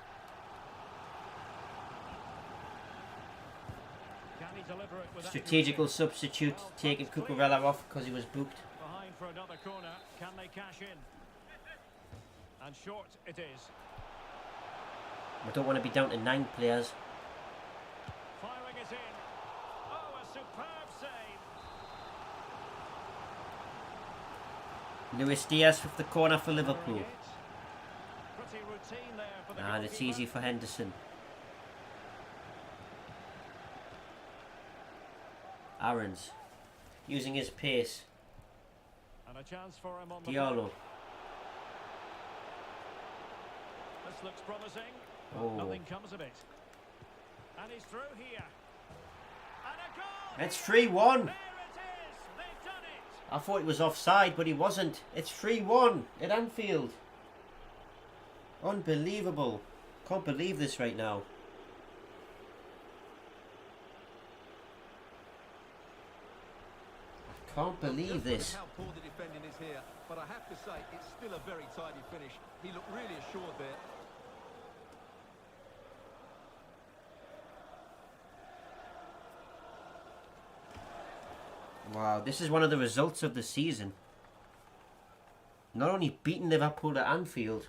[SPEAKER 2] Can he deliver it with
[SPEAKER 1] Strategical
[SPEAKER 2] accuracy?
[SPEAKER 1] substitute, taking Cucurella off because he was booked.
[SPEAKER 2] Behind for another corner. Can they cash in? And short it is.
[SPEAKER 1] We don't want to be down to 9 players.
[SPEAKER 2] Firing it in. Oh, a superb save.
[SPEAKER 1] Luis Diaz with the corner for Liverpool.
[SPEAKER 2] Firing it. Pretty routine there for the
[SPEAKER 1] And it's
[SPEAKER 2] goalkeeper.
[SPEAKER 1] easy for Henderson. Aaron's using his pace.
[SPEAKER 2] And a chance for him on the
[SPEAKER 1] Diallo.
[SPEAKER 2] flank. This looks promising.
[SPEAKER 1] Oh.
[SPEAKER 2] Nothing comes of it. And he's through here. And a goal!
[SPEAKER 1] It's
[SPEAKER 2] here!
[SPEAKER 1] 3-1.
[SPEAKER 2] There it is! They've done it!
[SPEAKER 1] I thought it was offside, but he wasn't. It's 3-1 at Anfield. Unbelievable. Can't believe this right now. I can't believe this.
[SPEAKER 3] How poor the defending is here, but I have to say, it's still a very tidy finish. He looked really assured there.
[SPEAKER 1] Wow, this is one of the results of the season. Not only beating Liverpool at Anfield,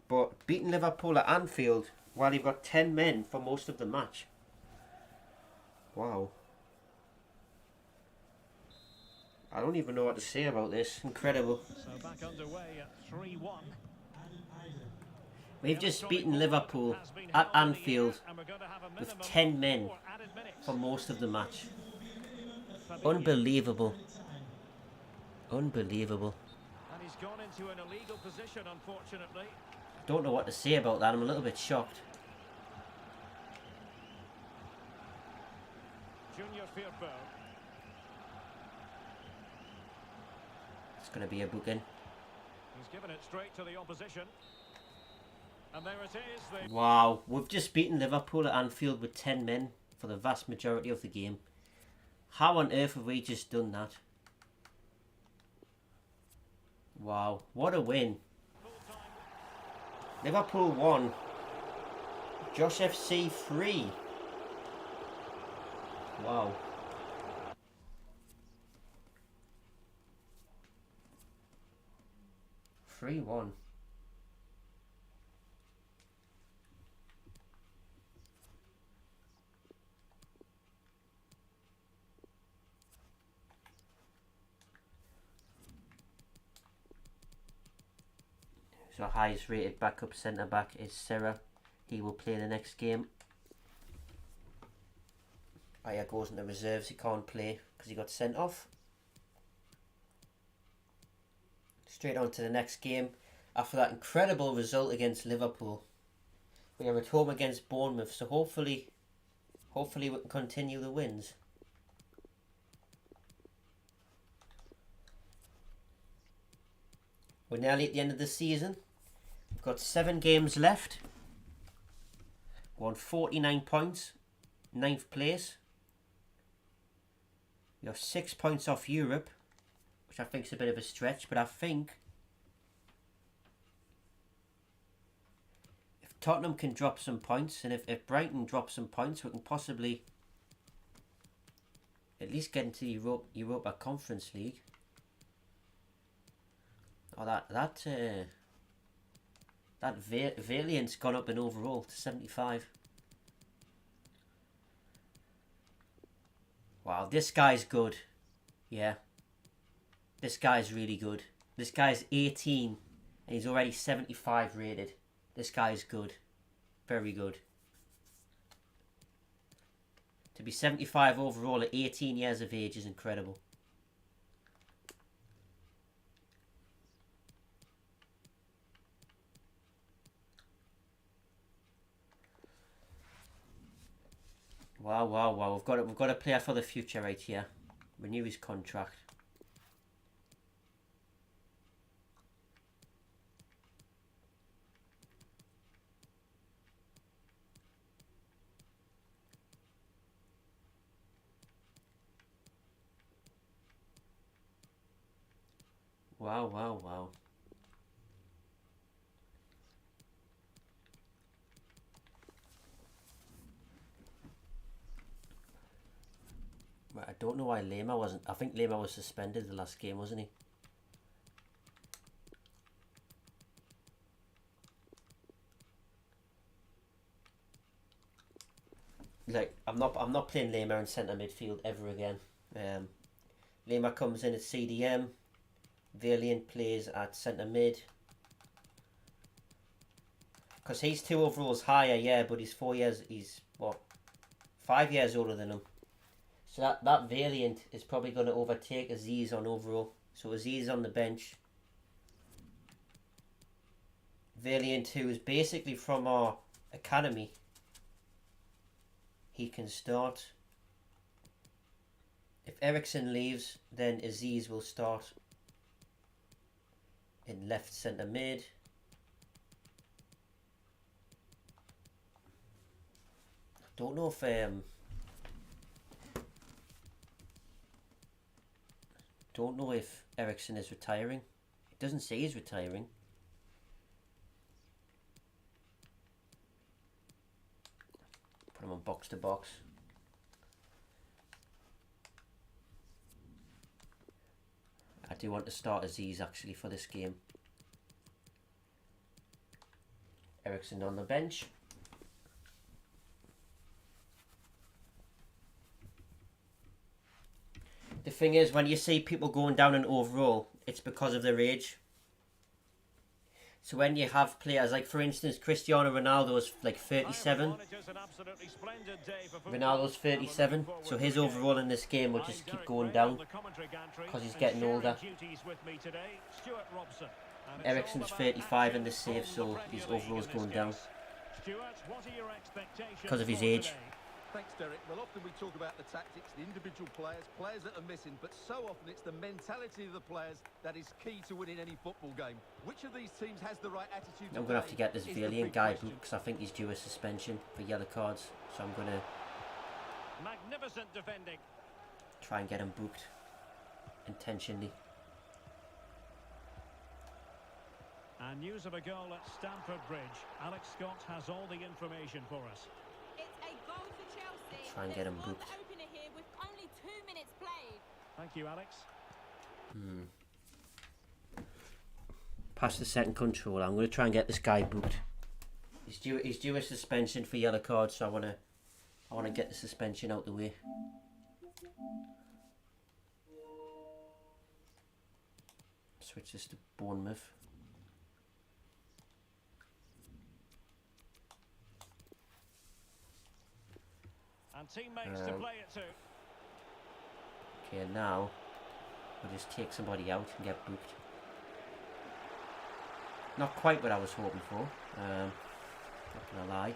[SPEAKER 1] but beating Liverpool at Anfield while you've got 10 men for most of the match. Wow. I don't even know what to say about this. Incredible.
[SPEAKER 2] So back underway at 3-1.
[SPEAKER 1] We've just beaten Liverpool at Anfield with 10 men for most of the match. Unbelievable. Unbelievable.
[SPEAKER 2] And he's gone into an illegal position, unfortunately.
[SPEAKER 1] Don't know what to say about that. I'm a little bit shocked.
[SPEAKER 2] Junior
[SPEAKER 1] It's going to be a booking.
[SPEAKER 2] He's given it straight to the opposition. And there it is.
[SPEAKER 1] Wow, we've just beaten Liverpool at Anfield with 10 men for the vast majority of the game. How on earth have we just done that? Wow, what a win. Liverpool 1. Josh FC 3. Wow. Three one. So highest rated backup centre back is Serra. He will play the next game. Aya goes into reserves. He can't play because he got sent off. Straight on to the next game. After that incredible result against Liverpool, we are at home against Bournemouth. So hopefully we can continue the wins. We're nearly at the end of the season. We've got 7 games left. We're on 49 points. 9th place. We are 6 points off Europe, which I think is a bit of a stretch, but I think if Tottenham can drop some points, and if Brighton drops some points, we can possibly at least get into the Europa Conference League. Oh, that variant's gone up in overall to 75. Wow, this guy's good. Yeah. This guy's really good. This guy's 18 and he's already 75 rated. This guy's good. Very good. To be 75 overall at 18 years of age is incredible. Wow, wow, wow. We've got a player for the future right here. Renew his contract. Wow, wow, wow. Right, I don't know why Lema wasn't. I think Lema was suspended the last game, wasn't he? Like, I'm not playing Lema in centre midfield ever again. Lema comes in at CDM. Valiant plays at centre mid. Because he's 2 overalls higher, yeah, but he's 4 years, he's what, 5 years older than him. So that Valiant is probably going to overtake Aziz on overall. So Aziz on the bench. Valiant, who is basically from our academy. He can start. If Ericsson leaves, then Aziz will start in left centre mid. Don't know if Ericsson is retiring. It doesn't say he's retiring. Put him on box to box. I do want to start Aziz actually for this game. Ericsson on the bench. The thing is, when you see people going down in overall, it's because of their age. So when you have players like, for instance, Cristiano Ronaldo is like 37. Ronaldo's 37, so his overall in this game will just keep going down because he's getting older. Ericsson's 35 in this save, so his overall's going down because of his age.
[SPEAKER 3] Thanks, Derek. Well, often we talk about the tactics, the individual players, players that are missing, but so often it's the mentality of the players that is key to winning any football game. Which of these teams has the right attitude?
[SPEAKER 1] I'm going to have to get this Valiant guy booked because I think he's due a suspension for yellow cards. So I'm going to
[SPEAKER 2] Magnificent defending.
[SPEAKER 1] try and get him booked intentionally.
[SPEAKER 2] And news of a goal at Stamford Bridge. Alex Scott has all the information for us.
[SPEAKER 4] It's a goal for Chelsea.
[SPEAKER 1] Try and get him
[SPEAKER 4] They've
[SPEAKER 1] booked.
[SPEAKER 4] scored the opener here with only 2 minutes played.
[SPEAKER 2] Thank you, Alex.
[SPEAKER 1] Past the second control, I'm going to try and get this guy booked. He's due a suspension for yellow cards, so I want to get the suspension out the way. Switch this to Bournemouth.
[SPEAKER 2] And teammates to play it to.
[SPEAKER 1] Okay, now we'll just take somebody out and get booked. Not quite what I was hoping for. Not gonna lie.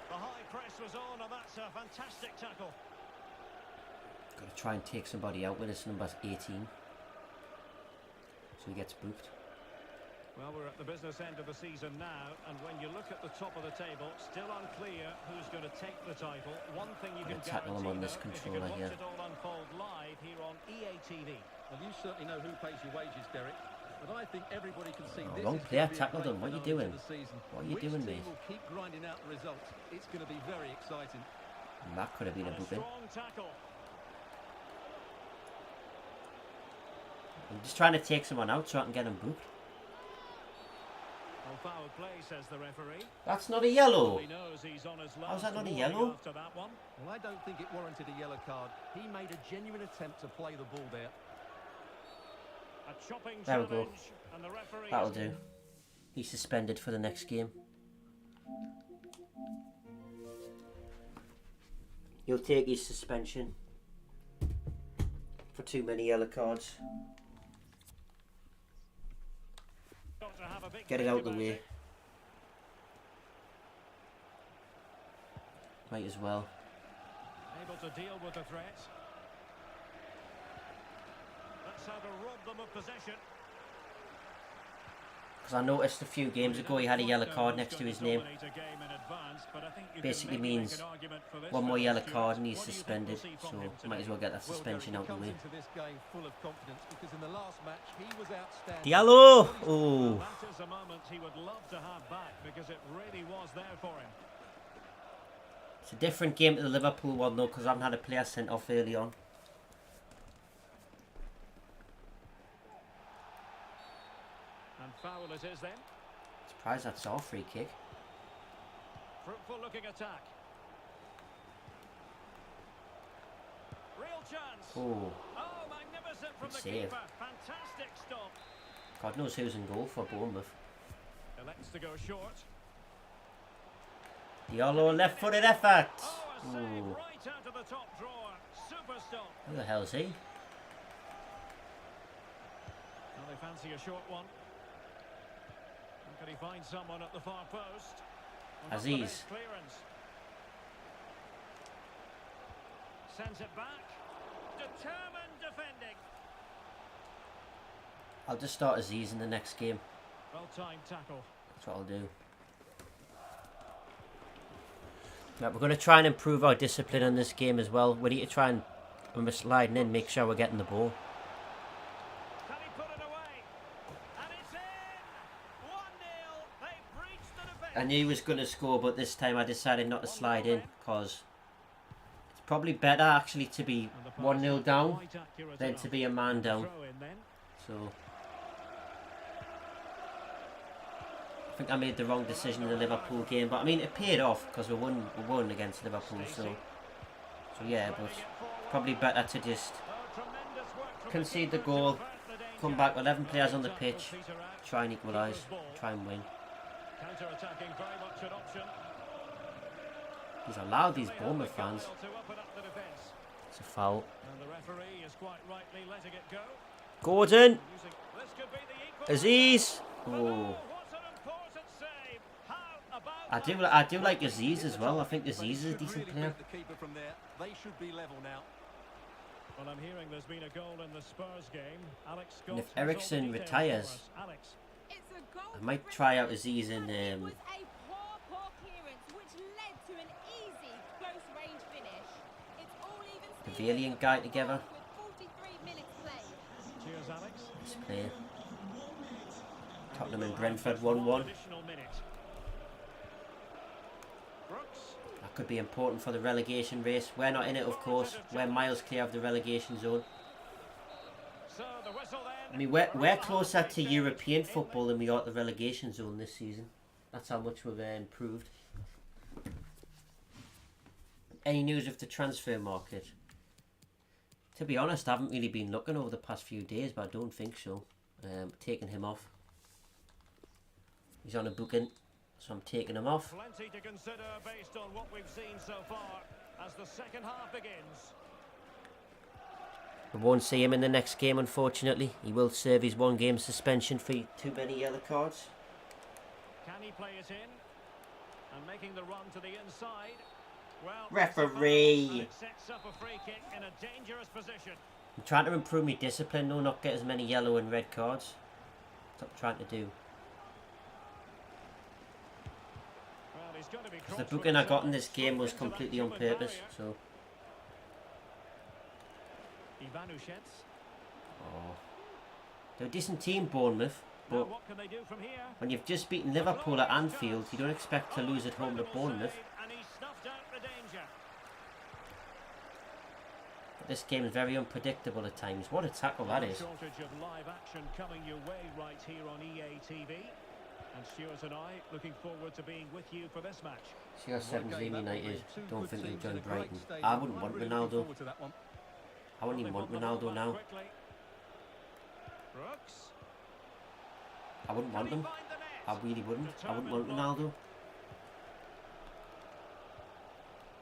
[SPEAKER 2] The high press was on, and that's a fantastic tackle.
[SPEAKER 1] Got to try and take somebody out with his number 18, so he gets booked.
[SPEAKER 2] Well, we're at the business end of the season now, and when you look at the top of the table, still unclear who's going to take the title. One thing you can
[SPEAKER 1] tackle him on this
[SPEAKER 2] guarantee, though,
[SPEAKER 1] controller
[SPEAKER 2] if you
[SPEAKER 1] here.
[SPEAKER 2] can watch it all unfold live here on EA TV.
[SPEAKER 3] Well, you certainly know who pays your wages, Derek. But I think everybody can see this
[SPEAKER 1] wrong
[SPEAKER 3] is
[SPEAKER 1] player
[SPEAKER 3] gonna be a
[SPEAKER 1] tackled
[SPEAKER 3] great
[SPEAKER 1] him. What are you
[SPEAKER 3] finale
[SPEAKER 1] doing?
[SPEAKER 3] to the season.
[SPEAKER 1] What are you
[SPEAKER 3] Which
[SPEAKER 1] doing,
[SPEAKER 3] team
[SPEAKER 1] mate?
[SPEAKER 3] will keep grinding out the results? It's going to be very exciting.
[SPEAKER 1] And that could have been a
[SPEAKER 2] And a
[SPEAKER 1] booking.
[SPEAKER 2] strong tackle.
[SPEAKER 1] I'm just trying to take someone out so I can get him booked.
[SPEAKER 2] Well, foul play, says the referee.
[SPEAKER 1] That's not a yellow.
[SPEAKER 2] He knows he's on his
[SPEAKER 1] How's that
[SPEAKER 2] last
[SPEAKER 1] not a
[SPEAKER 2] warning
[SPEAKER 1] yellow?
[SPEAKER 2] after that one.
[SPEAKER 3] Well, I don't think it warranted a yellow card. He made a genuine attempt to play the ball there.
[SPEAKER 2] A chopping
[SPEAKER 1] There we go.
[SPEAKER 2] challenge, and the referee
[SPEAKER 1] That'll
[SPEAKER 2] is-
[SPEAKER 1] do. He's suspended for the next game. He'll take his suspension for too many yellow cards.
[SPEAKER 2] got to have a big
[SPEAKER 1] Get it
[SPEAKER 2] think
[SPEAKER 1] out the
[SPEAKER 2] about
[SPEAKER 1] way.
[SPEAKER 2] it.
[SPEAKER 1] Might as well.
[SPEAKER 2] Able to deal with the threat. That's how to rob them of possession.
[SPEAKER 1] Because I noticed a few games ago he had a yellow card next to his name. Basically means one more yellow card and he's suspended. So might as well get that suspension out the way.
[SPEAKER 3] Into this game full of confidence because in the last match he was outstanding.
[SPEAKER 1] Diallo! Oh,
[SPEAKER 2] That is a moment he would love to have back because it really was there for him.
[SPEAKER 1] it's a different game to the Liverpool one though because I haven't had a player sent off early on.
[SPEAKER 2] And foul it is then.
[SPEAKER 1] Surprised that's our free kick.
[SPEAKER 2] Fruitful looking attack. Real chance.
[SPEAKER 1] Oh,
[SPEAKER 2] Oh, magnificent from
[SPEAKER 1] Good
[SPEAKER 2] the
[SPEAKER 1] save.
[SPEAKER 2] keeper. Fantastic stop.
[SPEAKER 1] God knows who's in goal for Bournemouth.
[SPEAKER 2] Elects to go short.
[SPEAKER 1] Diallo, left-footed effort.
[SPEAKER 2] Oh, a save
[SPEAKER 1] Ooh.
[SPEAKER 2] right out of the top drawer. Super stop.
[SPEAKER 1] Who the hell is he?
[SPEAKER 2] Well, they fancy a short one. And can he find someone at the far post? Well, not the
[SPEAKER 1] Aziz.
[SPEAKER 2] best clearance. Sends it back. Determined defending.
[SPEAKER 1] I'll just start Aziz in the next game.
[SPEAKER 2] Well-timed tackle.
[SPEAKER 1] That's what I'll do. Right, we're going to try and improve our discipline in this game as well. We need to try and, when we're sliding in, make sure we're getting the ball.
[SPEAKER 2] Can he put it away? And it's in! 1-0. They breached the defence.
[SPEAKER 1] I knew he was going to score, but this time I decided not to slide in because it's probably better actually to be 1-0 down than to be a man down.
[SPEAKER 2] Throw in then.
[SPEAKER 1] So I think I made the wrong decision in the Liverpool game, but I mean it paid off because we won against Liverpool. So yeah, but probably better to just
[SPEAKER 2] Oh, tremendous work from
[SPEAKER 1] concede the
[SPEAKER 2] keeper to
[SPEAKER 1] goal,
[SPEAKER 2] avert the danger.
[SPEAKER 1] come back 11 players on the
[SPEAKER 2] Tackle
[SPEAKER 1] pitch,
[SPEAKER 2] Peter out.
[SPEAKER 1] try and equalise,
[SPEAKER 2] Keeper's ball.
[SPEAKER 1] try and win.
[SPEAKER 2] Counter-attacking very much an option.
[SPEAKER 1] He's allowed these
[SPEAKER 2] They have
[SPEAKER 1] Bournemouth
[SPEAKER 2] the
[SPEAKER 1] fans.
[SPEAKER 2] guile to open up the defence.
[SPEAKER 1] It's a foul.
[SPEAKER 2] And the referee is quite rightly letting it go.
[SPEAKER 1] Gordon,
[SPEAKER 2] Using, this could be the equaliser.
[SPEAKER 1] Aziz.
[SPEAKER 2] Oh,
[SPEAKER 1] Oh,
[SPEAKER 2] what an important save. How about
[SPEAKER 1] I do like Aziz as well. I think Aziz is a decent player.
[SPEAKER 3] They should be level now.
[SPEAKER 2] Well, I'm hearing there's been a goal in the Spurs game. Alex Scott
[SPEAKER 1] And if
[SPEAKER 2] has all the
[SPEAKER 1] Eriksen
[SPEAKER 2] details
[SPEAKER 1] retires,
[SPEAKER 2] for us. Alex.
[SPEAKER 4] It's a goal
[SPEAKER 1] I might
[SPEAKER 4] for
[SPEAKER 1] try out
[SPEAKER 4] Brentford,
[SPEAKER 1] Aziz in
[SPEAKER 4] but it was a poor clearance which led to an easy close range finish. It's all even
[SPEAKER 1] Pavilion guy together.
[SPEAKER 4] with 43 minutes played.
[SPEAKER 2] Cheers, Alex.
[SPEAKER 1] Let's play. Tottenham and
[SPEAKER 2] We'll have
[SPEAKER 1] Brentford
[SPEAKER 2] just one
[SPEAKER 1] 1-1.
[SPEAKER 2] additional minute. Brooks.
[SPEAKER 1] That could be important for the relegation race. We're not in it, of course. We're miles clear of the relegation zone.
[SPEAKER 2] So the whistle then.
[SPEAKER 1] I mean, we're closer to European football than we are to the relegation zone this season. That's how much we've improved. Any news of the transfer market? To be honest, I haven't really been looking over the past few days, but I don't think so. Taking him off. He's on a booking, so I'm taking him off.
[SPEAKER 2] Plenty to consider based on what we've seen so far as the second half begins.
[SPEAKER 1] We won't see him in the next game, unfortunately. He will serve his 1-game suspension for too many yellow cards.
[SPEAKER 2] Can he play it in? And making the run to the inside. Well,
[SPEAKER 1] Referee!
[SPEAKER 2] it sets up a free kick in a dangerous position.
[SPEAKER 1] I'm trying to improve my discipline, though, not get as many yellow and red cards. That's what I'm trying to do.
[SPEAKER 2] Well, he's got to be
[SPEAKER 1] Because the
[SPEAKER 2] cross
[SPEAKER 1] booking
[SPEAKER 2] with
[SPEAKER 1] I got in
[SPEAKER 2] himself,
[SPEAKER 1] this game was
[SPEAKER 2] into that
[SPEAKER 1] completely on
[SPEAKER 2] human
[SPEAKER 1] purpose,
[SPEAKER 2] barrier.
[SPEAKER 1] so...
[SPEAKER 2] Ivanushets.
[SPEAKER 1] Oh. They're a decent team, Bournemouth,
[SPEAKER 2] Now
[SPEAKER 1] but
[SPEAKER 2] what can they do from here?
[SPEAKER 1] when you've just beaten Liverpool at Anfield, you don't expect to lose at home to
[SPEAKER 2] Incredible
[SPEAKER 1] Bournemouth.
[SPEAKER 2] save, and he snuffed out the danger.
[SPEAKER 1] But this game is very unpredictable at times. What a tackle that is.
[SPEAKER 2] Shortage of live action coming your way right here on EA TV. And Stuart and I looking forward to being with you for this match.
[SPEAKER 1] CR7's Leeds United. Don't think they've joined Brighton. I wouldn't want Ronaldo. I wouldn't even want Ronaldo now.
[SPEAKER 2] Quickly. Brooks.
[SPEAKER 1] I wouldn't want him. I really wouldn't. I wouldn't want Ronaldo.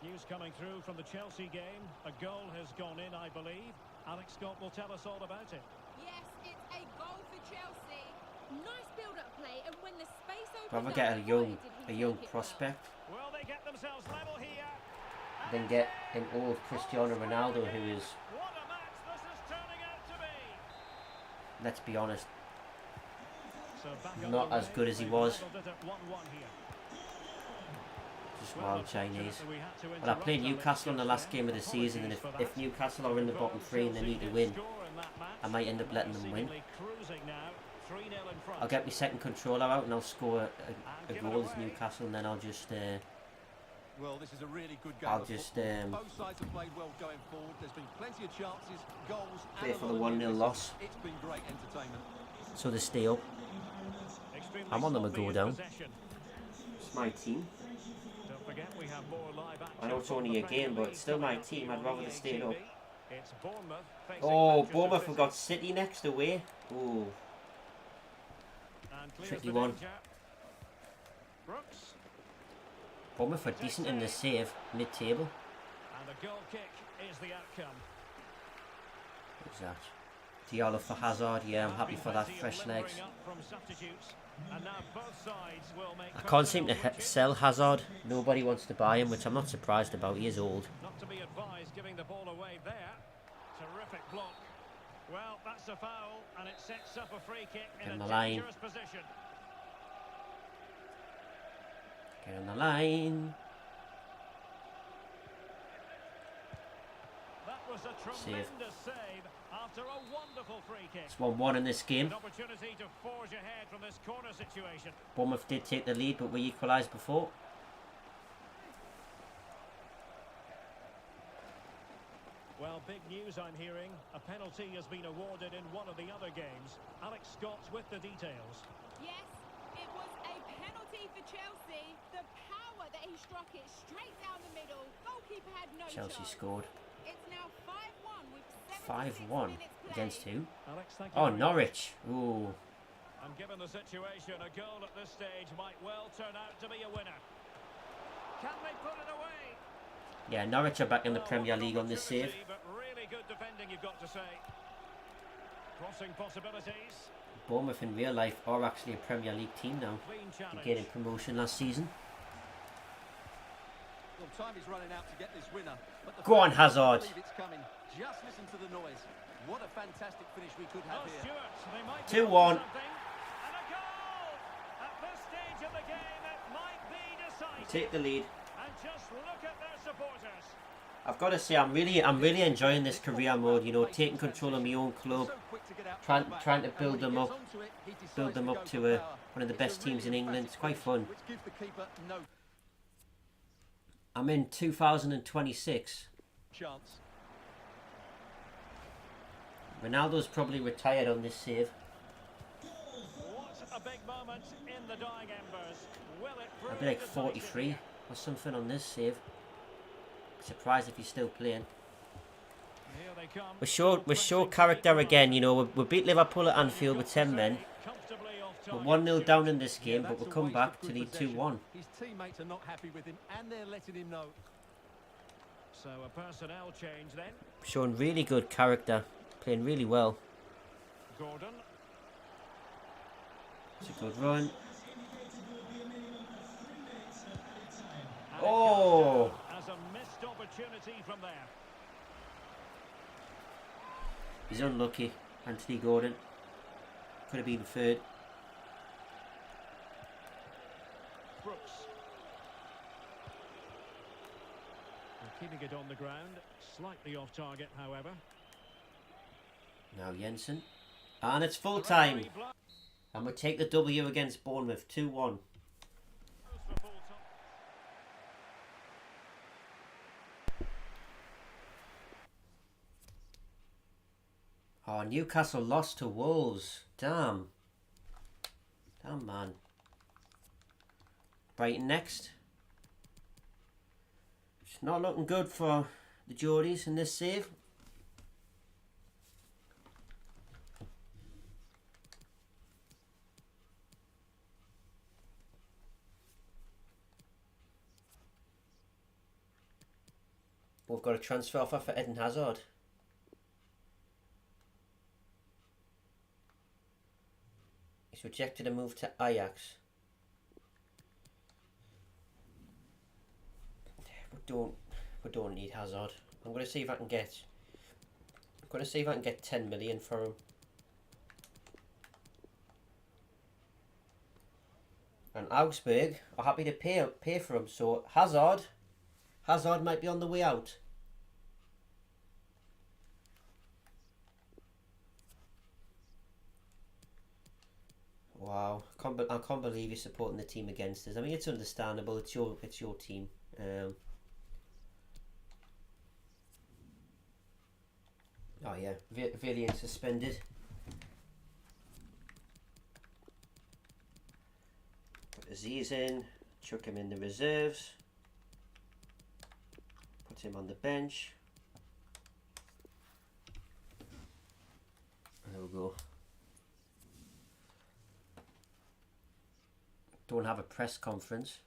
[SPEAKER 2] News coming through from the Chelsea game. A goal has gone in, I believe. Alex Scott will tell us all about it.
[SPEAKER 4] Yes, it's a goal for Chelsea. Nice build-up play, and when the space opens
[SPEAKER 1] Rather
[SPEAKER 4] up,
[SPEAKER 1] get a
[SPEAKER 4] boy,
[SPEAKER 1] young
[SPEAKER 4] did he take it well.
[SPEAKER 1] prospect
[SPEAKER 2] Will they get themselves level here?
[SPEAKER 1] than get an old Cristiano Ronaldo who is,
[SPEAKER 2] What a match this is turning out to be.
[SPEAKER 1] let's be honest,
[SPEAKER 2] So back
[SPEAKER 1] not as good as he was.
[SPEAKER 2] Leveled it at 1-1 here.
[SPEAKER 1] Just
[SPEAKER 2] Well,
[SPEAKER 1] wild
[SPEAKER 2] unfortunately,
[SPEAKER 1] Chinese.
[SPEAKER 2] we had to
[SPEAKER 1] Well, I
[SPEAKER 2] interrupt
[SPEAKER 1] played
[SPEAKER 2] our
[SPEAKER 1] Newcastle in the last
[SPEAKER 2] lectures
[SPEAKER 1] game of the
[SPEAKER 2] there.
[SPEAKER 1] season, and
[SPEAKER 2] Apologies
[SPEAKER 1] if
[SPEAKER 2] for that.
[SPEAKER 1] Newcastle are in the bottom three and they need to win, I might end up letting them win. I'll get my second controller out and I'll score a goal as Newcastle, and then I'll just
[SPEAKER 3] Well, this is a really good game.
[SPEAKER 1] I'll
[SPEAKER 3] of
[SPEAKER 1] just
[SPEAKER 3] football. Both sides have played well going forward. There's been plenty of chances, goals,
[SPEAKER 1] play
[SPEAKER 3] and
[SPEAKER 1] for
[SPEAKER 3] a
[SPEAKER 1] the
[SPEAKER 3] lot of
[SPEAKER 1] 1-0
[SPEAKER 3] newness.
[SPEAKER 1] loss,
[SPEAKER 3] It's been great entertainment.
[SPEAKER 1] so they stay up. I want them to go down. It's my team.
[SPEAKER 2] Don't forget we have more live action.
[SPEAKER 1] I know it's
[SPEAKER 2] from
[SPEAKER 1] only
[SPEAKER 2] the
[SPEAKER 1] a game,
[SPEAKER 2] Premier
[SPEAKER 1] but it's still
[SPEAKER 2] League
[SPEAKER 1] my
[SPEAKER 2] coming
[SPEAKER 1] team.
[SPEAKER 2] up
[SPEAKER 1] I'd rather
[SPEAKER 2] on
[SPEAKER 1] they stayed
[SPEAKER 2] EA
[SPEAKER 1] up.
[SPEAKER 2] TV. It's Bournemouth facing
[SPEAKER 1] Oh,
[SPEAKER 2] Manchester
[SPEAKER 1] Bournemouth have
[SPEAKER 2] City.
[SPEAKER 1] got City next away. Ooh,
[SPEAKER 2] And clears
[SPEAKER 1] tricky
[SPEAKER 2] the
[SPEAKER 1] one.
[SPEAKER 2] danger. Brooks.
[SPEAKER 1] Bournemouth are decent in the save, mid-table.
[SPEAKER 2] And a goal kick is the outcome.
[SPEAKER 1] What's that? Diallo for Hazard. Yeah, I'm happy for that. Fresh legs. I can't seem to sell Hazard. Nobody wants to buy him, which I'm not surprised about. He is old.
[SPEAKER 2] Not to be advised, giving the ball away there. Terrific block. Well, that's a foul, and it sets up a free kick in
[SPEAKER 1] Get
[SPEAKER 2] a
[SPEAKER 1] on the line.
[SPEAKER 2] dangerous position.
[SPEAKER 1] Get on the line.
[SPEAKER 2] That was a tremendous save after a wonderful free kick.
[SPEAKER 1] It's 1-1 in this game.
[SPEAKER 2] An opportunity to forge ahead from this corner situation.
[SPEAKER 1] Bournemouth did take the lead, but we equalised before.
[SPEAKER 2] Well, big news I'm hearing. A penalty has been awarded in one of the other games. Alex Scott's with the details.
[SPEAKER 4] Yes, it was a penalty for Chelsea. The power that he struck it straight down the middle. Goalkeeper had no
[SPEAKER 1] Chelsea
[SPEAKER 4] chance.
[SPEAKER 1] scored.
[SPEAKER 4] It's now 5-1 with 76
[SPEAKER 1] 5-1
[SPEAKER 4] minutes played.
[SPEAKER 1] against who?
[SPEAKER 2] Alex, thank you
[SPEAKER 1] Oh,
[SPEAKER 2] very
[SPEAKER 1] Norwich. Ooh.
[SPEAKER 2] And given the situation, a goal at this stage might well turn out to be a winner. Can they put it away?
[SPEAKER 1] Yeah, Norwich are back in the
[SPEAKER 2] Well,
[SPEAKER 1] Premier
[SPEAKER 2] what an
[SPEAKER 1] League on this save.
[SPEAKER 2] opportunity, But really good defending, you've got to say. Crossing possibilities.
[SPEAKER 1] Bournemouth in real life are actually a Premier League team now.
[SPEAKER 2] Clean
[SPEAKER 1] They
[SPEAKER 2] challenge.
[SPEAKER 1] gained promotion last season.
[SPEAKER 3] Time is running out to get this winner. But the
[SPEAKER 1] Go on,
[SPEAKER 3] fans
[SPEAKER 1] Hazard.
[SPEAKER 3] believe it's coming. Just listen to the noise. What a fantastic finish we could have
[SPEAKER 2] Oh,
[SPEAKER 3] here.
[SPEAKER 2] Stuart, they might
[SPEAKER 1] 2-1.
[SPEAKER 2] And a goal! At this stage of the game, it might be decisive.
[SPEAKER 1] Take the lead.
[SPEAKER 2] And just look at their supporters.
[SPEAKER 1] I've got to say, I'm really enjoying this career mode. You know, taking control of my own club,
[SPEAKER 3] So quick to get out
[SPEAKER 1] trying
[SPEAKER 3] from the back.
[SPEAKER 1] to
[SPEAKER 3] And
[SPEAKER 1] build
[SPEAKER 3] when he
[SPEAKER 1] them
[SPEAKER 3] gets
[SPEAKER 1] up,
[SPEAKER 3] onto it, he decides
[SPEAKER 1] build them
[SPEAKER 3] to
[SPEAKER 1] up
[SPEAKER 3] go
[SPEAKER 1] to
[SPEAKER 3] for power.
[SPEAKER 1] one of the
[SPEAKER 3] It's a
[SPEAKER 1] best teams in
[SPEAKER 3] really
[SPEAKER 1] England. It's
[SPEAKER 3] emphatic
[SPEAKER 1] quite fun.
[SPEAKER 3] finish, which gives the keeper no
[SPEAKER 1] I'm in 2026.
[SPEAKER 3] chance.
[SPEAKER 1] Ronaldo's probably retired on this save.
[SPEAKER 2] What a big moment in the dying embers. Will it
[SPEAKER 1] I'll
[SPEAKER 2] prove
[SPEAKER 1] be like
[SPEAKER 2] decisive
[SPEAKER 1] 43
[SPEAKER 2] here?
[SPEAKER 1] or something on this save. Surprised if he's still playing.
[SPEAKER 2] Here they come.
[SPEAKER 1] We show character again. You know, we beat Liverpool at Anfield with 10 men.
[SPEAKER 2] Comfortably off
[SPEAKER 1] We're
[SPEAKER 2] target.
[SPEAKER 1] 1-0 down in this game,
[SPEAKER 3] Yeah,
[SPEAKER 1] but
[SPEAKER 3] that's
[SPEAKER 1] we'll
[SPEAKER 3] a
[SPEAKER 1] come
[SPEAKER 3] waste
[SPEAKER 1] back
[SPEAKER 3] of
[SPEAKER 1] to
[SPEAKER 3] good
[SPEAKER 1] lead
[SPEAKER 3] possession.
[SPEAKER 1] 2-1.
[SPEAKER 3] His teammates are not happy with him, and they're letting him know.
[SPEAKER 2] So a personnel change then.
[SPEAKER 1] Showing really good character, playing really well.
[SPEAKER 2] Gordon.
[SPEAKER 1] It's a good run.
[SPEAKER 2] And it
[SPEAKER 1] Oh!
[SPEAKER 2] comes down as a missed opportunity from there.
[SPEAKER 1] He's unlucky, Anthony Gordon. Could have been third.
[SPEAKER 2] Brooks. They're keeping it on the ground. Slightly off target, however.
[SPEAKER 1] Now Jensen. And it's full time. And we take the W against Bournemouth, 2-1. Oh, Newcastle lost to Wolves. Damn. Damn, man. Brighton next. It's not looking good for the Geordies in this save. We've got a transfer offer for Eden Hazard. He's rejected a move to Ajax. We don't need Hazard. I'm gonna see if I can get 10 million for him. And Augsburg are happy to pay for him, so Hazard might be on the way out. Wow, I can't believe you're supporting the team against us. I mean, it's understandable. It's your team. Oh yeah, Villian suspended. Put Aziz in. Chuck him in the reserves. Put him on the bench. There we go. Don't have a press conference.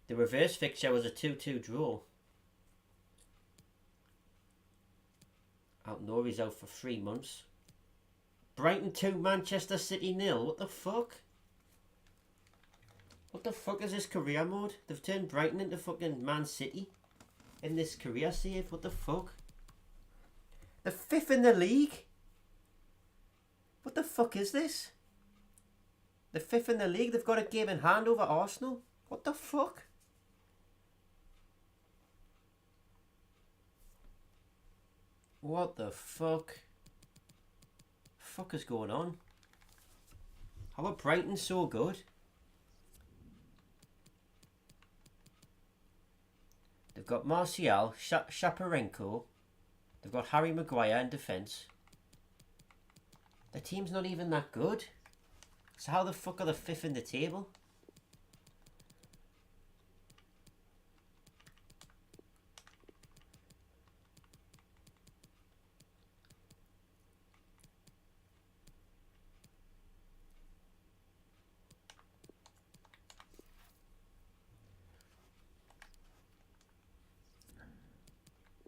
[SPEAKER 1] The reverse fixture was a 2-2 draw. Out-Nori's out for 3 months. Brighton 2, Manchester City 0. What the fuck? What the fuck is this career mode? They've turned Brighton into fucking Man City in this career save. What the fuck? They're 5th in the league. What the fuck is this? They're 5th in the league. They've got a game in hand over Arsenal. What the fuck? What the fuck? Fuck is going on? How are Brighton so good? They've got Martial, Shaparenko. They've got Harry Maguire in defence. Their team's not even that good. So how the fuck are they 5th in the table?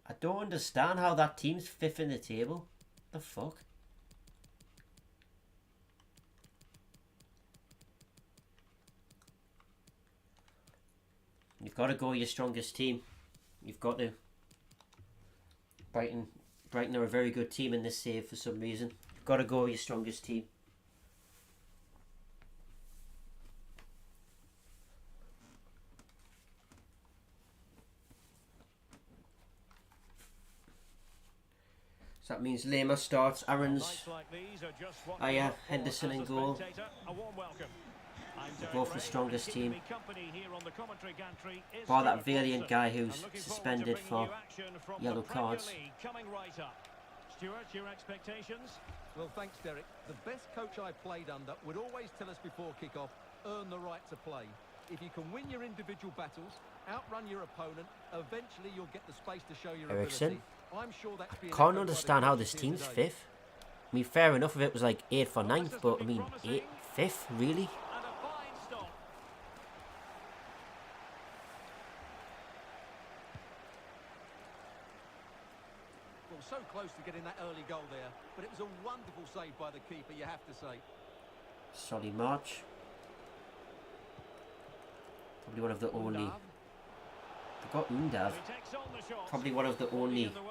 [SPEAKER 1] I don't understand how that team's 5th in the table. The fuck? You've got to go your strongest team. You've got to. Brighton are a very good team in this save for some reason. You've got to go your strongest team. So that means Lema starts, Aaron's, Henderson in goal. We'll go for the strongest team. Bar that valiant guy who's suspended for yellow cards.
[SPEAKER 2] Stuart, your expectations?
[SPEAKER 3] Well, thanks, Derek. The best coach I played under would always tell us before kick-off, earn the right to play. If you can win your individual battles, outrun your opponent, eventually you'll get the space to show your
[SPEAKER 1] Eriksen.
[SPEAKER 3] ability. I'm sure that's being
[SPEAKER 1] Can't
[SPEAKER 3] echoed by
[SPEAKER 1] understand
[SPEAKER 3] the
[SPEAKER 1] how
[SPEAKER 3] coaches
[SPEAKER 1] this
[SPEAKER 3] here
[SPEAKER 1] team's
[SPEAKER 3] today.
[SPEAKER 1] 5th. I mean, fair enough if it was like 8th or 9th, but I mean, 5th, really?
[SPEAKER 2] And a fine stop.
[SPEAKER 3] Well, so close to getting that early goal there, but it was a wonderful save by the keeper, you have to say.
[SPEAKER 1] Solly March. Probably one of the only... They've got Undav.
[SPEAKER 2] He takes on the shot.
[SPEAKER 1] Probably one of the only
[SPEAKER 2] In the way.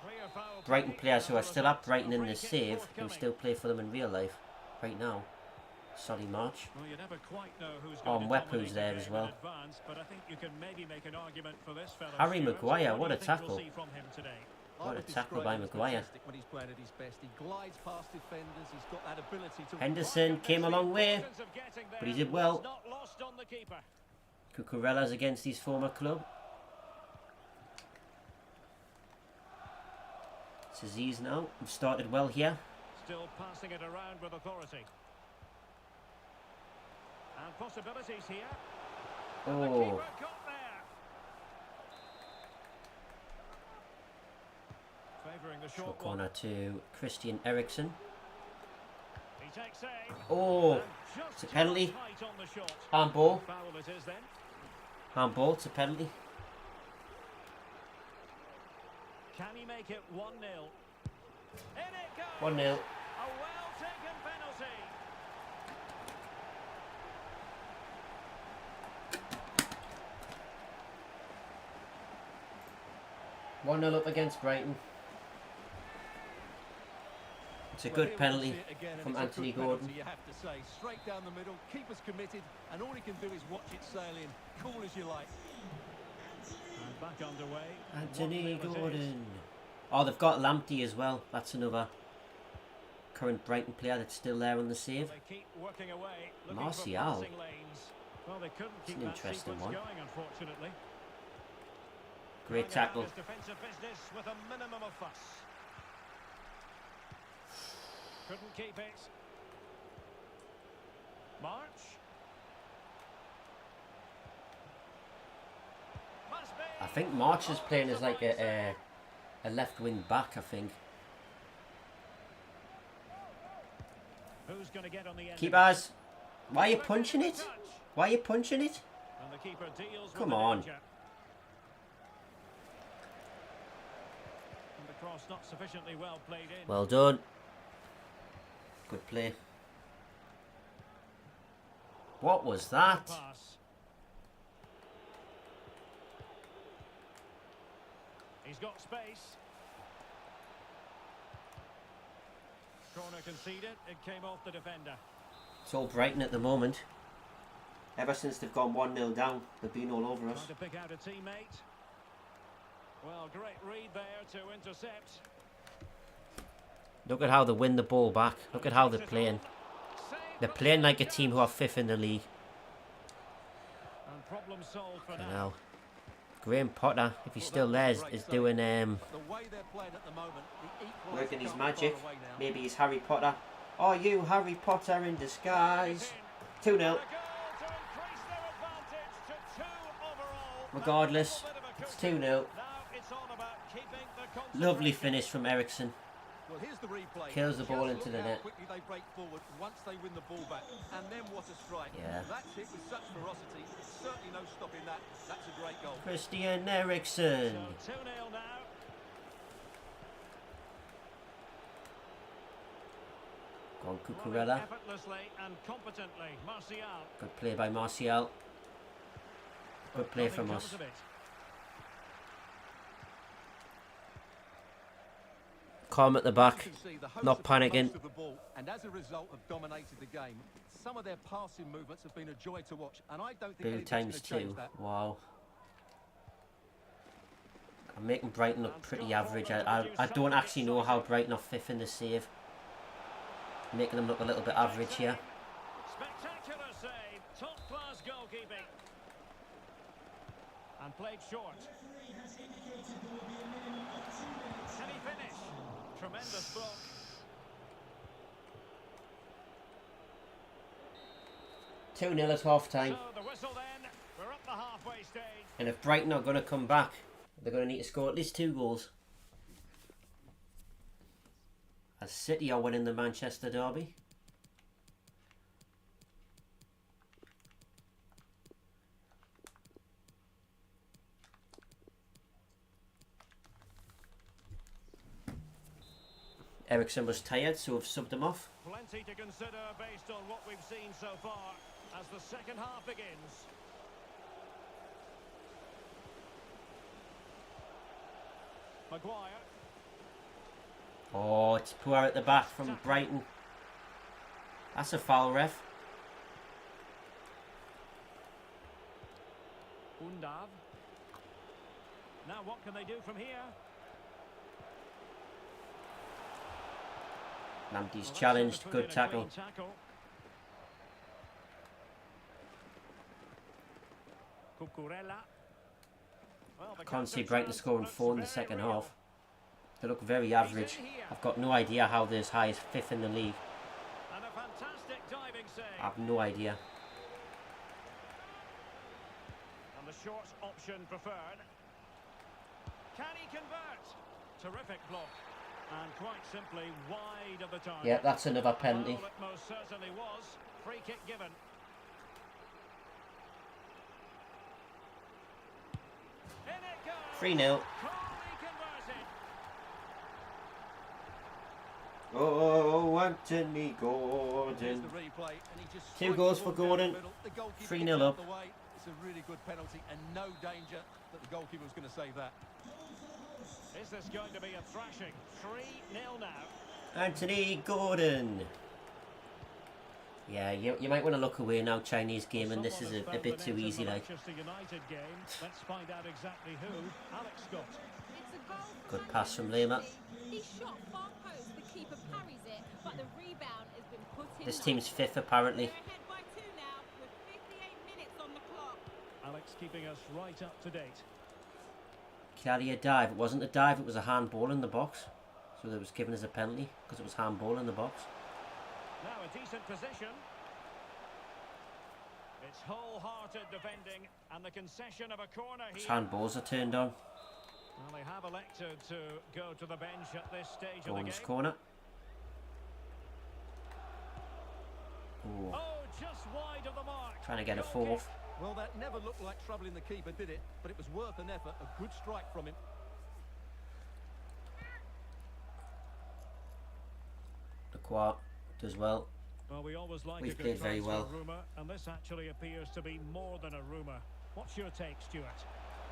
[SPEAKER 2] Clear foul
[SPEAKER 1] Brighton
[SPEAKER 2] play.
[SPEAKER 1] players who are still at Brighton in
[SPEAKER 2] Free
[SPEAKER 1] the
[SPEAKER 2] kick
[SPEAKER 1] save, who
[SPEAKER 2] forthcoming.
[SPEAKER 1] still play for them in real life, right now. Solly March.
[SPEAKER 2] Well, you never quite know who's
[SPEAKER 1] Oh,
[SPEAKER 2] going to
[SPEAKER 1] Mwepu's
[SPEAKER 2] dominate the
[SPEAKER 1] there
[SPEAKER 2] game
[SPEAKER 1] as well.
[SPEAKER 2] in advance, but I think you can maybe make an argument for this fellow.
[SPEAKER 1] Harry
[SPEAKER 2] Stuart.
[SPEAKER 1] Maguire, what
[SPEAKER 2] do
[SPEAKER 1] a
[SPEAKER 2] you think we'll
[SPEAKER 1] tackle.
[SPEAKER 2] see from him today?
[SPEAKER 3] I
[SPEAKER 1] What a
[SPEAKER 3] would
[SPEAKER 1] tackle
[SPEAKER 3] describe
[SPEAKER 1] by
[SPEAKER 3] him as
[SPEAKER 1] Maguire.
[SPEAKER 3] fantastic when he's playing at his best. He glides past defenders, he's got that ability to...
[SPEAKER 1] Henderson came a long way,
[SPEAKER 2] Importance of getting there
[SPEAKER 1] but he did
[SPEAKER 2] was
[SPEAKER 1] well.
[SPEAKER 2] not lost on the keeper.
[SPEAKER 1] Cucurella's against his former club. It's Aziz now. We've started well here.
[SPEAKER 2] Still passing it around with authority. And possibilities here. And the
[SPEAKER 1] Oh,
[SPEAKER 2] keeper got there. Favouring the short
[SPEAKER 1] short
[SPEAKER 2] one.
[SPEAKER 1] corner to Christian Eriksen.
[SPEAKER 2] He takes aim.
[SPEAKER 1] Oh,
[SPEAKER 2] And just
[SPEAKER 1] it's a
[SPEAKER 2] too
[SPEAKER 1] penalty.
[SPEAKER 2] tight on the shot.
[SPEAKER 1] Handball.
[SPEAKER 2] Foul it is then.
[SPEAKER 1] Handball, it's a penalty.
[SPEAKER 2] Can he make it 1-0? In it goes.
[SPEAKER 1] 1-0.
[SPEAKER 2] A well-taken penalty.
[SPEAKER 1] One 0 up against Brighton. It's a
[SPEAKER 3] Well,
[SPEAKER 1] good
[SPEAKER 3] here we
[SPEAKER 1] penalty
[SPEAKER 3] see it again, and
[SPEAKER 1] from
[SPEAKER 3] it's a
[SPEAKER 1] Anthony
[SPEAKER 3] good penalty,
[SPEAKER 1] Gordon.
[SPEAKER 3] you have to say. Straight down the middle, keeper's committed, and all he can do is watch it sail in. Cool as you like.
[SPEAKER 2] And back underway.
[SPEAKER 1] Anthony
[SPEAKER 2] 1-0 it is.
[SPEAKER 1] Gordon. Oh, they've got Lamptey as well. That's another current Brighton player that's still there on the save.
[SPEAKER 2] They keep working away, looking
[SPEAKER 1] Martial.
[SPEAKER 2] for passing lanes. Well, they couldn't
[SPEAKER 1] It's
[SPEAKER 2] keep
[SPEAKER 1] an
[SPEAKER 2] that
[SPEAKER 1] interesting
[SPEAKER 2] sequence
[SPEAKER 1] one.
[SPEAKER 2] going, unfortunately.
[SPEAKER 1] Great
[SPEAKER 2] Carrying out
[SPEAKER 1] tackle.
[SPEAKER 2] his defensive business with a minimum of fuss. Couldn't keep it. March. Must be.
[SPEAKER 1] I think March is playing as like a left wing back, I think.
[SPEAKER 2] Who's going to get on the end?
[SPEAKER 1] Keepers, why are you punching it? Why are you punching it?
[SPEAKER 2] And the keeper deals with
[SPEAKER 1] Come
[SPEAKER 2] the
[SPEAKER 1] on.
[SPEAKER 2] danger. And the cross not sufficiently well played in.
[SPEAKER 1] Well done. Good play. What was that?
[SPEAKER 2] Pass. He's got space. Corner conceded. It came off the defender.
[SPEAKER 1] It's all Brighton at the moment. Ever since they've gone 1-0 down, they've been all over us.
[SPEAKER 2] Trying to pick out a teammate. Well, great read there to intercept.
[SPEAKER 1] Look at how they win the ball back. Look at how they're playing. They're playing like a team who are 5th in the league.
[SPEAKER 2] And problem solved for
[SPEAKER 1] You
[SPEAKER 2] now.
[SPEAKER 1] know. Graham Potter, if he's still there, is doing
[SPEAKER 3] The way they're playing at the moment, the equaliser
[SPEAKER 1] working his
[SPEAKER 3] can't be far
[SPEAKER 1] magic.
[SPEAKER 3] away now.
[SPEAKER 1] Maybe he's Harry Potter. Are you Harry Potter in disguise? 2-0.
[SPEAKER 2] And a goal to increase their advantage to 2 overall.
[SPEAKER 1] Regardless,
[SPEAKER 2] That little bit of a
[SPEAKER 1] it's
[SPEAKER 2] cushion.
[SPEAKER 1] 2-0.
[SPEAKER 2] Now it's all about keeping the
[SPEAKER 1] Lovely
[SPEAKER 2] concentration.
[SPEAKER 1] finish from Eriksen.
[SPEAKER 3] Well, here's the replay.
[SPEAKER 1] Kills the ball
[SPEAKER 3] Just
[SPEAKER 1] into
[SPEAKER 3] look
[SPEAKER 1] the
[SPEAKER 3] how
[SPEAKER 1] net.
[SPEAKER 3] quickly they break forward once they win the ball back. And then what a strike.
[SPEAKER 1] Yeah.
[SPEAKER 3] That's hit with such ferocity. Certainly no stopping that. That's a great goal.
[SPEAKER 1] Christian Eriksen.
[SPEAKER 2] So 2-0 now.
[SPEAKER 1] Go on, Cucurella.
[SPEAKER 2] Effortlessly and competently, Martial.
[SPEAKER 1] Good play by Martial. Good play from us. Calm at the back, not panicking.
[SPEAKER 3] And as a result have dominated the game. Some of their passing movements have been a joy to watch, and I don't think
[SPEAKER 1] Boo
[SPEAKER 3] anything's
[SPEAKER 1] times
[SPEAKER 3] going to change
[SPEAKER 1] 2.
[SPEAKER 3] that.
[SPEAKER 1] Wow. I'm making Brighton look pretty average. I don't actually know how Brighton are 5th in the save. I'm making them look a little bit average here.
[SPEAKER 2] Spectacular save, top class goalkeeping. And played short. Can he finish? Tremendous block.
[SPEAKER 1] Two 0 at half time.
[SPEAKER 2] So the whistle then, we're up the halfway stage.
[SPEAKER 1] And if Brighton are going to come back, they're going to need to score at least 2 goals. As City are winning the Manchester derby. Eriksen was tired, so we've subbed him off.
[SPEAKER 2] Plenty to consider based on what we've seen so far as the second half begins. Maguire.
[SPEAKER 1] Oh, it's poor at the back from Brighton. That's a foul, ref.
[SPEAKER 2] Undav. Now what can they do from here?
[SPEAKER 1] Lamptey's
[SPEAKER 2] Well,
[SPEAKER 1] challenged,
[SPEAKER 2] put
[SPEAKER 1] good
[SPEAKER 2] in a
[SPEAKER 1] tackle.
[SPEAKER 2] clean tackle. Cucurella. Well, the
[SPEAKER 1] Can't see
[SPEAKER 2] counter
[SPEAKER 1] Brighton
[SPEAKER 2] chance
[SPEAKER 1] scoring
[SPEAKER 2] looks
[SPEAKER 1] 4 in the
[SPEAKER 2] very
[SPEAKER 1] second
[SPEAKER 2] real.
[SPEAKER 1] half. They look very average. I've got no idea how they're as high as 5th in the league.
[SPEAKER 2] And a fantastic diving save.
[SPEAKER 1] I have no idea.
[SPEAKER 2] And the short option preferred. Can he convert? Terrific block. And quite simply wide of the target.
[SPEAKER 1] Yeah, that's another penalty.
[SPEAKER 2] Well, it most certainly was. Free kick given. In it goes.
[SPEAKER 1] 3-0.
[SPEAKER 2] Clearly converted.
[SPEAKER 1] Oh, Anthony
[SPEAKER 3] Here's
[SPEAKER 1] Gordon.
[SPEAKER 3] the replay, and he just
[SPEAKER 1] 2
[SPEAKER 3] swipes
[SPEAKER 1] goals
[SPEAKER 3] the
[SPEAKER 1] for
[SPEAKER 3] ball down the
[SPEAKER 1] Gordon.
[SPEAKER 3] middle. The goalkeeper
[SPEAKER 1] 3-0
[SPEAKER 3] gets out
[SPEAKER 1] up.
[SPEAKER 3] the way. It's a really good penalty, and no danger that the goalkeeper was going to save that.
[SPEAKER 2] Is this going to be a thrashing? 3-0 now.
[SPEAKER 1] Anthony Gordon. Yeah, you might want to look away now, Chinese game, and this is
[SPEAKER 2] Someone
[SPEAKER 1] a
[SPEAKER 2] has
[SPEAKER 1] bit
[SPEAKER 2] found
[SPEAKER 1] too
[SPEAKER 2] the net
[SPEAKER 1] easy,
[SPEAKER 2] in the
[SPEAKER 1] like.
[SPEAKER 2] Manchester United game. Let's find out exactly who. Alex Scott.
[SPEAKER 4] It's a goal for
[SPEAKER 1] Good pass from
[SPEAKER 4] Manchester
[SPEAKER 1] Lema.
[SPEAKER 4] City. He shot far post, the keeper parries it, but the rebound has been put in.
[SPEAKER 1] This team's 5th, apparently.
[SPEAKER 4] They're ahead by 2 now, with 58 minutes on the clock.
[SPEAKER 2] Alex keeping us right up to date.
[SPEAKER 1] Carrier dive. It wasn't a dive, it was a handball in the box. So that was given as a penalty, because it was handball in the box.
[SPEAKER 2] Now a decent position. It's wholehearted defending and the concession of a corner
[SPEAKER 1] Those
[SPEAKER 2] here.
[SPEAKER 1] handballs are turned on.
[SPEAKER 2] Well, they have elected to go to the bench at this stage of the
[SPEAKER 1] Gordon's
[SPEAKER 2] game.
[SPEAKER 1] corner. Ooh,
[SPEAKER 2] Oh, just wide of the mark.
[SPEAKER 1] trying to get a
[SPEAKER 2] Goal
[SPEAKER 1] 4th.
[SPEAKER 2] kick.
[SPEAKER 3] Well, that never looked like troubling the keeper, did it? But it was worth an effort. A good strike from him.
[SPEAKER 1] Lacroix does well.
[SPEAKER 2] Well, we always like
[SPEAKER 1] We've
[SPEAKER 2] a good
[SPEAKER 1] played very
[SPEAKER 2] transfer
[SPEAKER 1] well.
[SPEAKER 2] rumour, and this actually appears to be more than a rumour. What's your take, Stuart?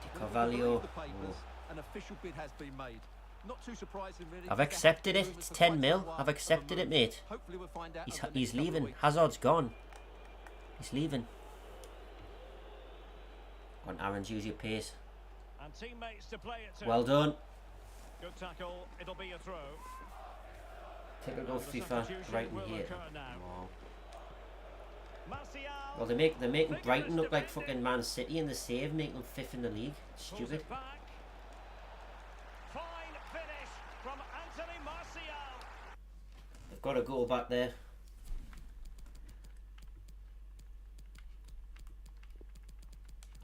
[SPEAKER 1] Di
[SPEAKER 3] Well, if we
[SPEAKER 1] Carvalho.
[SPEAKER 3] believe the papers, an official bid has been made. Not too surprising, really.
[SPEAKER 1] I've
[SPEAKER 3] There
[SPEAKER 1] accepted
[SPEAKER 3] have
[SPEAKER 1] it.
[SPEAKER 3] been
[SPEAKER 1] It's
[SPEAKER 3] rumours for
[SPEAKER 1] 10
[SPEAKER 3] quite
[SPEAKER 1] mil.
[SPEAKER 3] some while
[SPEAKER 1] I've
[SPEAKER 3] of a
[SPEAKER 1] accepted it,
[SPEAKER 3] move.
[SPEAKER 1] mate.
[SPEAKER 3] Hopefully we'll find out
[SPEAKER 1] He's
[SPEAKER 3] over the
[SPEAKER 1] he's
[SPEAKER 3] next couple of
[SPEAKER 1] leaving.
[SPEAKER 3] weeks.
[SPEAKER 1] Hazard's gone. He's leaving. Go on, Aaron's use your pace.
[SPEAKER 2] And teammates to play it to.
[SPEAKER 1] Well done.
[SPEAKER 2] Good tackle. It'll be a throw.
[SPEAKER 1] Typical
[SPEAKER 2] The
[SPEAKER 1] FIFA
[SPEAKER 2] substitution
[SPEAKER 1] Brighton
[SPEAKER 2] will
[SPEAKER 1] here.
[SPEAKER 2] occur now.
[SPEAKER 1] Wow.
[SPEAKER 2] Martial.
[SPEAKER 1] Well, they're making Brighton look like fucking Man City in the save, making them 5th in the league.
[SPEAKER 2] Pulls
[SPEAKER 1] Stupid.
[SPEAKER 2] it back. Fine finish from Anthony Martial.
[SPEAKER 1] They've got a goal back there.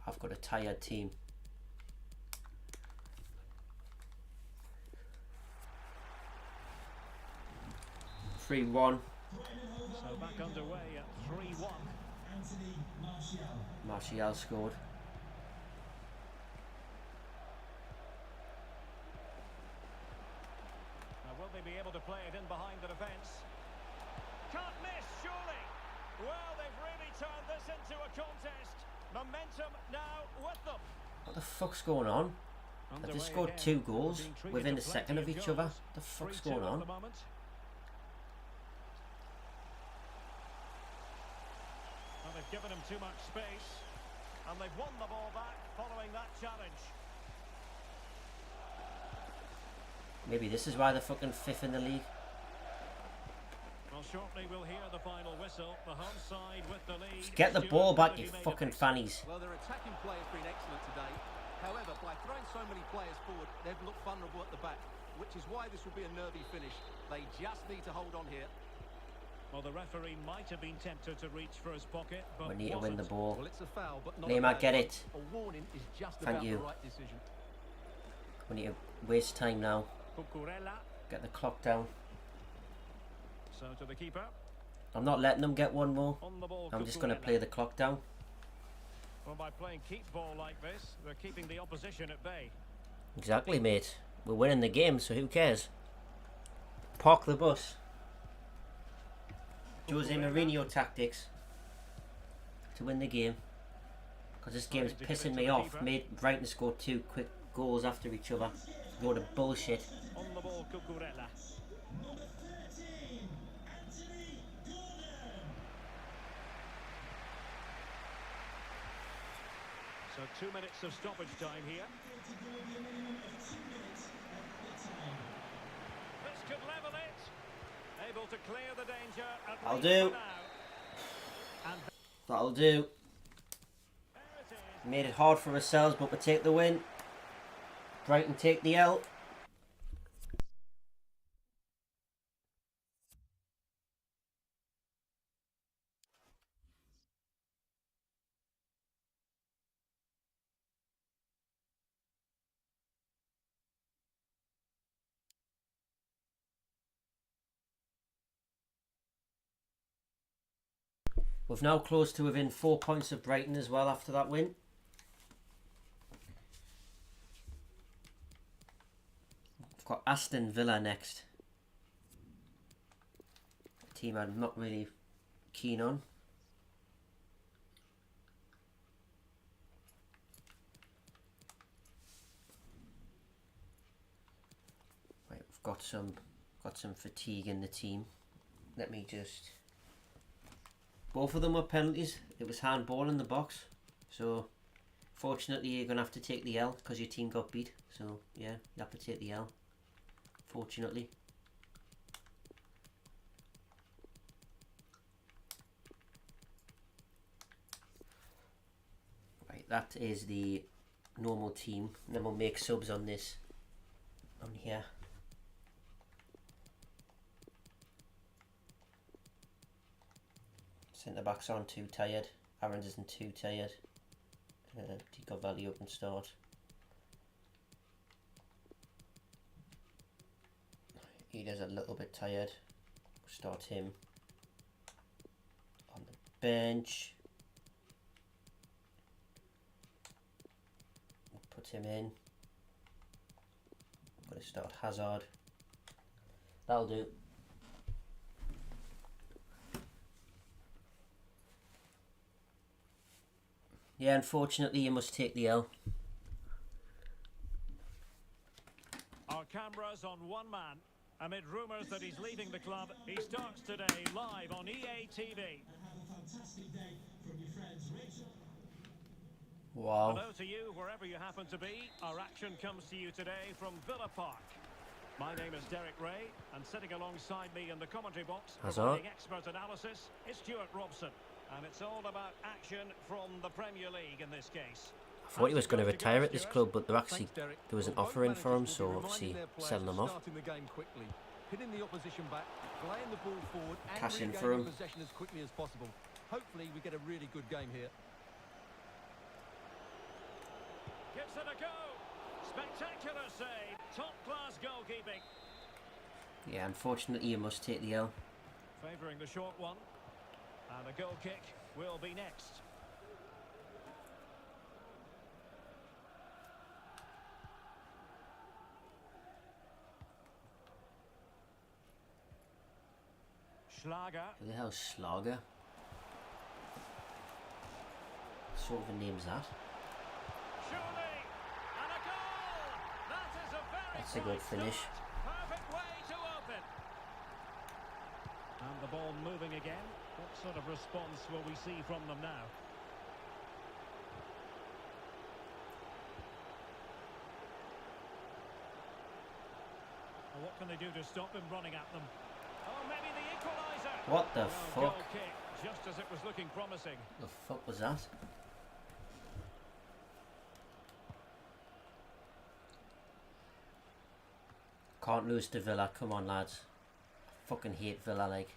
[SPEAKER 1] I've got a tired team. Three 1.
[SPEAKER 2] So back underway at 3-1.
[SPEAKER 1] Martial scored.
[SPEAKER 2] Now will they be able to play it in behind the defence? can't miss, surely. Well, they've really turned this into a contest. Momentum now with them.
[SPEAKER 1] What the fuck's going on? Have they scored 2 goals within a second of each other? What the fuck's going on?
[SPEAKER 2] Well, they've given him too much space, and they've won the ball back following that challenge.
[SPEAKER 1] Maybe this is why they're fucking 5th in the league.
[SPEAKER 2] Well, shortly we'll hear the final whistle. The home side with the lead.
[SPEAKER 1] Just get the ball back, you fucking fannies.
[SPEAKER 3] Well, their attacking play has been excellent today. However, by throwing so many players forward, they've looked vulnerable at the back, which is why this will be a nervy finish. They just need to hold on here.
[SPEAKER 2] Well, the referee might have been tempted to reach for his pocket, but
[SPEAKER 1] We need to win the ball.
[SPEAKER 3] Well, it's a foul, but not
[SPEAKER 1] Neymar, get it.
[SPEAKER 3] A warning is just
[SPEAKER 1] Thank
[SPEAKER 3] about
[SPEAKER 1] you.
[SPEAKER 3] the right decision.
[SPEAKER 1] We need to waste time now.
[SPEAKER 2] Cucurella.
[SPEAKER 1] Get the clock down.
[SPEAKER 2] So to the keeper.
[SPEAKER 1] I'm not letting them get one more.
[SPEAKER 2] On the ball,
[SPEAKER 1] I'm just going to
[SPEAKER 2] Cucurella.
[SPEAKER 1] play the clock down.
[SPEAKER 2] Well, by playing keep ball like this, they're keeping the opposition at bay.
[SPEAKER 1] Exactly, mate. We're winning the game, so who cares? Park the bus. Jose Mourinho tactics to win the game. Because this game's pissing me off. Made Brighton score 2 quick goals after each other. Load of bullshit.
[SPEAKER 2] On the ball, Cucurella. So 2 minutes of stoppage time here. This could level it. Able to clear the danger. At
[SPEAKER 1] I'll
[SPEAKER 2] least
[SPEAKER 1] do.
[SPEAKER 2] for now. And
[SPEAKER 1] That'll do.
[SPEAKER 2] there it is.
[SPEAKER 1] Made it hard for ourselves, but we take the win. Brighton take the L. We've now close to within 4 points of Brighton as well after that win. We've got Aston Villa next. A team I'm not really keen on. Right, we've got some fatigue in the team. Let me just... Both of them were penalties. It was handball in the box. So, fortunately, you're going to have to take the L because your team got beat. So, yeah, you have to take the L. Fortunately. Right, that is the normal team. And then we'll make subs on this. On here. Centre backs aren't too tired. Aaron's isn't too tired. Tico Valley up and start. He does a little bit tired. Start him on the bench. Put him in. I'm going to start Hazard. That'll do. Yeah, unfortunately, you must take the L.
[SPEAKER 2] Our cameras on one man. Amid rumours that he's leaving the club, he starts today live on EA TV.
[SPEAKER 1] Wow.
[SPEAKER 2] Hello to you, wherever you happen to be. Our action comes to you today from Villa Park. My name is Derek Ray, and sitting alongside me in the commentary box, providing expert analysis, is Stuart Robson. And it's all about action from the Premier League in this case.
[SPEAKER 1] I thought he was going to retire at this club, but there was an offer in for him, so obviously selling him off.
[SPEAKER 3] The game quickly, hitting the opposition back, playing the ball forward, and
[SPEAKER 1] Cash in for him.
[SPEAKER 3] possession as quickly as possible. Hopefully, we get a really good game here.
[SPEAKER 2] Gives it a go. Spectacular save. Top-class goalkeeping.
[SPEAKER 1] Yeah, unfortunately, you must take the L.
[SPEAKER 2] Favouring the short one. And a goal kick will be next. Schlager.
[SPEAKER 1] Who the hell's Schlager? What sort of a name's that?
[SPEAKER 2] Surely, and a goal. That is a very
[SPEAKER 1] That's a good finish.
[SPEAKER 2] perfect way to open. And the ball moving again. What sort of response will we see from them now? Well, what can they do to stop him running at them? Oh, maybe the equaliser.
[SPEAKER 1] What the
[SPEAKER 2] Well,
[SPEAKER 1] fuck?
[SPEAKER 2] goal kick, just as it was looking promising.
[SPEAKER 1] The fuck was that? Can't lose to Villa. Come on, lads. I fucking hate Villa, like.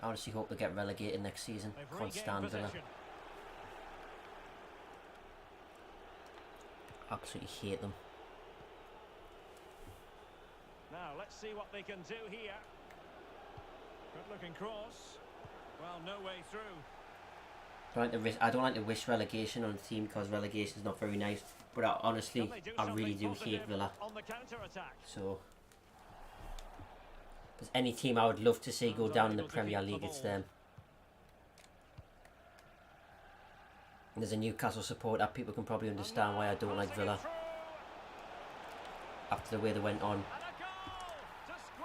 [SPEAKER 1] I honestly hope they get relegated next season.
[SPEAKER 2] They've
[SPEAKER 1] Can't
[SPEAKER 2] regained
[SPEAKER 1] stand Villa.
[SPEAKER 2] possession.
[SPEAKER 1] Absolutely hate them.
[SPEAKER 2] Now, let's see what they can do here. Good looking cross. Well, no way through.
[SPEAKER 1] I don't like to wish relegation on a team because relegation is not very nice. But honestly,
[SPEAKER 2] Can they do
[SPEAKER 1] I really
[SPEAKER 2] something
[SPEAKER 1] do hate
[SPEAKER 2] positive
[SPEAKER 1] Villa.
[SPEAKER 2] on the counter-attack?
[SPEAKER 1] So, there's any team I would love to see go down in the Premier League, it's them. And as a Newcastle supporter, people can probably understand why I don't like Villa after the way they went on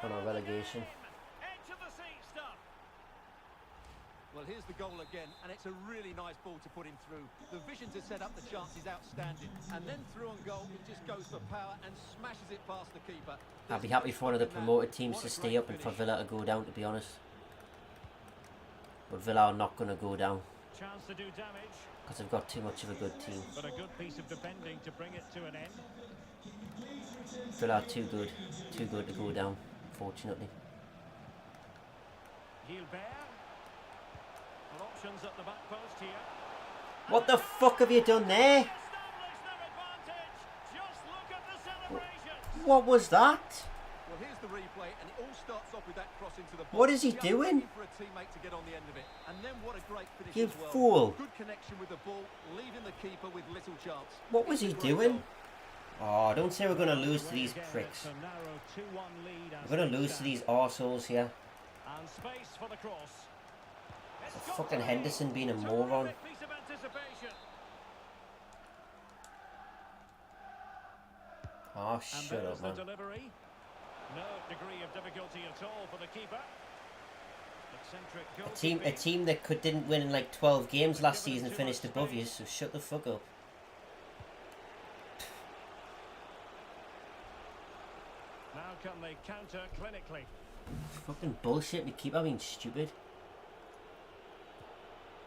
[SPEAKER 1] our relegation.
[SPEAKER 3] Well, here's the goal again, and it's a really nice ball to put him through. The vision to set up the chance is outstanding, and then through on goal, it just goes for power and smashes it past the keeper.
[SPEAKER 1] I'd be happy for one of the promoted teams to stay up and for Villa to go down, to be honest. But Villa are not going to go down
[SPEAKER 2] Chance to do damage,
[SPEAKER 1] because they've got too much of a good team.
[SPEAKER 2] but a good piece of defending to bring it to an end.
[SPEAKER 1] Villa are too good to go down, fortunately.
[SPEAKER 2] Gilbert. Well, options at the back post here.
[SPEAKER 1] What the fuck have you done there?
[SPEAKER 2] Establish their advantage. Just look at the celebrations.
[SPEAKER 1] What was that?
[SPEAKER 3] Well, here's the replay, and it all starts off with that cross into the box.
[SPEAKER 1] What is he
[SPEAKER 3] Just
[SPEAKER 1] doing?
[SPEAKER 3] looking for a teammate to get on the end of it, and then what a great finish
[SPEAKER 1] You
[SPEAKER 3] as well.
[SPEAKER 1] fool.
[SPEAKER 3] Good connection with the ball, leaving the keeper with little chance.
[SPEAKER 1] What was he
[SPEAKER 3] It's a great
[SPEAKER 1] doing?
[SPEAKER 3] goal.
[SPEAKER 1] Oh, don't say we're going to lose to these
[SPEAKER 2] Again,
[SPEAKER 1] pricks.
[SPEAKER 2] it's a narrow 2-1 lead as
[SPEAKER 1] We're going to
[SPEAKER 2] they
[SPEAKER 1] lose to
[SPEAKER 2] stand.
[SPEAKER 1] these arseholes here.
[SPEAKER 2] And space for the cross. It's
[SPEAKER 1] It's
[SPEAKER 2] got
[SPEAKER 1] fucking
[SPEAKER 2] to be.
[SPEAKER 1] Henderson being a moron.
[SPEAKER 2] Terrific piece of anticipation.
[SPEAKER 1] Oh,
[SPEAKER 2] And
[SPEAKER 1] shut
[SPEAKER 2] there's
[SPEAKER 1] up,
[SPEAKER 2] the
[SPEAKER 1] man.
[SPEAKER 2] delivery. No degree of difficulty at all for the keeper. Eccentric
[SPEAKER 1] A team that didn't win in like 12 games last season finished above you, so shut the fuck up.
[SPEAKER 2] Now can they counter clinically?
[SPEAKER 1] Fucking bullshit, we keep being stupid.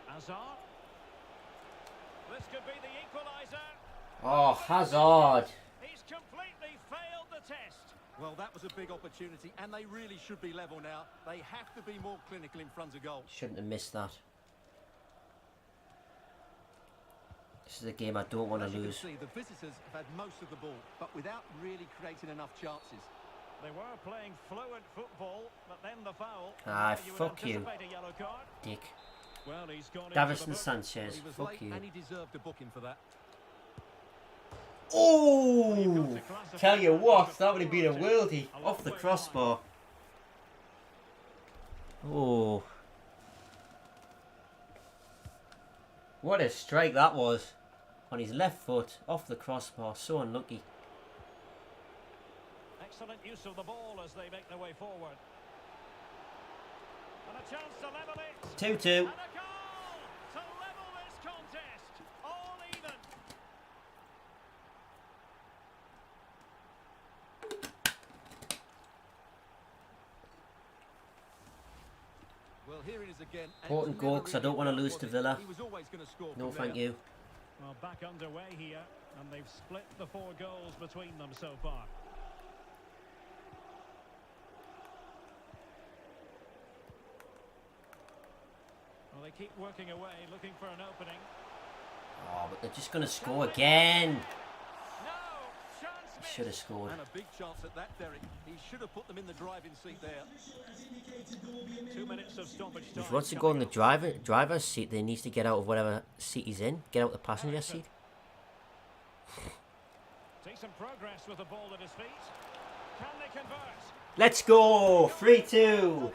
[SPEAKER 2] Hazard. This could be the equaliser.
[SPEAKER 1] Oh, Hazard.
[SPEAKER 2] He's completely failed the test.
[SPEAKER 3] Well, that was a big opportunity, and they really should be level now. They have to be more clinical in front of goal.
[SPEAKER 1] Shouldn't have missed that. This is a game I don't want to
[SPEAKER 3] As you can
[SPEAKER 1] lose.
[SPEAKER 3] see, the visitors have had most of the ball, but without really creating enough chances.
[SPEAKER 2] They were playing fluent football, but then the foul.
[SPEAKER 1] Ah,
[SPEAKER 2] Now would
[SPEAKER 1] fuck you.
[SPEAKER 2] anticipate a yellow card.
[SPEAKER 1] Dick.
[SPEAKER 2] Well, he's gone into the
[SPEAKER 1] Davison
[SPEAKER 2] book.
[SPEAKER 1] Sanchez,
[SPEAKER 3] He was
[SPEAKER 1] fuck
[SPEAKER 3] late,
[SPEAKER 1] you.
[SPEAKER 3] and he deserved a booking for that.
[SPEAKER 1] Oh! Tell you what, that would have been a worldie off the crossbar. Oh. What a strike that was. On his left foot, off the crossbar, so unlucky.
[SPEAKER 2] Excellent use of the ball as they make their way forward. And a chance to level it.
[SPEAKER 1] 2-2.
[SPEAKER 2] And a goal to level this contest. All even.
[SPEAKER 3] Well, here it is again. and
[SPEAKER 1] Important
[SPEAKER 3] it's
[SPEAKER 1] goal,
[SPEAKER 3] never
[SPEAKER 1] 'cause I
[SPEAKER 3] really
[SPEAKER 1] don't wanna
[SPEAKER 3] close,
[SPEAKER 1] lose
[SPEAKER 3] was
[SPEAKER 1] to
[SPEAKER 3] it?
[SPEAKER 1] Villa.
[SPEAKER 3] He was always going to score
[SPEAKER 1] No,
[SPEAKER 3] from
[SPEAKER 1] thank
[SPEAKER 3] there.
[SPEAKER 1] you.
[SPEAKER 2] Well, back underway here, and they've split the 4 goals between them so far. Well, they keep working away, looking for an opening.
[SPEAKER 1] Oh, but they're just going to score again.
[SPEAKER 2] No! Chance missed.
[SPEAKER 1] Should have scored.
[SPEAKER 3] And a big chance at that, Derek. He should have put them in the driving seat there.
[SPEAKER 2] 2 minutes of stoppage time.
[SPEAKER 1] If he wants to go in the driver's seat, then he needs to get out of whatever seat he's in. Get out the passenger seat.
[SPEAKER 2] Decent progress with the ball at his feet. Can they convert?
[SPEAKER 1] Let's go! 3-2.
[SPEAKER 2] Another one.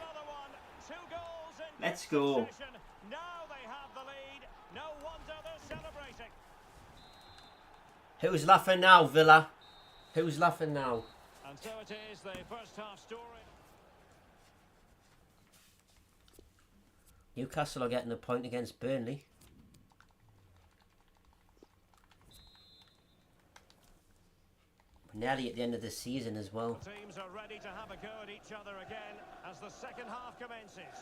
[SPEAKER 1] Let's go.
[SPEAKER 2] Now they have the lead. No wonder they're celebrating.
[SPEAKER 1] Who's laughing now, Villa? Who's laughing now?
[SPEAKER 2] And so it is, the first half story.
[SPEAKER 1] Newcastle are getting a point against Burnley. We're nearly at the end of the season as well.
[SPEAKER 2] Teams are ready to have a go at each other again as the second half commences.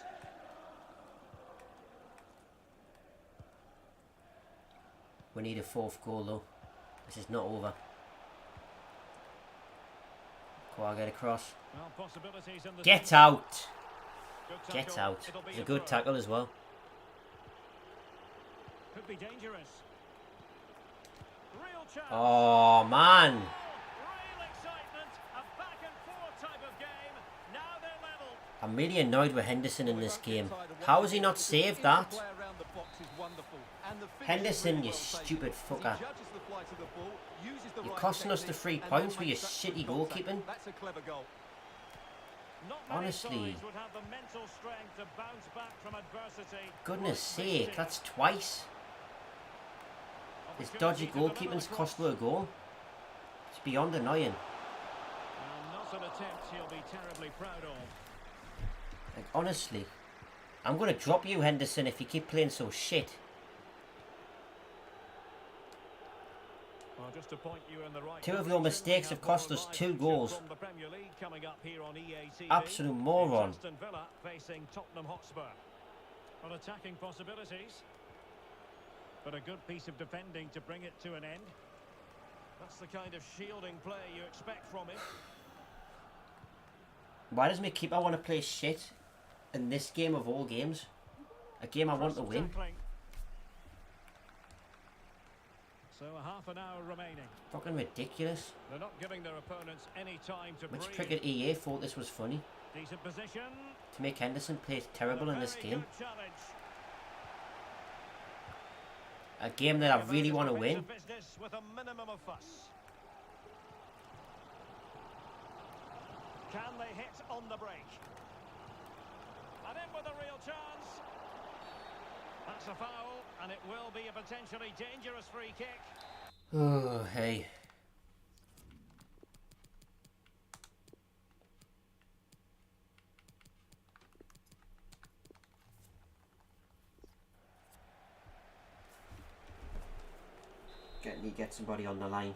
[SPEAKER 1] We need a fourth goal though. This is not over. Go get across.
[SPEAKER 2] Well, possibilities in the
[SPEAKER 1] Get out!
[SPEAKER 2] Good
[SPEAKER 1] Get
[SPEAKER 2] tackle.
[SPEAKER 1] out.
[SPEAKER 2] It'll be
[SPEAKER 1] It's a good
[SPEAKER 2] throw.
[SPEAKER 1] tackle as well.
[SPEAKER 2] Could be dangerous. Real chance.
[SPEAKER 1] Oh man!
[SPEAKER 2] Real excitement. A back and forth type of game. Now they're level.
[SPEAKER 1] I'm really annoyed with Henderson in this game. How has he not saved that? Henderson, you stupid fucker. You're costing us the 3 points with your shitty goalkeeping.
[SPEAKER 3] That's a clever goal.
[SPEAKER 2] Not many
[SPEAKER 1] Honestly.
[SPEAKER 2] sides would have the mental strength to bounce back from adversity.
[SPEAKER 1] Goodness sake, that's twice. This dodgy goalkeeping's cost her a goal. It's beyond annoying.
[SPEAKER 2] And not an attempt he'll be terribly proud of.
[SPEAKER 1] Like, honestly, I'm going to drop you, Henderson, if you keep playing so shit.
[SPEAKER 2] Well, just to point you in the right
[SPEAKER 1] Two of your
[SPEAKER 2] direction,
[SPEAKER 1] mistakes
[SPEAKER 2] we
[SPEAKER 1] have cost
[SPEAKER 2] more
[SPEAKER 1] us
[SPEAKER 2] live
[SPEAKER 1] 2
[SPEAKER 2] feature
[SPEAKER 1] goals.
[SPEAKER 2] from the Premier League coming up here on EA TV.
[SPEAKER 1] Absolute moron.
[SPEAKER 2] It's Aston Villa facing Tottenham Hotspur. On attacking possibilities, but a good piece of defending to bring it to an end. That's the kind of shielding play you expect from him.
[SPEAKER 1] Why does my keeper want to play shit in this game of all games? A game I want to win.
[SPEAKER 2] Tackling. So a half an hour remaining.
[SPEAKER 1] Fucking ridiculous.
[SPEAKER 2] They're not giving their opponents any time to
[SPEAKER 1] Which
[SPEAKER 2] breathe.
[SPEAKER 1] cricket EA thought this was funny?
[SPEAKER 2] Decent position.
[SPEAKER 1] To make Henderson play terrible in this
[SPEAKER 2] Very
[SPEAKER 1] game.
[SPEAKER 2] good challenge.
[SPEAKER 1] A game that I really want to win.
[SPEAKER 2] Business with a minimum of fuss. Can they hit on the break? And in with a real chance. That's a foul, and it will be a potentially dangerous free kick.
[SPEAKER 1] Oh, hey. Need to get somebody on the line.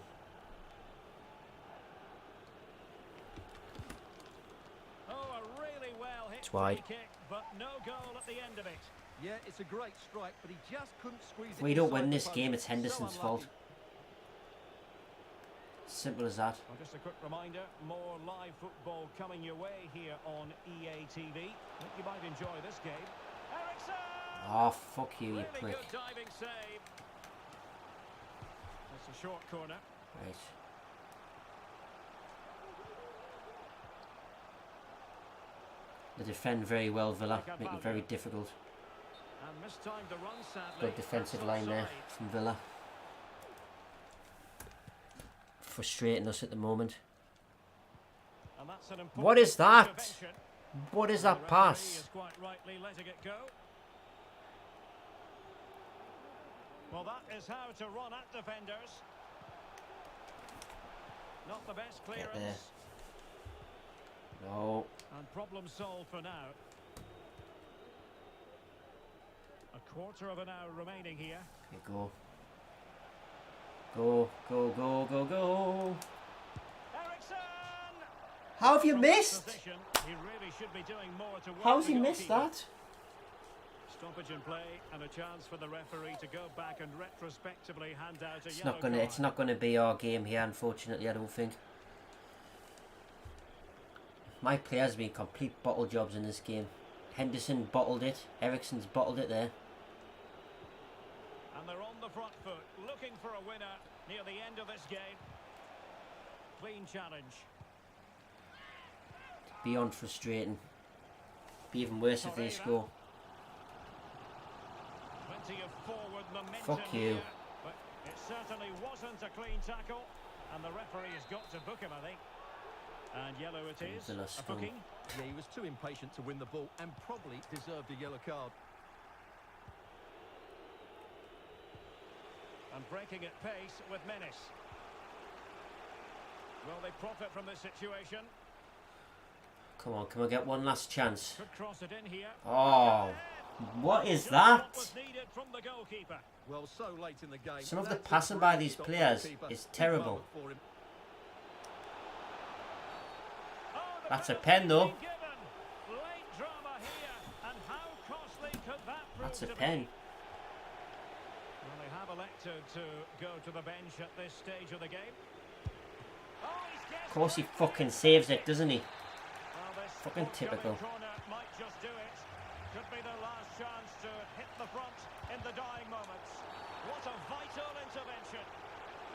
[SPEAKER 2] Oh, a really well hit
[SPEAKER 1] It's wide.
[SPEAKER 2] free kick, but no goal at the end of it.
[SPEAKER 3] Yeah, it's a great strike, but he just couldn't squeeze it.
[SPEAKER 1] If we don't
[SPEAKER 3] inside
[SPEAKER 1] win
[SPEAKER 3] the
[SPEAKER 1] this
[SPEAKER 3] post.
[SPEAKER 1] game, it's
[SPEAKER 3] So
[SPEAKER 1] Henderson's
[SPEAKER 3] unlucky.
[SPEAKER 1] fault. Simple as that.
[SPEAKER 2] Well, just a quick reminder, more live football coming your way here on EA TV. Think you might enjoy this game. Ericsson!
[SPEAKER 1] Oh, fuck you, you
[SPEAKER 2] Really
[SPEAKER 1] prick.
[SPEAKER 2] good diving save. That's a short corner.
[SPEAKER 1] Right. They defend very well, Villa. Make it very difficult.
[SPEAKER 2] And mistimed the run, sadly.
[SPEAKER 1] Good defensive
[SPEAKER 2] That's
[SPEAKER 1] line there
[SPEAKER 2] offside.
[SPEAKER 1] from Villa. Frustrating us at the moment.
[SPEAKER 2] And that's an important
[SPEAKER 1] What is that?
[SPEAKER 2] intervention.
[SPEAKER 1] What is
[SPEAKER 2] And
[SPEAKER 1] that
[SPEAKER 2] the referee
[SPEAKER 1] pass?
[SPEAKER 2] is quite rightly letting it go. Well, that is how to run at defenders. Not the best
[SPEAKER 1] Get
[SPEAKER 2] clearance.
[SPEAKER 1] there. No.
[SPEAKER 2] And problem solved for now. A quarter of an hour remaining here.
[SPEAKER 1] Okay, go. Go, go, go, go, go.
[SPEAKER 2] Ericsson!
[SPEAKER 1] How have you
[SPEAKER 2] From that
[SPEAKER 1] missed?
[SPEAKER 2] position, he really should be doing more to work
[SPEAKER 1] How's
[SPEAKER 2] the
[SPEAKER 1] he missed
[SPEAKER 2] goalkeeper.
[SPEAKER 1] that?
[SPEAKER 2] Stoppage in play and a chance for the referee to go back and retrospectively hand out a
[SPEAKER 1] It's
[SPEAKER 2] yellow
[SPEAKER 1] not gonna.
[SPEAKER 2] card.
[SPEAKER 1] It's not gonna be our game here, unfortunately. I don't think. My players have been complete bottle jobs in this game. Henderson bottled it. Ericsson's bottled it there.
[SPEAKER 2] And they're on the front foot, looking for a winner near the end of this game. Clean challenge.
[SPEAKER 1] Beyond frustrating. Be even worse if they score.
[SPEAKER 2] Plenty of forward momentum
[SPEAKER 1] Fuck you.
[SPEAKER 2] here, but it certainly wasn't a clean tackle, and the referee has got to book him, I think. And yellow it is.
[SPEAKER 1] Villa
[SPEAKER 2] A
[SPEAKER 1] scum.
[SPEAKER 2] booking.
[SPEAKER 3] Yeah, he was too impatient to win the ball and probably deserved a yellow card.
[SPEAKER 2] And breaking at pace with menace. Will they profit from this situation?
[SPEAKER 1] Come on, can we get one last chance?
[SPEAKER 2] Could cross it in here.
[SPEAKER 1] Oh, what is
[SPEAKER 2] Just
[SPEAKER 1] that?
[SPEAKER 2] what was needed from the goalkeeper.
[SPEAKER 3] Well, so late in the game.
[SPEAKER 1] Some of the
[SPEAKER 3] That's a
[SPEAKER 1] passing by
[SPEAKER 3] brilliant
[SPEAKER 1] these
[SPEAKER 3] stop
[SPEAKER 1] players
[SPEAKER 3] by the keeper.
[SPEAKER 1] is
[SPEAKER 3] Big
[SPEAKER 1] terrible.
[SPEAKER 3] moment for him.
[SPEAKER 2] Oh, the
[SPEAKER 1] That's a
[SPEAKER 2] penalty
[SPEAKER 1] pen, though.
[SPEAKER 2] being given. Late drama here, and how costly could that prove
[SPEAKER 1] That's a
[SPEAKER 2] to
[SPEAKER 1] pen.
[SPEAKER 2] be? Well, they have elected to go to the bench at this stage of the game. Oh, he's guessed
[SPEAKER 1] Of course he
[SPEAKER 2] right.
[SPEAKER 1] fucking saves it, doesn't he?
[SPEAKER 2] Well, this
[SPEAKER 1] Fucking typical.
[SPEAKER 2] forthcoming corner might just do it. Could be their last chance to hit the front in the dying moments. What a vital intervention.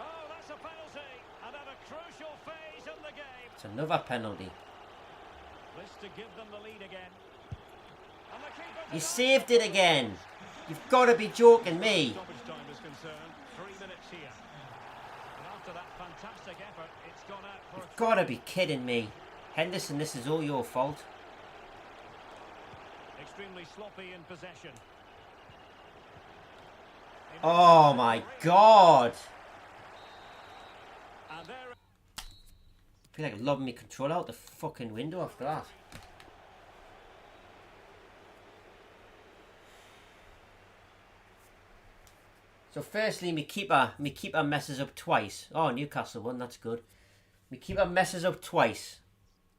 [SPEAKER 2] Oh, that's a penalty, and at a crucial phase in the game.
[SPEAKER 1] It's another penalty.
[SPEAKER 2] This to give them the lead again. And the keeper
[SPEAKER 1] You
[SPEAKER 2] denies
[SPEAKER 1] saved
[SPEAKER 2] it.
[SPEAKER 1] it again. You've got to be joking me.
[SPEAKER 2] Stoppage time is concerned. 3 minutes here. And after that fantastic effort, it's gone out for
[SPEAKER 1] You've got to be kidding me. Henderson, this is all your fault.
[SPEAKER 2] extremely sloppy in possession.
[SPEAKER 1] Oh my god.
[SPEAKER 2] And there
[SPEAKER 1] I feel like lobbing my controller out the fucking window after that. So firstly, my keeper messes up twice. Oh, Newcastle won, that's good. My keeper messes up twice.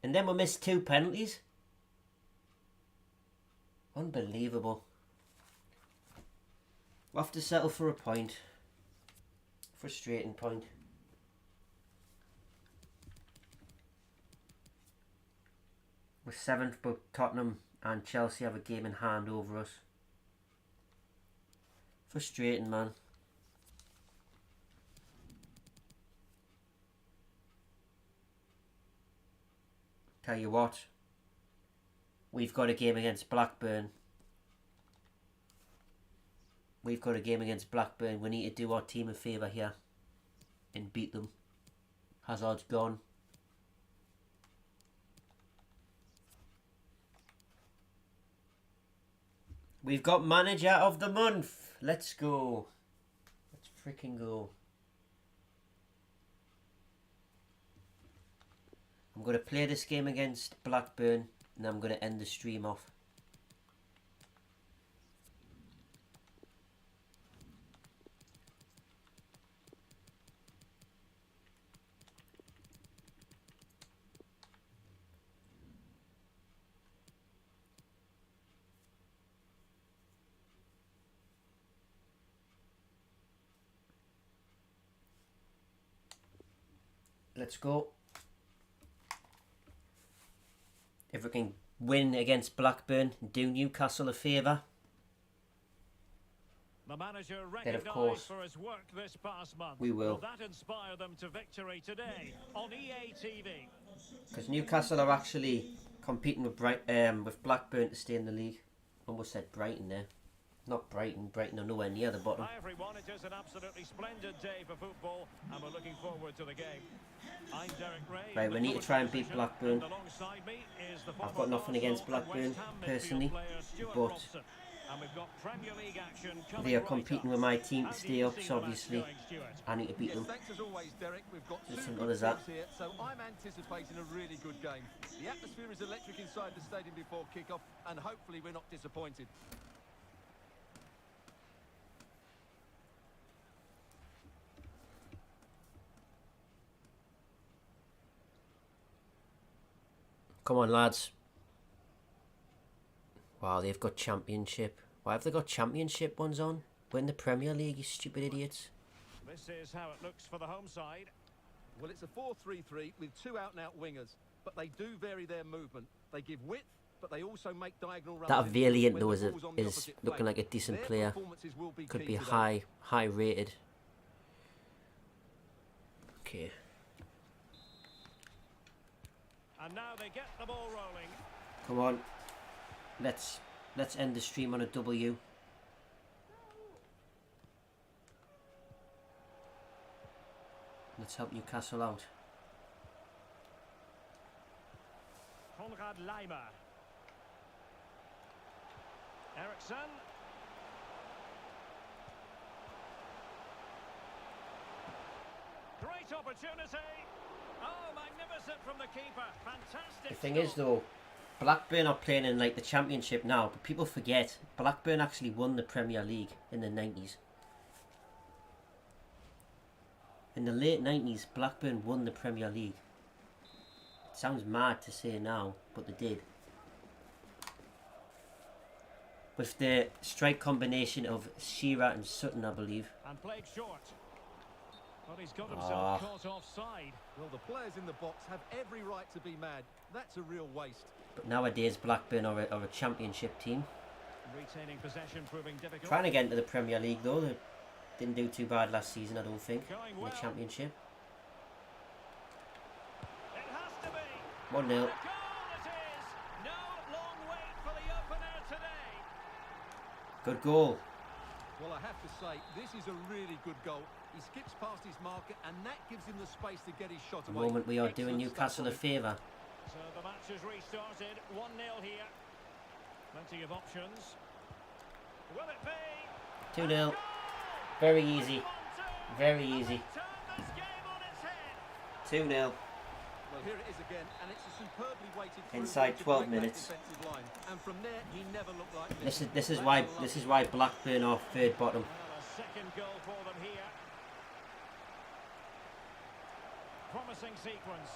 [SPEAKER 1] And then we missed 2 penalties. Unbelievable. We'll have to settle for a point. Frustrating point. We're 7th, but Tottenham and Chelsea have a game in hand over us. Frustrating, man. Tell you what, we've got a game against Blackburn. We've got a game against Blackburn. We need to do our team a favour here and beat them. Hazard's gone. We've got manager of the month. Let's go. Let's freaking go. I'm going to play this game against Blackburn and I'm going to end the stream off. Let's go. If we can win against Blackburn and do Newcastle a favour.
[SPEAKER 2] the manager
[SPEAKER 1] Then of
[SPEAKER 2] recognised
[SPEAKER 1] course
[SPEAKER 2] for his work this past month.
[SPEAKER 1] we will.
[SPEAKER 2] That inspire them to victory today on EA TV?
[SPEAKER 1] Because Newcastle are actually competing with with Blackburn to stay in the league. Almost said Brighton there. Not Brighton. Brighton are nowhere near the bottom.
[SPEAKER 2] Hi everyone, it is an absolutely splendid day for football and we're looking forward to the game. I'm Derek Ray.
[SPEAKER 1] Right, we need to try and beat
[SPEAKER 2] position,
[SPEAKER 1] Blackburn.
[SPEAKER 2] and alongside me is the
[SPEAKER 1] I've
[SPEAKER 2] former
[SPEAKER 1] got nothing against
[SPEAKER 2] Arsenal and
[SPEAKER 1] Blackburn
[SPEAKER 2] West Ham midfield
[SPEAKER 1] personally,
[SPEAKER 2] player Stuart
[SPEAKER 1] but
[SPEAKER 2] Robson. And we've got Premier League action coming
[SPEAKER 1] they are
[SPEAKER 2] right
[SPEAKER 1] competing
[SPEAKER 2] up.
[SPEAKER 1] with my team
[SPEAKER 2] How
[SPEAKER 1] to
[SPEAKER 2] do
[SPEAKER 1] stay
[SPEAKER 2] you
[SPEAKER 1] up,
[SPEAKER 2] see
[SPEAKER 1] so
[SPEAKER 2] the match
[SPEAKER 1] obviously
[SPEAKER 2] going, Stuart?
[SPEAKER 1] I need to beat
[SPEAKER 3] Yes,
[SPEAKER 1] them.
[SPEAKER 3] thanks as always, Derek. We've got
[SPEAKER 1] Just
[SPEAKER 3] two
[SPEAKER 1] simple
[SPEAKER 3] good
[SPEAKER 1] as that.
[SPEAKER 3] teams here, so I'm anticipating a really good game. The atmosphere is electric inside the stadium before kick-off, and hopefully we're not disappointed.
[SPEAKER 1] Come on, lads. Wow, they've got Championship. Why have they got Championship ones on? We're in the Premier League, you stupid idiots.
[SPEAKER 2] This is how it looks for the home side.
[SPEAKER 3] Well, it's a 4-3-3 with 2 out-and-out wingers, but they do vary their movement. They give width, but they also make diagonal runs.
[SPEAKER 1] That
[SPEAKER 3] in
[SPEAKER 1] Valiant
[SPEAKER 3] when
[SPEAKER 1] though
[SPEAKER 3] the
[SPEAKER 1] is,
[SPEAKER 3] ball's on the
[SPEAKER 1] is
[SPEAKER 3] opposite
[SPEAKER 1] looking
[SPEAKER 3] flank.
[SPEAKER 1] like a decent
[SPEAKER 3] Their
[SPEAKER 1] player.
[SPEAKER 3] performances will be
[SPEAKER 1] Could
[SPEAKER 3] key
[SPEAKER 1] be
[SPEAKER 3] today.
[SPEAKER 1] high rated. Okay.
[SPEAKER 2] And now they get the ball rolling.
[SPEAKER 1] Come on. Let's end the stream on a W. Let's help Newcastle out.
[SPEAKER 2] Konrad Laimer. Eriksson. Great opportunity. Oh, magnificent from the keeper. Fantastic.
[SPEAKER 1] The thing is though, Blackburn are playing in like the Championship now, but people forget Blackburn actually won the Premier League in the 90s. In the late 90s, Blackburn won the Premier League. It sounds mad to say now, but they did. With the strike combination of Shearer and Sutton, I believe.
[SPEAKER 2] And played short. But he's got himself caught offside.
[SPEAKER 3] Well, the players in the box have every right to be mad. That's a real waste.
[SPEAKER 1] But nowadays, Blackburn are a Championship team.
[SPEAKER 2] Retaining possession proving difficult.
[SPEAKER 1] Trying to get into the Premier League though. They didn't do too bad last season, I don't think, in the Championship.
[SPEAKER 2] It has to be.
[SPEAKER 1] 1-0.
[SPEAKER 2] The goal it is. No long wait for the opener today.
[SPEAKER 1] Good goal.
[SPEAKER 3] Well, I have to say, this is a really good goal. He skips past his marker, and that gives him the space to get his shot
[SPEAKER 1] At the
[SPEAKER 3] away.
[SPEAKER 1] moment we are doing
[SPEAKER 3] Excellent
[SPEAKER 1] Newcastle a
[SPEAKER 3] stuff from him.
[SPEAKER 1] favour.
[SPEAKER 2] So the match has restarted. 1-0 here. Plenty of options. Will it be?
[SPEAKER 1] 2-0.
[SPEAKER 2] Goal!
[SPEAKER 1] Very easy. Very
[SPEAKER 2] And
[SPEAKER 1] easy.
[SPEAKER 2] they turn this game on its head.
[SPEAKER 1] 2-0.
[SPEAKER 3] Well, here it is again, and it's a superbly weighted through
[SPEAKER 1] Inside
[SPEAKER 3] to
[SPEAKER 1] 12
[SPEAKER 3] break that
[SPEAKER 1] minutes.
[SPEAKER 3] defensive line. And from there, he never looked like this.
[SPEAKER 1] This is why Blackburn are third bottom.
[SPEAKER 2] Well, a second goal for them here. Promising sequence.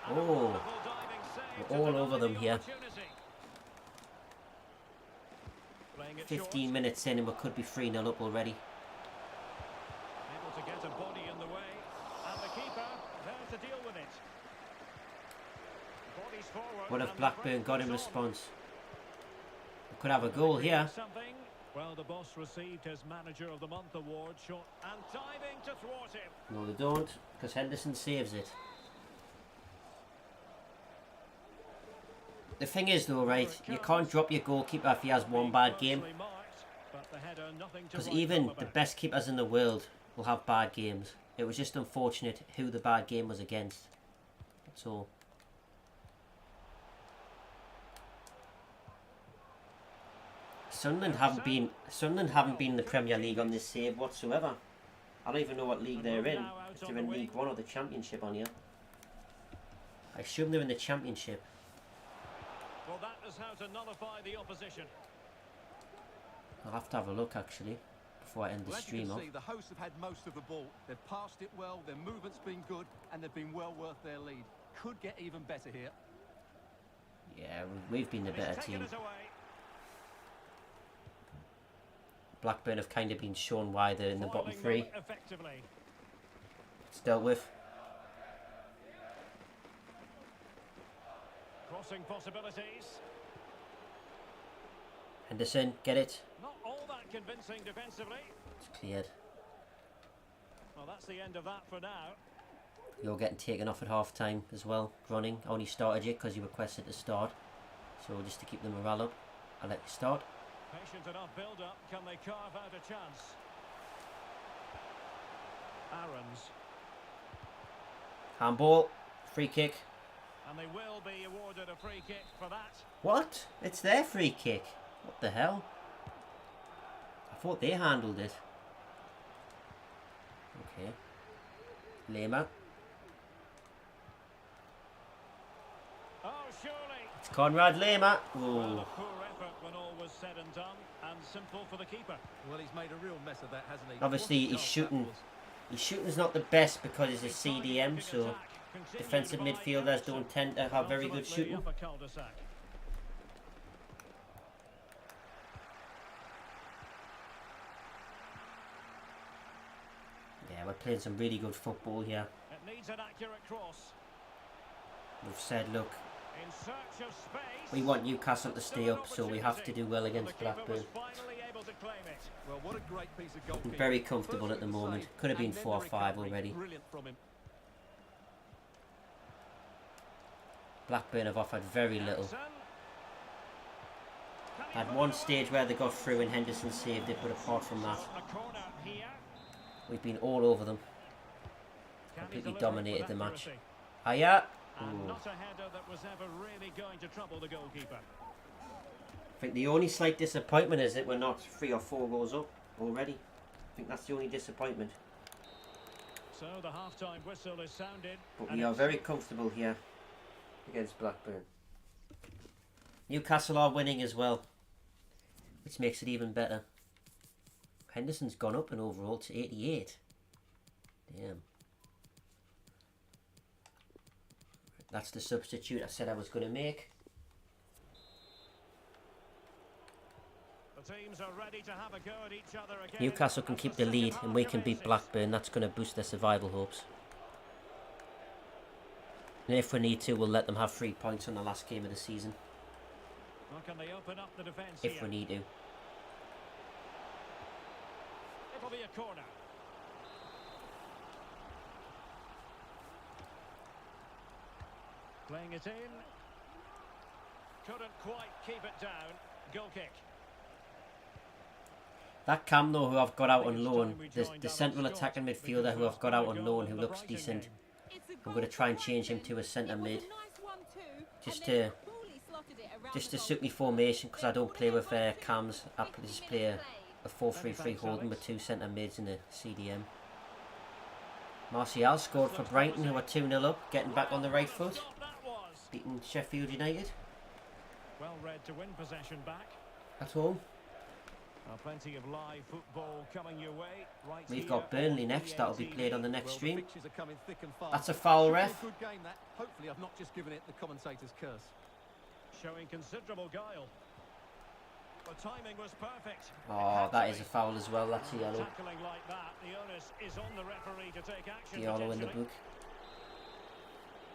[SPEAKER 2] And a
[SPEAKER 1] Oh,
[SPEAKER 2] wonderful diving save
[SPEAKER 1] we're
[SPEAKER 2] to
[SPEAKER 1] all
[SPEAKER 2] deny
[SPEAKER 1] over them
[SPEAKER 2] the
[SPEAKER 1] here.
[SPEAKER 2] opportunity. Playing it
[SPEAKER 1] 15
[SPEAKER 2] short.
[SPEAKER 1] minutes in and we could be 3-0 up already.
[SPEAKER 2] Able to get a body in the way. And the keeper there to deal with it. Bodies forward.
[SPEAKER 1] What have
[SPEAKER 2] and the
[SPEAKER 1] Blackburn
[SPEAKER 2] pressure
[SPEAKER 1] got in
[SPEAKER 2] is on.
[SPEAKER 1] response? We could have a goal here.
[SPEAKER 2] Something. Well, the boss received his Manager of the Month award, shot and diving to thwart him.
[SPEAKER 1] No, they don't, because Henderson saves it. The thing is though, right, you can't drop your goalkeeper if he has one bad game. Because even the best keepers in the world will have bad games. It was just unfortunate who the bad game was against. That's all. Sunderland haven't been in the Premier League on this save whatsoever. I don't even know what league they're in. If they're in League 1 or the Championship on here. I assume they're in the Championship.
[SPEAKER 2] Well, that is how to nullify the opposition.
[SPEAKER 1] I'll have to have a look actually before I end the
[SPEAKER 3] Well, as you
[SPEAKER 1] stream
[SPEAKER 3] can
[SPEAKER 1] off.
[SPEAKER 3] see, the hosts have had most of the ball. They've passed it well, their movement's been good, and they've been well worth their lead. Could get even better here.
[SPEAKER 1] Yeah, we've been the
[SPEAKER 2] He's
[SPEAKER 1] better
[SPEAKER 2] taken
[SPEAKER 1] team.
[SPEAKER 2] it away.
[SPEAKER 1] Blackburn have kind of been shown why they're in the bottom
[SPEAKER 2] Foiling
[SPEAKER 1] three.
[SPEAKER 2] them effectively.
[SPEAKER 1] It's dealt with.
[SPEAKER 2] Crossing possibilities.
[SPEAKER 1] Henderson, get it.
[SPEAKER 2] Not all that convincing defensively.
[SPEAKER 1] It's cleared.
[SPEAKER 2] Well, that's the end of that for now.
[SPEAKER 1] You're getting taken off at half time as well. Running. I only started you because you requested to start. So just to keep the morale up, I'll let you start.
[SPEAKER 2] Patient enough build-up. Can they carve out a chance? Aaron's.
[SPEAKER 1] Handball. Free kick.
[SPEAKER 2] And they will be awarded a free kick for that.
[SPEAKER 1] What? It's their free kick. What the hell? I thought they handled it. Okay. Lema.
[SPEAKER 2] Oh, surely.
[SPEAKER 1] It's Conrad Lema.
[SPEAKER 2] Well,
[SPEAKER 1] Oh.
[SPEAKER 2] a poor effort when all was said and done, and simple for the keeper.
[SPEAKER 3] Well, he's made a real mess of that, hasn't he?
[SPEAKER 1] Obviously,
[SPEAKER 3] What a
[SPEAKER 1] he's
[SPEAKER 3] chance that
[SPEAKER 1] shooting.
[SPEAKER 3] was.
[SPEAKER 1] His shooting's not the best because he's a CDM, so defensive midfielders don't tend to have very good shooting. Yeah, we're playing some really good football here.
[SPEAKER 2] It needs an accurate cross.
[SPEAKER 1] We've said, look,
[SPEAKER 2] In search of space.
[SPEAKER 1] we want Newcastle to stay up, so we have to do well against
[SPEAKER 2] The keeper was
[SPEAKER 1] Blackburn.
[SPEAKER 2] finally able to claim it.
[SPEAKER 3] Well, what a great piece of
[SPEAKER 1] I'm
[SPEAKER 3] goalkeeping.
[SPEAKER 1] very comfortable at the
[SPEAKER 3] First with
[SPEAKER 1] moment.
[SPEAKER 3] save,
[SPEAKER 1] Could have been
[SPEAKER 3] and then
[SPEAKER 1] 4 or
[SPEAKER 3] the
[SPEAKER 1] 5
[SPEAKER 3] recovery.
[SPEAKER 1] already.
[SPEAKER 3] Brilliant from him.
[SPEAKER 1] Blackburn have offered very little.
[SPEAKER 2] Eriksson. Can he
[SPEAKER 1] Had
[SPEAKER 2] put
[SPEAKER 1] one
[SPEAKER 2] it
[SPEAKER 1] stage where they got through and Henderson saved it, but apart from that,
[SPEAKER 2] away? A corner here.
[SPEAKER 1] we've been all over them. Completely dominated the match. Hiya!
[SPEAKER 2] And not a header that was ever really going to trouble the goalkeeper.
[SPEAKER 1] I think the only slight disappointment is that we're not 3 or 4 goals up already. I think that's the only disappointment.
[SPEAKER 2] So the half-time whistle is sounded.
[SPEAKER 1] But we are very comfortable here against Blackburn. Newcastle are winning as well, which makes it even better. Henderson's gone up in overall to 88. Damn. That's the substitute I said I was going to make.
[SPEAKER 2] The teams are ready to have a go at each other again.
[SPEAKER 1] Newcastle can keep the lead and we can beat Blackburn. That's going to boost their survival hopes. And if we need to, we'll let them have 3 points on the last game of the season.
[SPEAKER 2] Well, can they open up the defence
[SPEAKER 1] If
[SPEAKER 2] here?
[SPEAKER 1] we need to.
[SPEAKER 2] It'll be a corner. Playing it in. Couldn't quite keep it down. Goal kick.
[SPEAKER 1] That Cam though, who I've got out on loan, the central attacking midfielder who I've got out on loan, who looks decent, I'm going to try and change him to a centre mid, just to suit me formation, because I don't play with Cams. I just play a 4-3-3 holding with 2 centre mids in the CDM. Martial scored for Brighton, who are 2-0 up, getting back on the right foot, beating Sheffield United
[SPEAKER 2] Well read to win possession back.
[SPEAKER 1] at home.
[SPEAKER 2] Plenty of live football coming your way. Right.
[SPEAKER 1] We've got Burnley next, that'll be played on the next stream.
[SPEAKER 3] Fixtures are coming thick and fast.
[SPEAKER 1] That's a foul,
[SPEAKER 3] Should be
[SPEAKER 1] ref.
[SPEAKER 3] a good game, that. Hopefully I've not just given it the commentator's curse.
[SPEAKER 2] Showing considerable guile. The timing was perfect.
[SPEAKER 1] Oh, that is a foul as well, that's a yellow.
[SPEAKER 2] Tackling like that, the onus is on the referee to take action.
[SPEAKER 1] Yellow in the book.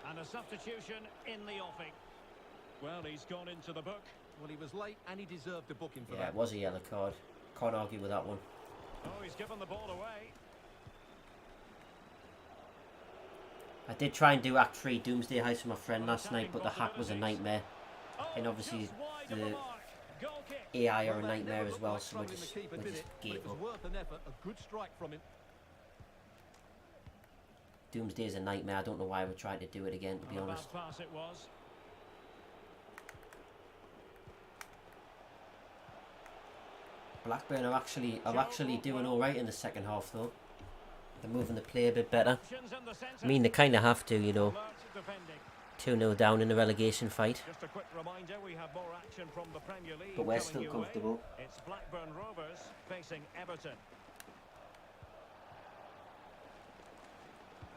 [SPEAKER 2] And a substitution in the offing. Well, he's gone into the book.
[SPEAKER 3] Well, he was late and he deserved a booking for
[SPEAKER 1] Yeah,
[SPEAKER 3] that.
[SPEAKER 1] it was a yellow card. Can't argue with that one.
[SPEAKER 2] Oh, he's given the ball away.
[SPEAKER 1] I did try and do Act 3 Doomsday Heist with my friend last night, but the hack was a nightmare.
[SPEAKER 2] Oh,
[SPEAKER 1] And obviously
[SPEAKER 2] just wide of the
[SPEAKER 1] the
[SPEAKER 2] mark. Goal kick.
[SPEAKER 1] AI are a
[SPEAKER 3] Well, that
[SPEAKER 1] nightmare
[SPEAKER 3] never
[SPEAKER 1] as
[SPEAKER 3] looked
[SPEAKER 1] well,
[SPEAKER 3] like
[SPEAKER 1] so we
[SPEAKER 3] trolling
[SPEAKER 1] just
[SPEAKER 3] the keeper, did it? But
[SPEAKER 1] gave
[SPEAKER 3] it was
[SPEAKER 1] up.
[SPEAKER 3] worth an effort. A good strike from him.
[SPEAKER 1] Doomsday is a nightmare. I don't know why we're trying to do it again, to be
[SPEAKER 2] And a
[SPEAKER 1] honest.
[SPEAKER 2] bad pass it was.
[SPEAKER 1] Blackburn are actually doing all right in the second half though. They're moving the play a bit better.
[SPEAKER 2] Options in the centre.
[SPEAKER 1] I mean, they kind of have to, you know.
[SPEAKER 2] Alert defending.
[SPEAKER 1] 2-0 down in the relegation fight,
[SPEAKER 2] Just a quick reminder, we have more action from the Premier League.
[SPEAKER 1] but we're
[SPEAKER 2] coming
[SPEAKER 1] still
[SPEAKER 2] your way.
[SPEAKER 1] comfortable.
[SPEAKER 2] It's Blackburn Rovers facing Everton.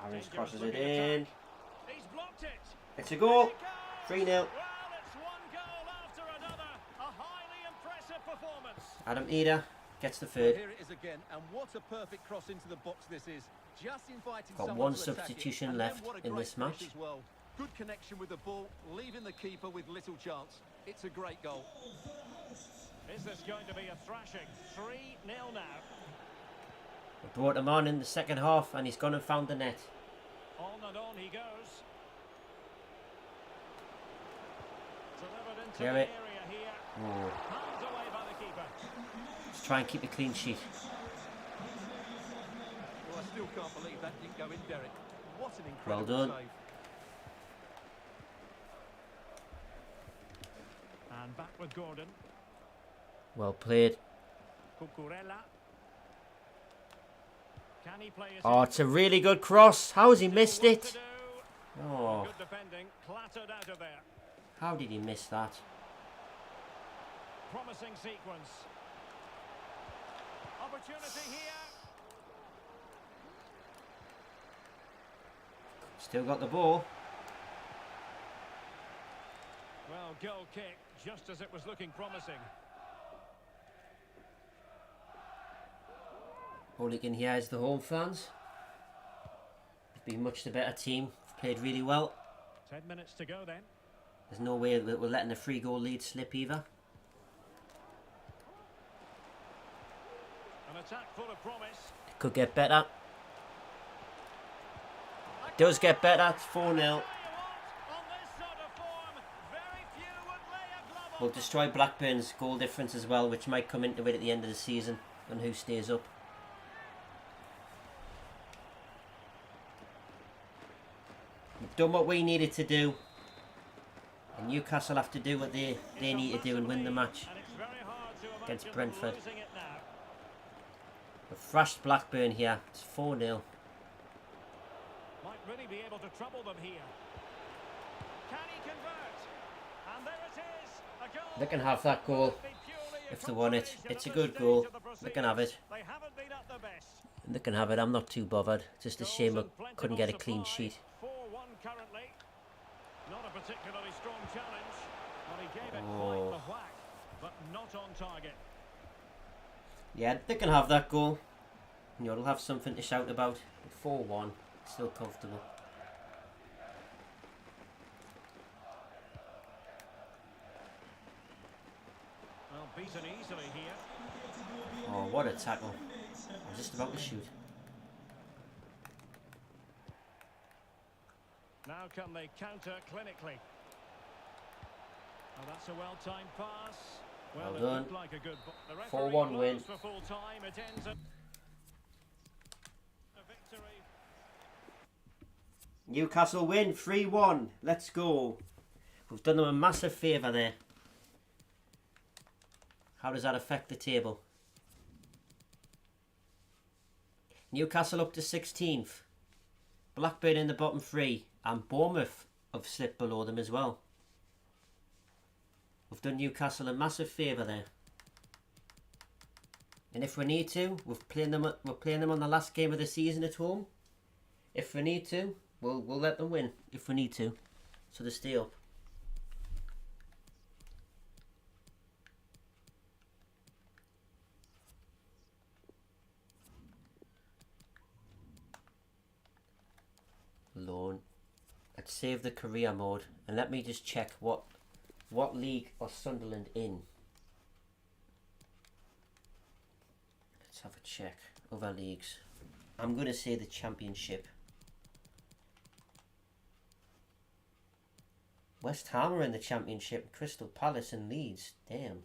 [SPEAKER 1] Aaron's
[SPEAKER 2] Dangerous
[SPEAKER 1] crosses it
[SPEAKER 2] looking
[SPEAKER 1] in.
[SPEAKER 2] attack. He's blocked it.
[SPEAKER 1] It's a goal.
[SPEAKER 2] Here it
[SPEAKER 1] 3-0.
[SPEAKER 2] goes. Well, it's one goal after another. A highly impressive performance.
[SPEAKER 1] Adam Eder gets the
[SPEAKER 3] Well,
[SPEAKER 1] third.
[SPEAKER 3] here it is again, and what a perfect cross into the box this is. Just inviting
[SPEAKER 1] Got
[SPEAKER 3] someone
[SPEAKER 1] one
[SPEAKER 3] to attack it,
[SPEAKER 1] substitution
[SPEAKER 3] and then
[SPEAKER 1] left
[SPEAKER 3] what a
[SPEAKER 1] in
[SPEAKER 3] great
[SPEAKER 1] this
[SPEAKER 3] finish
[SPEAKER 1] match.
[SPEAKER 3] as well. Good connection with the ball, leaving the keeper with little chance. It's a great goal.
[SPEAKER 2] Is this going to be a thrashing? 3-0 now.
[SPEAKER 1] We brought him on in the second half and he's gone and found the net.
[SPEAKER 2] On and on he goes. Delivered into
[SPEAKER 1] Clear
[SPEAKER 2] the
[SPEAKER 1] it.
[SPEAKER 2] area here.
[SPEAKER 1] Oh.
[SPEAKER 2] Hands away by the keeper.
[SPEAKER 1] Let's try and keep a clean sheet.
[SPEAKER 3] Well, I still can't believe that didn't go in, Derek. What an
[SPEAKER 1] Well
[SPEAKER 3] incredible
[SPEAKER 1] done.
[SPEAKER 3] save.
[SPEAKER 2] And back with Gordon.
[SPEAKER 1] Well played.
[SPEAKER 2] Cucurella. Can he play it
[SPEAKER 1] Oh,
[SPEAKER 2] in?
[SPEAKER 1] it's a really good cross. How has he missed
[SPEAKER 2] Still work
[SPEAKER 1] it?
[SPEAKER 2] to do.
[SPEAKER 1] Oh,
[SPEAKER 2] Good defending, clattered out of there.
[SPEAKER 1] how did he miss that?
[SPEAKER 2] Promising sequence. Opportunity here.
[SPEAKER 1] Still got the ball.
[SPEAKER 2] Well, goal kick, just as it was looking promising.
[SPEAKER 1] Hooligan here is the home fans. Been much the better team. Played really well.
[SPEAKER 2] 10 minutes to go then.
[SPEAKER 1] There's no way that we're letting a 3-goal lead slip either.
[SPEAKER 2] An attack full of promise.
[SPEAKER 1] Could get better. Does get better. It's 4-0.
[SPEAKER 2] Tell you what, on this sort of form, very few would lay a glove on
[SPEAKER 1] We'll destroy Blackburn's goal difference as well, which might come into it at the end of the season on who stays up. done what we needed to do. And Newcastle have to do what they need to do and win the match against Brentford. We've thrashed Blackburn here. It's 4-0.
[SPEAKER 2] Might really be able to trouble them here. Can he convert? And there it is. A goal.
[SPEAKER 1] They can have that goal if they want it. It's a good goal. They can have it.
[SPEAKER 2] They haven't been at their best.
[SPEAKER 1] And they can have it. I'm not too bothered. Just a shame I couldn't get a clean sheet.
[SPEAKER 2] 4-1 currently. Not a particularly strong challenge. Well, he gave it
[SPEAKER 1] Oh.
[SPEAKER 2] quite the whack, but not on target.
[SPEAKER 1] Yeah, they can have that goal. You know, they'll have something to shout about. 4-1. Still comfortable.
[SPEAKER 2] Well, beaten easily here.
[SPEAKER 1] Oh, what a tackle. I was just about to shoot.
[SPEAKER 2] Now can they counter clinically? Oh, that's a well-timed pass.
[SPEAKER 1] Well
[SPEAKER 2] it
[SPEAKER 1] done.
[SPEAKER 2] looked like a good
[SPEAKER 1] 4-1 win.
[SPEAKER 2] For full time. It ends a victory.
[SPEAKER 1] Newcastle win 3-1. Let's go. We've done them a massive favour there. How does that affect the table? Newcastle up to 16th. Blackburn in the bottom 3. And Bournemouth have slipped below them as well. We've done Newcastle a massive favour there. And if we need to, we're playing them on the last game of the season at home. If we need to, we'll let them win if we need to. So they stay up. Loan. Let's save the career mode and let me just check what league are Sunderland in. Let's have a check. Other leagues. I'm going to say the Championship. West Ham are in the Championship. Crystal Palace and Leeds. Damn.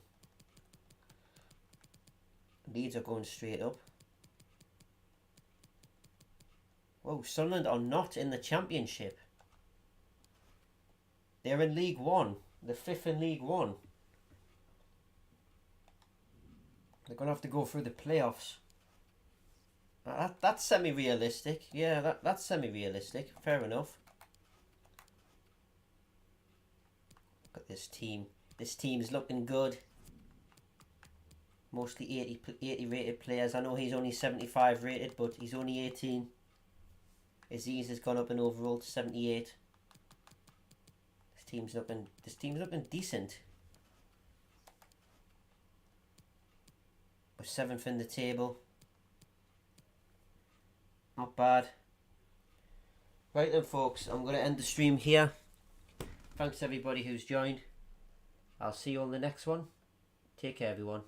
[SPEAKER 1] Leeds are going straight up. Whoa, Sunderland are not in the Championship. They're in League One. The 5th in League One. They're going to have to go through the playoffs. That's semi-realistic. Yeah, that's semi-realistic. Fair enough. Look at this team. This team's looking good. Mostly 80 rated players. I know he's only 75 rated, but he's only 18. Aziz has gone up in overall to 78. This team's looking decent. We're 7th in the table. Not bad. Right then, folks, I'm going to end the stream here. Thanks everybody who's joined. I'll see you on the next one. Take care, everyone.